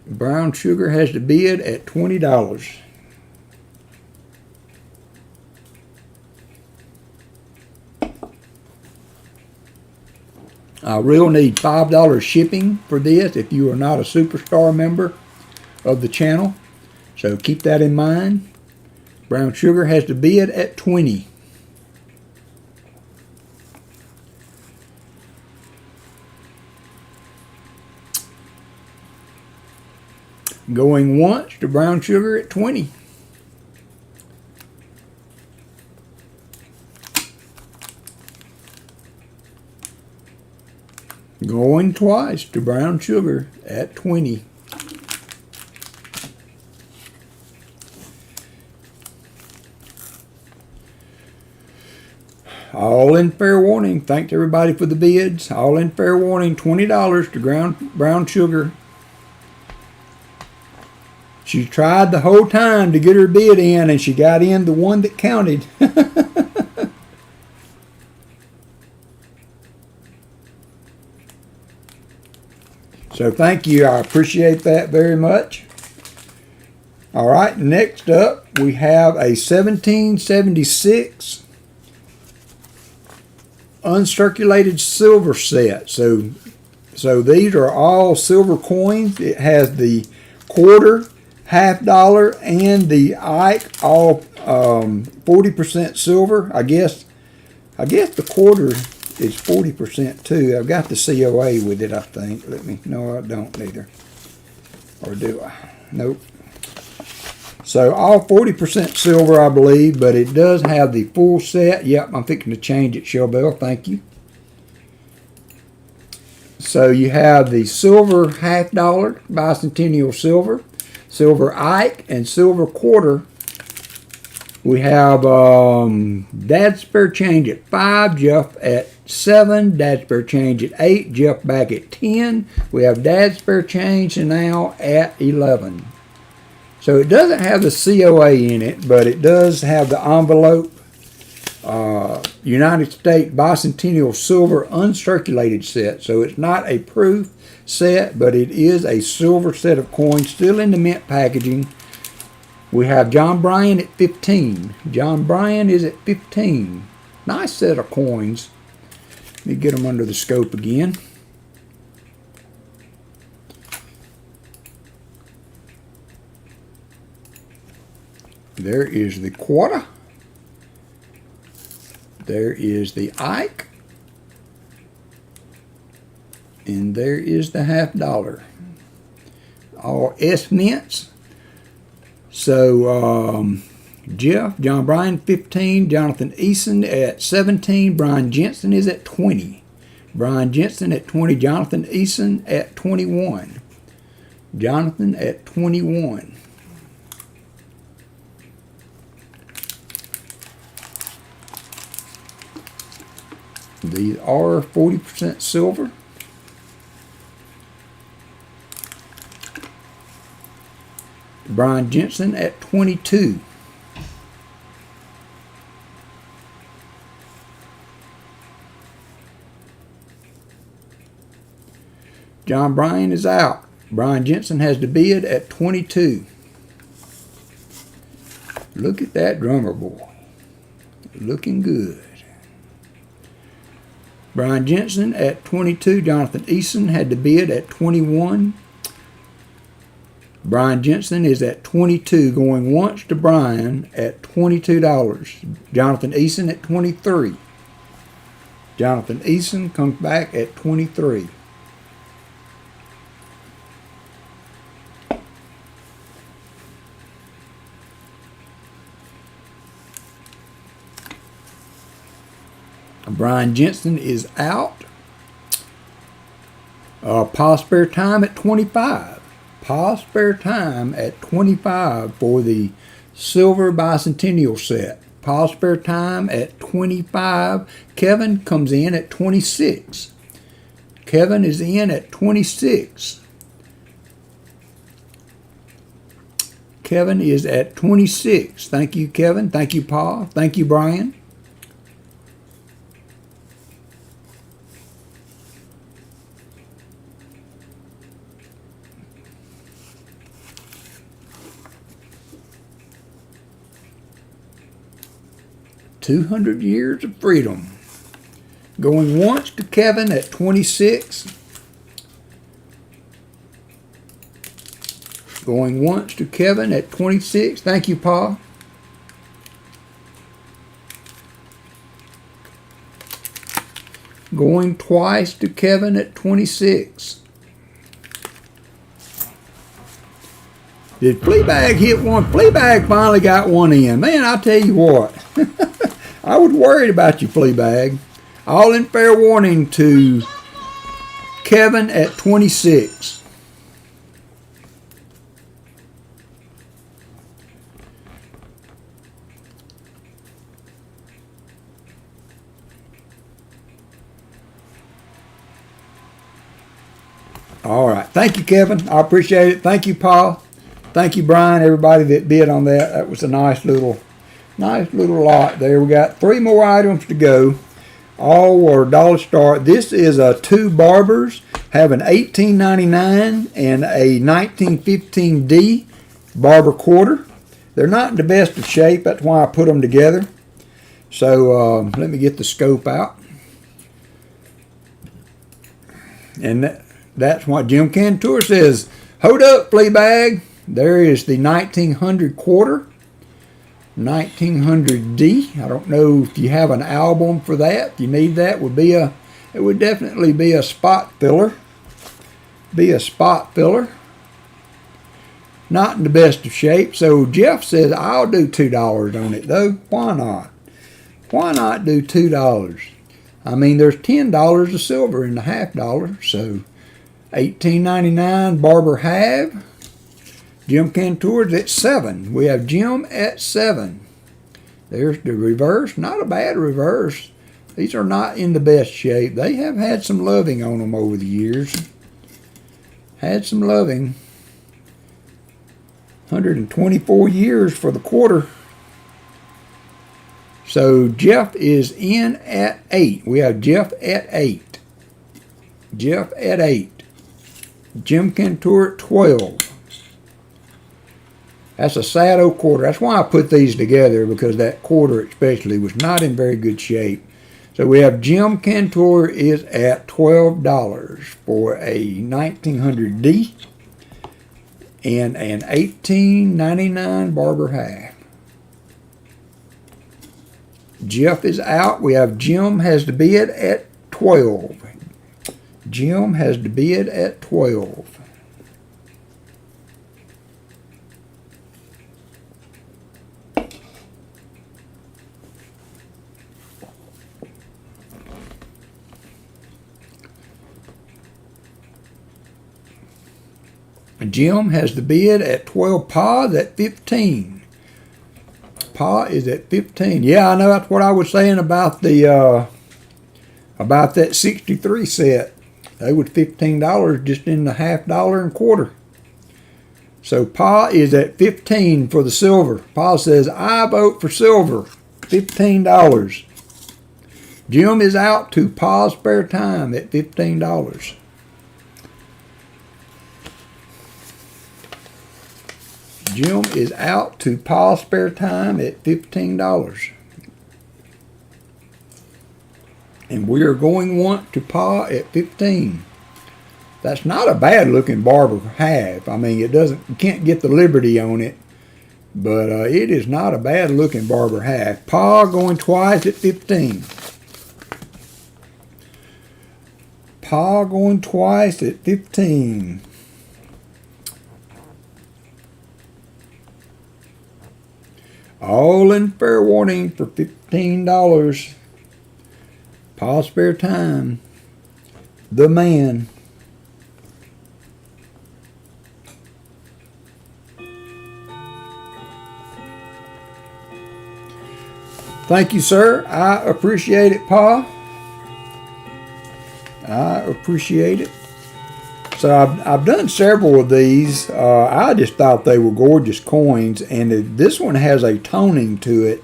Brown Sugar has the bid at $20. I will need $5 shipping for this if you are not a Superstar member of the channel. So keep that in mind. Brown Sugar has the bid at 20. Going once to Brown Sugar at 20. Going twice to Brown Sugar at 20. All in fair warning. Thanks everybody for the bids. All in fair warning. $20 to Brown Sugar. She tried the whole time to get her bid in, and she got in the one that counted. So thank you. I appreciate that very much. All right, next up we have a 1776 uncirculated silver set. So these are all silver coins. It has the quarter, $half, and the Ike, all 40% silver. I guess the quarter is 40% too. I've got the COA with it, I think. No, I don't either. Or do I? Nope. So all 40% silver, I believe, but it does have the full set. Yep, I'm fixing to change it, Shellbell. Thank you. So you have the silver $half, bicentennial silver, silver Ike, and silver quarter. We have Dad's spare change at 5, Jeff at 7, Dad's spare change at 8, Jeff back at 10. We have Dad's spare change now at 11. So it doesn't have the COA in it, but it does have the envelope. United States bicentennial silver uncirculated set. So it's not a proof set, but it is a silver set of coins still in the mint packaging. We have John Bryan at 15. John Bryan is at 15. Nice set of coins. Let me get them under the scope again. There is the quarter. There is the Ike. And there is the $half. All S mints. So, John Bryan 15, Jonathan Eason at 17, Brian Jensen is at 20. Brian Jensen at 20, Jonathan Eason at 21. Jonathan at 21. These are 40% silver. Brian Jensen at 22. John Bryan is out. Brian Jensen has the bid at 22. Look at that drummer boy. Looking good. Brian Jensen at 22. Jonathan Eason had the bid at 21. Brian Jensen is at 22, going once to Brian at $22. Jonathan Eason at 23. Jonathan Eason comes back at 23. Brian Jensen is out. Pa Spare Time at 25. Pa Spare Time at 25 for the Silver Bicentennial set. Pa Spare Time at 25. Kevin comes in at 26. Kevin is in at 26. Kevin is at 26. Thank you, Kevin. Thank you, Pa. Thank you, Brian. "200 Years of Freedom." Going once to Kevin at 26. Going once to Kevin at 26. Thank you, Pa. Going twice to Kevin at 26. Did Fleabag hit one? Fleabag finally got one in. Man, I'll tell you what. I was worried about you, Fleabag. All in fair warning to Kevin at 26. All right. Thank you, Kevin. I appreciate it. Thank you, Paul. Thank you, Brian, everybody that bid on that. That was a nice little lot there. We got 3 more items to go. All were dollar start. This is a 2 Barbers, have an $18.99 and a 1915D Barber quarter. They're not in the best of shape. That's why I put them together. So let me get the scope out. And that's what Jim Cantor says. Hold up, Fleabag. There is the 1900 quarter. 1900D. I don't know if you have an album for that. If you need that, it would definitely be a spot filler. Not in the best of shape. So Jeff says, I'll do $2 on it though. Why not? Why not do $2? I mean, there's $10 of silver in the $half, so $18.99 Barber Half. Jim Cantor's at 7. We have Jim at 7. There's the reverse. Not a bad reverse. These are not in the best shape. They have had some loving on them over the years. Had some loving. 124 years for the quarter. So Jeff is in at 8. We have Jeff at 8. Jeff at 8. Jim Cantor at 12. That's a sad old quarter. That's why I put these together, because that quarter especially was not in very good shape. So we have Jim Cantor is at $12 for a 1900D and an $18.99 Barber Half. Jeff is out. We have Jim has the bid at 12. Jim has the bid at 12. Jim has the bid at 12. Pa's at 15. Pa is at 15. Yeah, I know that's what I was saying about the about that 63 set. They would $15 just in the $half and quarter. So Pa is at 15 for the silver. Pa says, I vote for silver. $15. Jim is out to Pa's spare time at $15. Jim is out to Pa's spare time at $15. And we are going once to Pa at 15. That's not a bad looking Barber half. I mean, you can't get the Liberty on it, but it is not a bad looking Barber half. Pa going twice at 15. Pa going twice at 15. All in fair warning for $15. Pa's spare time. The man. Thank you, sir. I appreciate it, Pa. I appreciate it. So I've done several of these. I just thought they were gorgeous coins, and this one has a toning to it.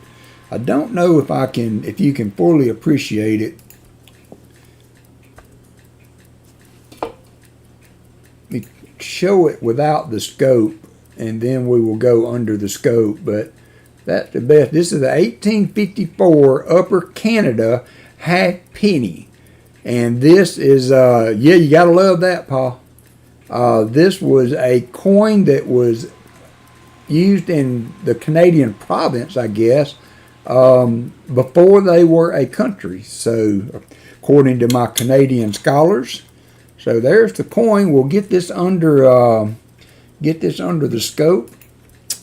I don't know if you can fully appreciate it. Let me show it without the scope, and then we will go under the scope. But that's the best. This is the 1854 Upper Canada half penny, and this is yeah, you gotta love that, Pa. This was a coin that was used in the Canadian province, I guess, before they were a country. So, according to my Canadian scholars. So there's the coin. We'll get this under the scope.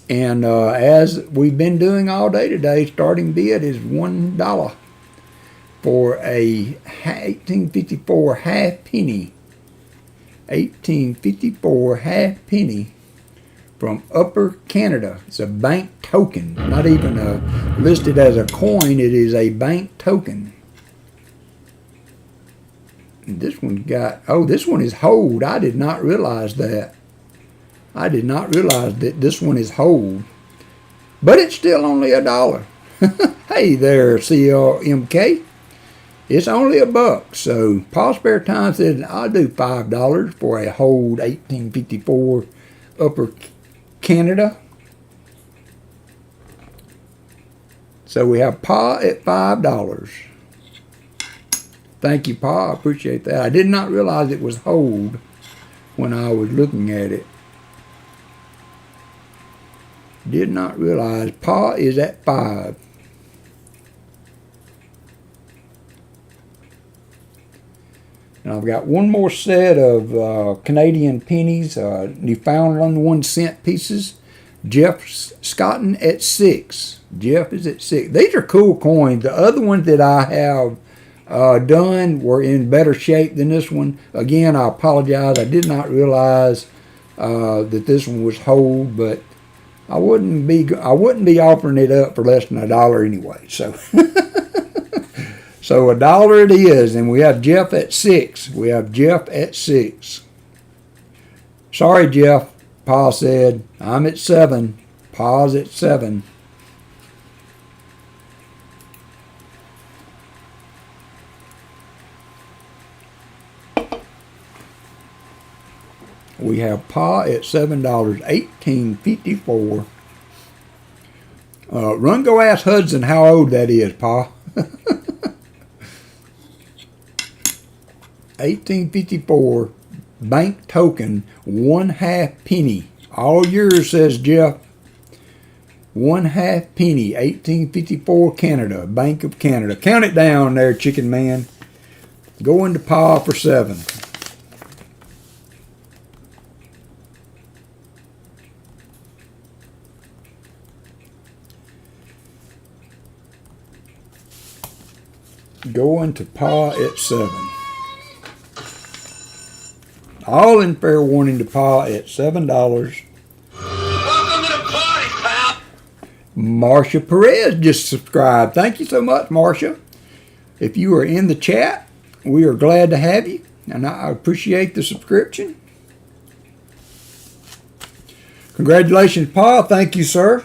And as we've been doing all day today, starting bid is $1 for a 1854 half penny. 1854 half penny from Upper Canada. It's a bank token, not even listed as a coin. It is a bank token. And this one's got, this one is hold. I did not realize that. I did not realize that this one is hold. But it's still only $1. Hey there, CLMK. It's only $1. So Paul Spare Time said, I'll do $5 for a hold 1854 Upper Canada. So we have Pa at $5. Thank you, Pa. I appreciate that. I did not realize it was hold when I was looking at it. Did not realize Pa is at 5. And I've got one more set of Canadian pennies, Newfoundland 1 cent pieces. Jeff Scotton at 6. Jeff is at 6. These are cool coins. The other ones that I have done were in better shape than this one. Again, I apologize. I did not realize that this one was hold, but I wouldn't be offering it up for less than $1 anyway. So, so $1 it is, and we have Jeff at 6. We have Jeff at 6. Sorry, Jeff. Pa said I'm at 7. Pa's at 7. We have Pa at $7, 1854. Run go ask Hudson how old that is, Pa. 1854 bank token, 1/2 penny. All yours, says Jeff. 1/2 penny, 1854 Canada, Bank of Canada. Count it down there, chicken man. Going to Pa for 7. Going to Pa at 7. All in fair warning to Pa at $7. Welcome to the party, pal. Marcia Perez just subscribed. Thank you so much, Marcia. If you are in the chat, we are glad to have you, and I appreciate the subscription. Congratulations, Pa. Thank you, sir.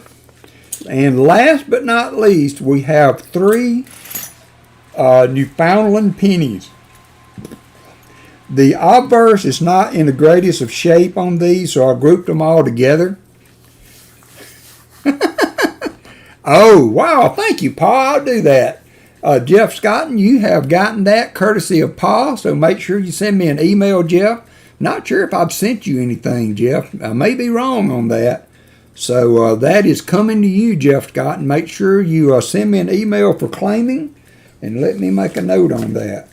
And last but not least, we have 3 Newfoundland pennies. The obverse is not in the greatest of shape on these, so I grouped them all together. Oh, wow. Thank you, Pa. I'll do that. Jeff Scotton, you have gotten that courtesy of Pa, so make sure you send me an email, Jeff. Not sure if I've sent you anything, Jeff. I may be wrong on that. So that is coming to you, Jeff Scotton. Make sure you send me an email for claiming, and let me make a note on that.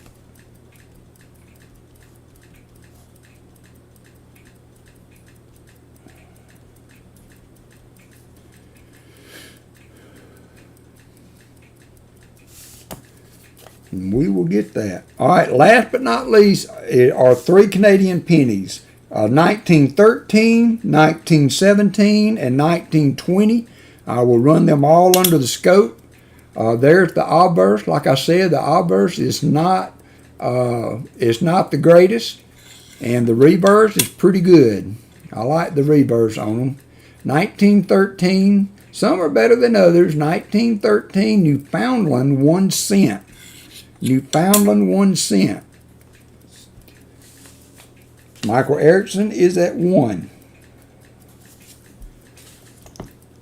And we will get that. All right, last but not least are 3 Canadian pennies. 1913, 1917, and 1920. I will run them all under the scope. There's the obverse. Like I said, the obverse is not the greatest, and the reverse is pretty good. I like the reverse on them. 1913, some are better than others. 1913 Newfoundland 1 cent. Newfoundland 1 cent. Michael Erickson is at 1.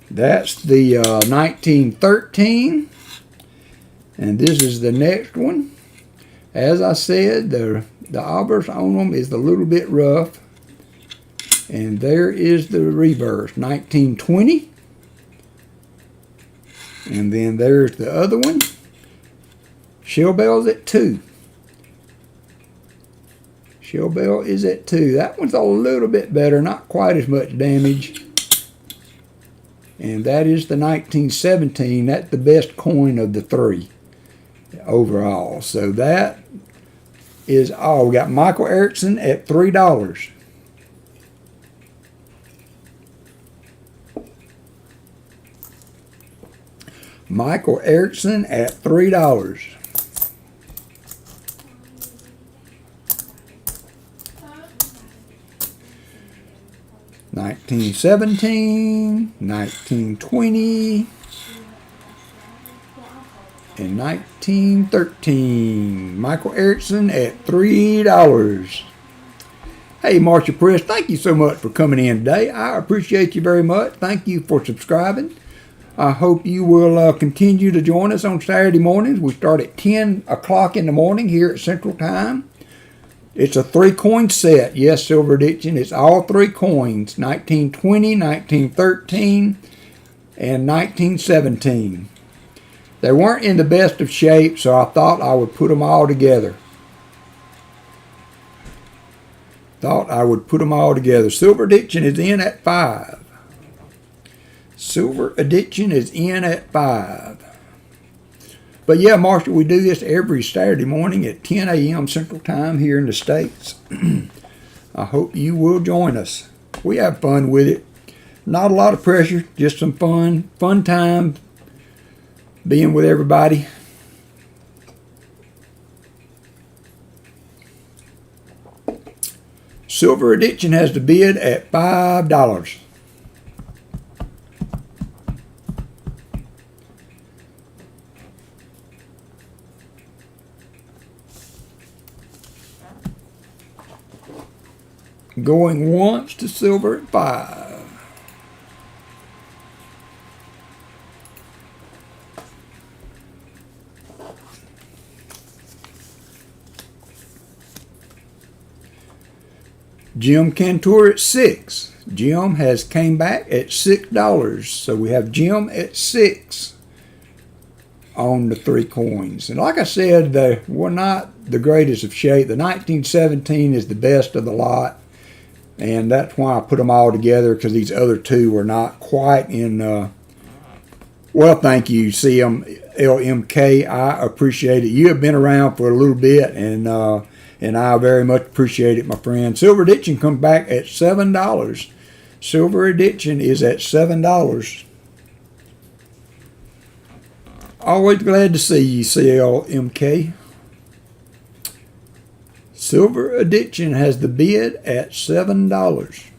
That's the 1913. And this is the next one. As I said, the obverse on them is a little bit rough. And there is the reverse, 1920. And then there's the other one. Shell Bell's at 2. Shell Bell is at 2. That one's a little bit better, not quite as much damage. And that is the 1917. That's the best coin of the 3 overall. So that is all. We got Michael Erickson at $3. Michael Erickson at $3. 1917, 1920, and 1913. Michael Erickson at $3. Hey, Marcia Press, thank you so much for coming in today. I appreciate you very much. Thank you for subscribing. I hope you will continue to join us on Saturday mornings. We start at 10 o'clock in the morning here at Central Time. It's a 3-coin set. Yes, Silver Addiction. It's all 3 coins. 1920, 1913, and 1917. They weren't in the best of shape, so I thought I would put them all together. Silver Addiction is in at 5. Silver Addiction is in at 5. But yeah, Marshall, we do this every Saturday morning at 10 a.m. Central Time here in the States. I hope you will join us. We have fun with it. Not a lot of pressure, just some fun time being with everybody. Silver Addiction has the bid at $5. Going once to silver at 5. Jim Cantor at 6. Jim has came back at $6. So we have Jim at 6 on the 3 coins. And like I said, they were not the greatest of shape. The 1917 is the best of the lot. And that's why I put them all together, because these other 2 were not quite in, well, thank you, CMLMK. I appreciate it. You have been around for a little bit, and I very much appreciate it, my friend. Silver Addiction comes back at $7. Silver Addiction is at $7. Always glad to see you, CLMK. Silver Addiction has the bid at $7.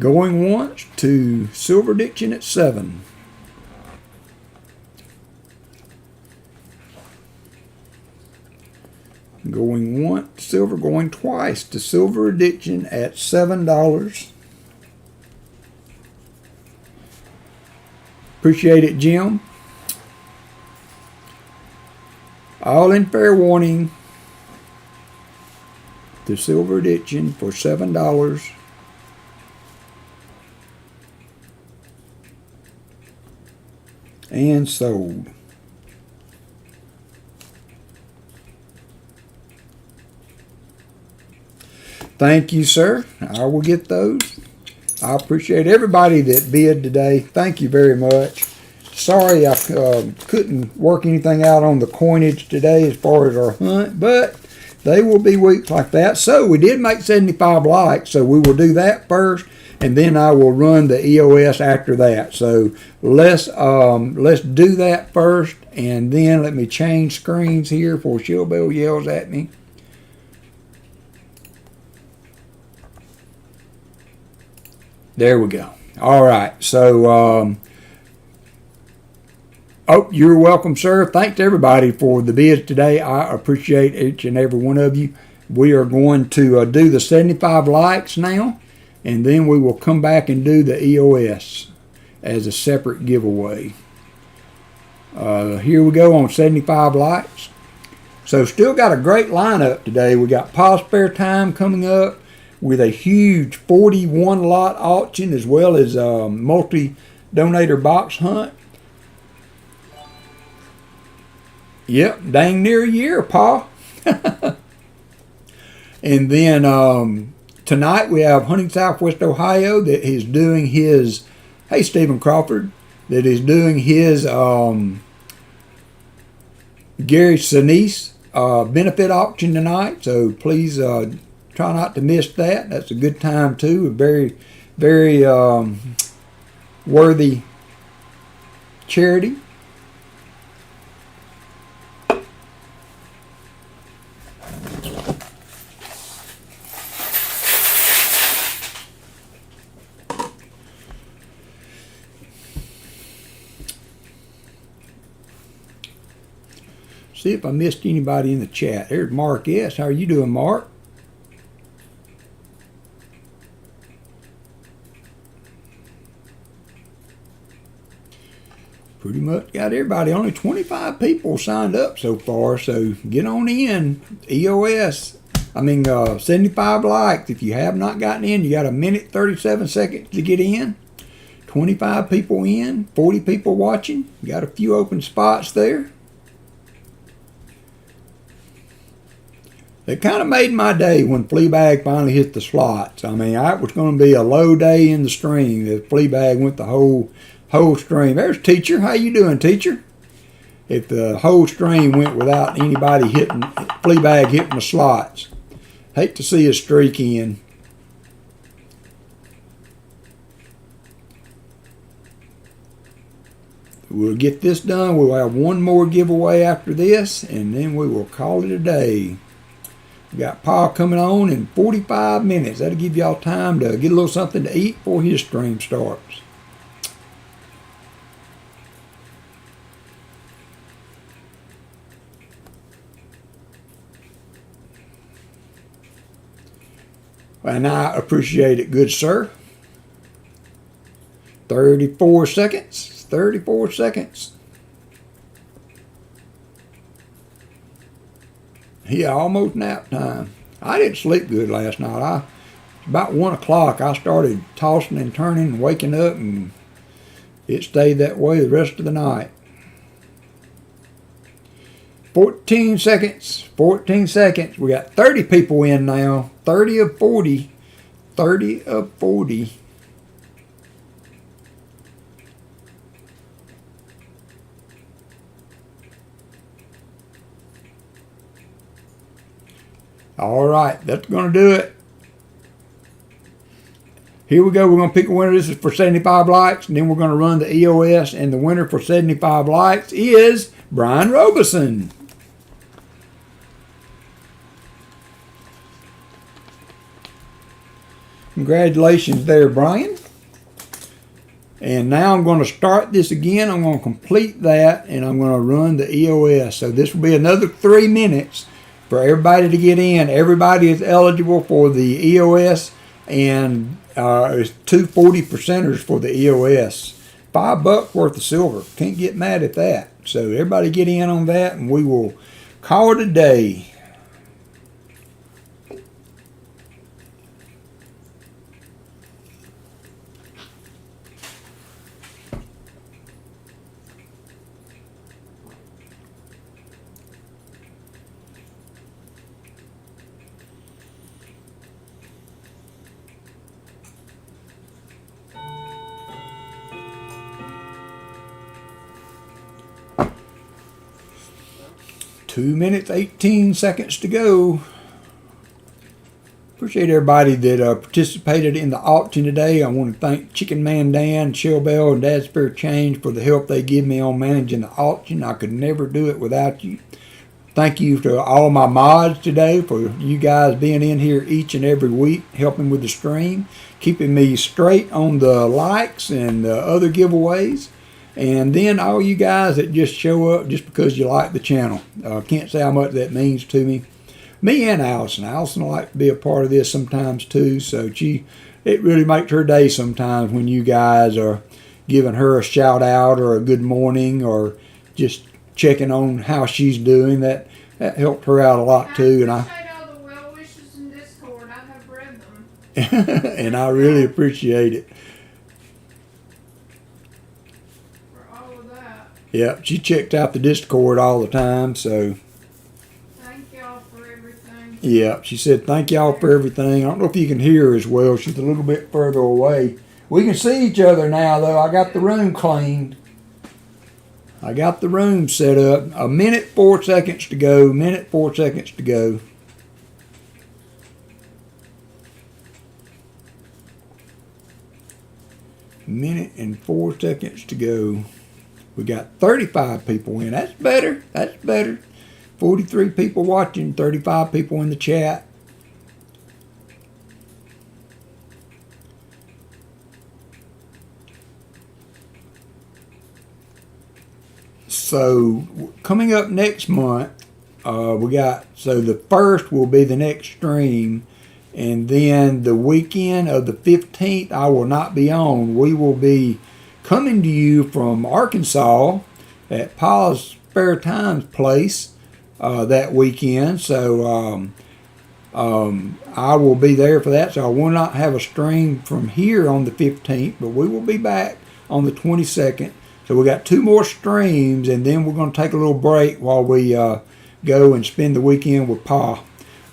Going once to Silver Addiction at 7. Going once, silver, going twice to Silver Addiction at $7. Appreciate it, Jim. All in fair warning to Silver Addiction for $7. And sold. Thank you, sir. I will get those. I appreciate everybody that bid today. Thank you very much. Sorry I couldn't work anything out on the coinage today as far as our hunt, but they will be weeks like that. So we did make 75 likes, so we will do that first, and then I will run the EOS after that. So let's do that first, and then let me change screens here before Shellbell yells at me. There we go. All right. So, oh, you're welcome, sir. Thanks to everybody for the bids today. I appreciate each and every one of you. We are going to do the 75 likes now, and then we will come back and do the EOS as a separate giveaway. Here we go on 75 likes. So still got a great lineup today. We got Pa's Spare Time coming up with a huge 41 lot auction, as well as a multi-donator box hunt. Yep, dang near a year, Pa. And then tonight we have Hunting Southwest Ohio that is doing his, hey Stephen Crawford, that is doing his Gary Sinise benefit auction tonight. So please try not to miss that. That's a good time too. A very, very worthy charity. See if I missed anybody in the chat. There's Mark S. How are you doing, Mark? Pretty much got everybody. Only 25 people signed up so far, so get on in. EOS. 75 likes. If you have not gotten in, you got 1:37 seconds to get in. 25 people in, 40 people watching. Got a few open spots there. It kind of made my day when Fleabag finally hit the slots. It was going to be a low day in the stream if Fleabag went the whole stream. There's Teacher. How you doing, Teacher? If the whole stream went without anybody Fleabag hitting the slots. Hate to see a streak in. We'll get this done. We'll have one more giveaway after this, and then we will call it a day. We got Pa coming on in 45 minutes. That'll give y'all time to get a little something to eat before his stream starts. And I appreciate it, good sir. 34 seconds. 34 seconds. Yeah, almost nap time. I didn't sleep good last night. About 1 o'clock, I started tossing and turning and waking up, and it stayed that way the rest of the night. 14 seconds. 14 seconds. We got 30 people in now. 30 of 40. 30 of 40. All right, that's going to do it. Here we go. We're going to pick a winner. This is for 75 likes, and then we're going to run the EOS, and the winner for 75 likes is Brian Robeson. Congratulations there, Brian. And now I'm going to start this again. I'm going to complete that, and I'm going to run the EOS. So this will be another 3 minutes for everybody to get in. Everybody is eligible for the EOS, and it's 2 40%ers for the EOS. $5 worth of silver. Can't get mad at that. So everybody get in on that, and we will call it a day. Two minutes, 18 seconds to go. Appreciate everybody that participated in the auction today. I want to thank Chicken Man Dan, Shell Bell, and Dad's Spare Change for the help they give me on managing the auction. I could never do it without you. Thank you to all my mods today for you guys being in here each and every week, helping with the stream, keeping me straight on the likes and the other giveaways. And then all you guys that just show up just because you like the channel. Can't say how much that means to me. Me and Allison. Allison will like to be a part of this sometimes too. So it really makes her day sometimes when you guys are giving her a shout out or a good morning or just checking on how she's doing. That helped her out a lot too. And I appreciate all the well wishes in Discord. I have read them. and I really appreciate it. Yeah, she checked out the Discord all the time, so. Thank y'all for everything. Yeah, she said thank y'all for everything. I don't know if you can hear her as well. She's a little bit further away. We can see each other now, though. I got the room cleaned. I got the room set up. 1 4 seconds to go. 1 4 seconds to go. Minute and 4 seconds to go. We got 35 people in. That's better. That's better. 43 people watching, 35 people in the chat. So coming up next month, so the first will be the next stream, and then the weekend of the 15th I will not be on. We will be coming to you from Arkansas at Paul's Spare Times place that weekend. So I will be there for that. So I will not have a stream from here on the 15th, but we will be back on the 22nd. So we got 2 more streams, and then we're going to take a little break while we go and spend the weekend with Pa.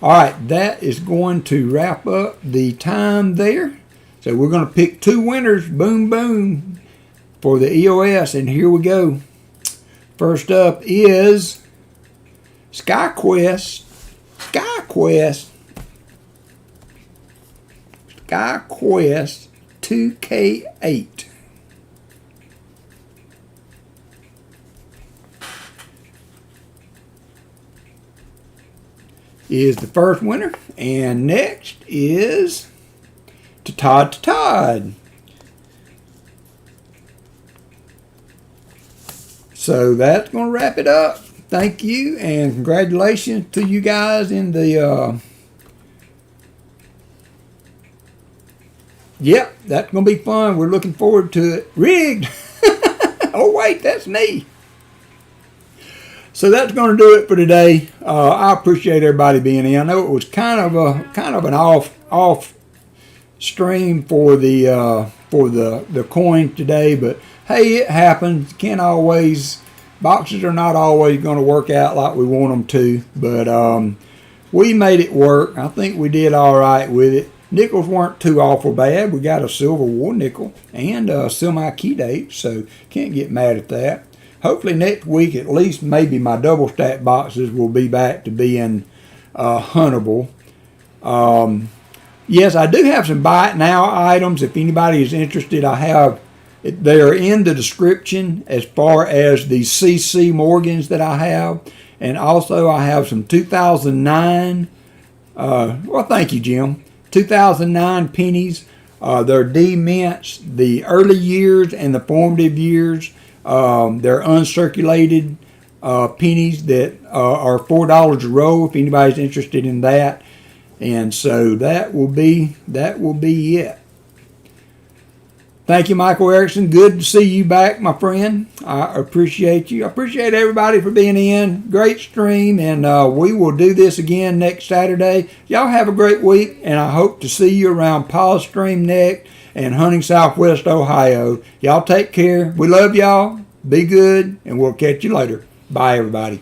All right, that is going to wrap up the time there. So we're going to pick 2 winners, boom, boom, for the EOS, and here we go. First up is SkyQuest 2K8. Is the first winner, and next is Todd. So that's going to wrap it up. Thank you, and congratulations to you guys in the, yep, that's going to be fun. We're looking forward to it. Rigged. Oh, wait, that's me. So that's going to do it for today. I appreciate everybody being in. I know it was kind of an off stream for the coin today, but hey, it happens. Can't always, boxes are not always going to work out like we want them to, but we made it work. I think we did all right with it. Nickels weren't too awful bad. We got a silver war nickel and a semi-key date, so can't get mad at that. Hopefully next week, at least maybe my double stack boxes will be back to being huntable. Yes, I do have some buy it now items. If anybody is interested, they are in the description as far as the CC Morgans that I have. And also I have some 2009, well, thank you, Jim. 2009 pennies. They're D mints, the early years and the formative years. They're uncirculated pennies that are $4 a roll if anybody's interested in that. And so that will be it. Thank you, Michael Erickson. Good to see you back, my friend. I appreciate you. I appreciate everybody for being in. Great stream, and we will do this again next Saturday. Y'all have a great week, and I hope to see you around Paul Stream Neck and Hunting Southwest Ohio. Y'all take care. We love y'all. Be good, and we'll catch you later. Bye, everybody.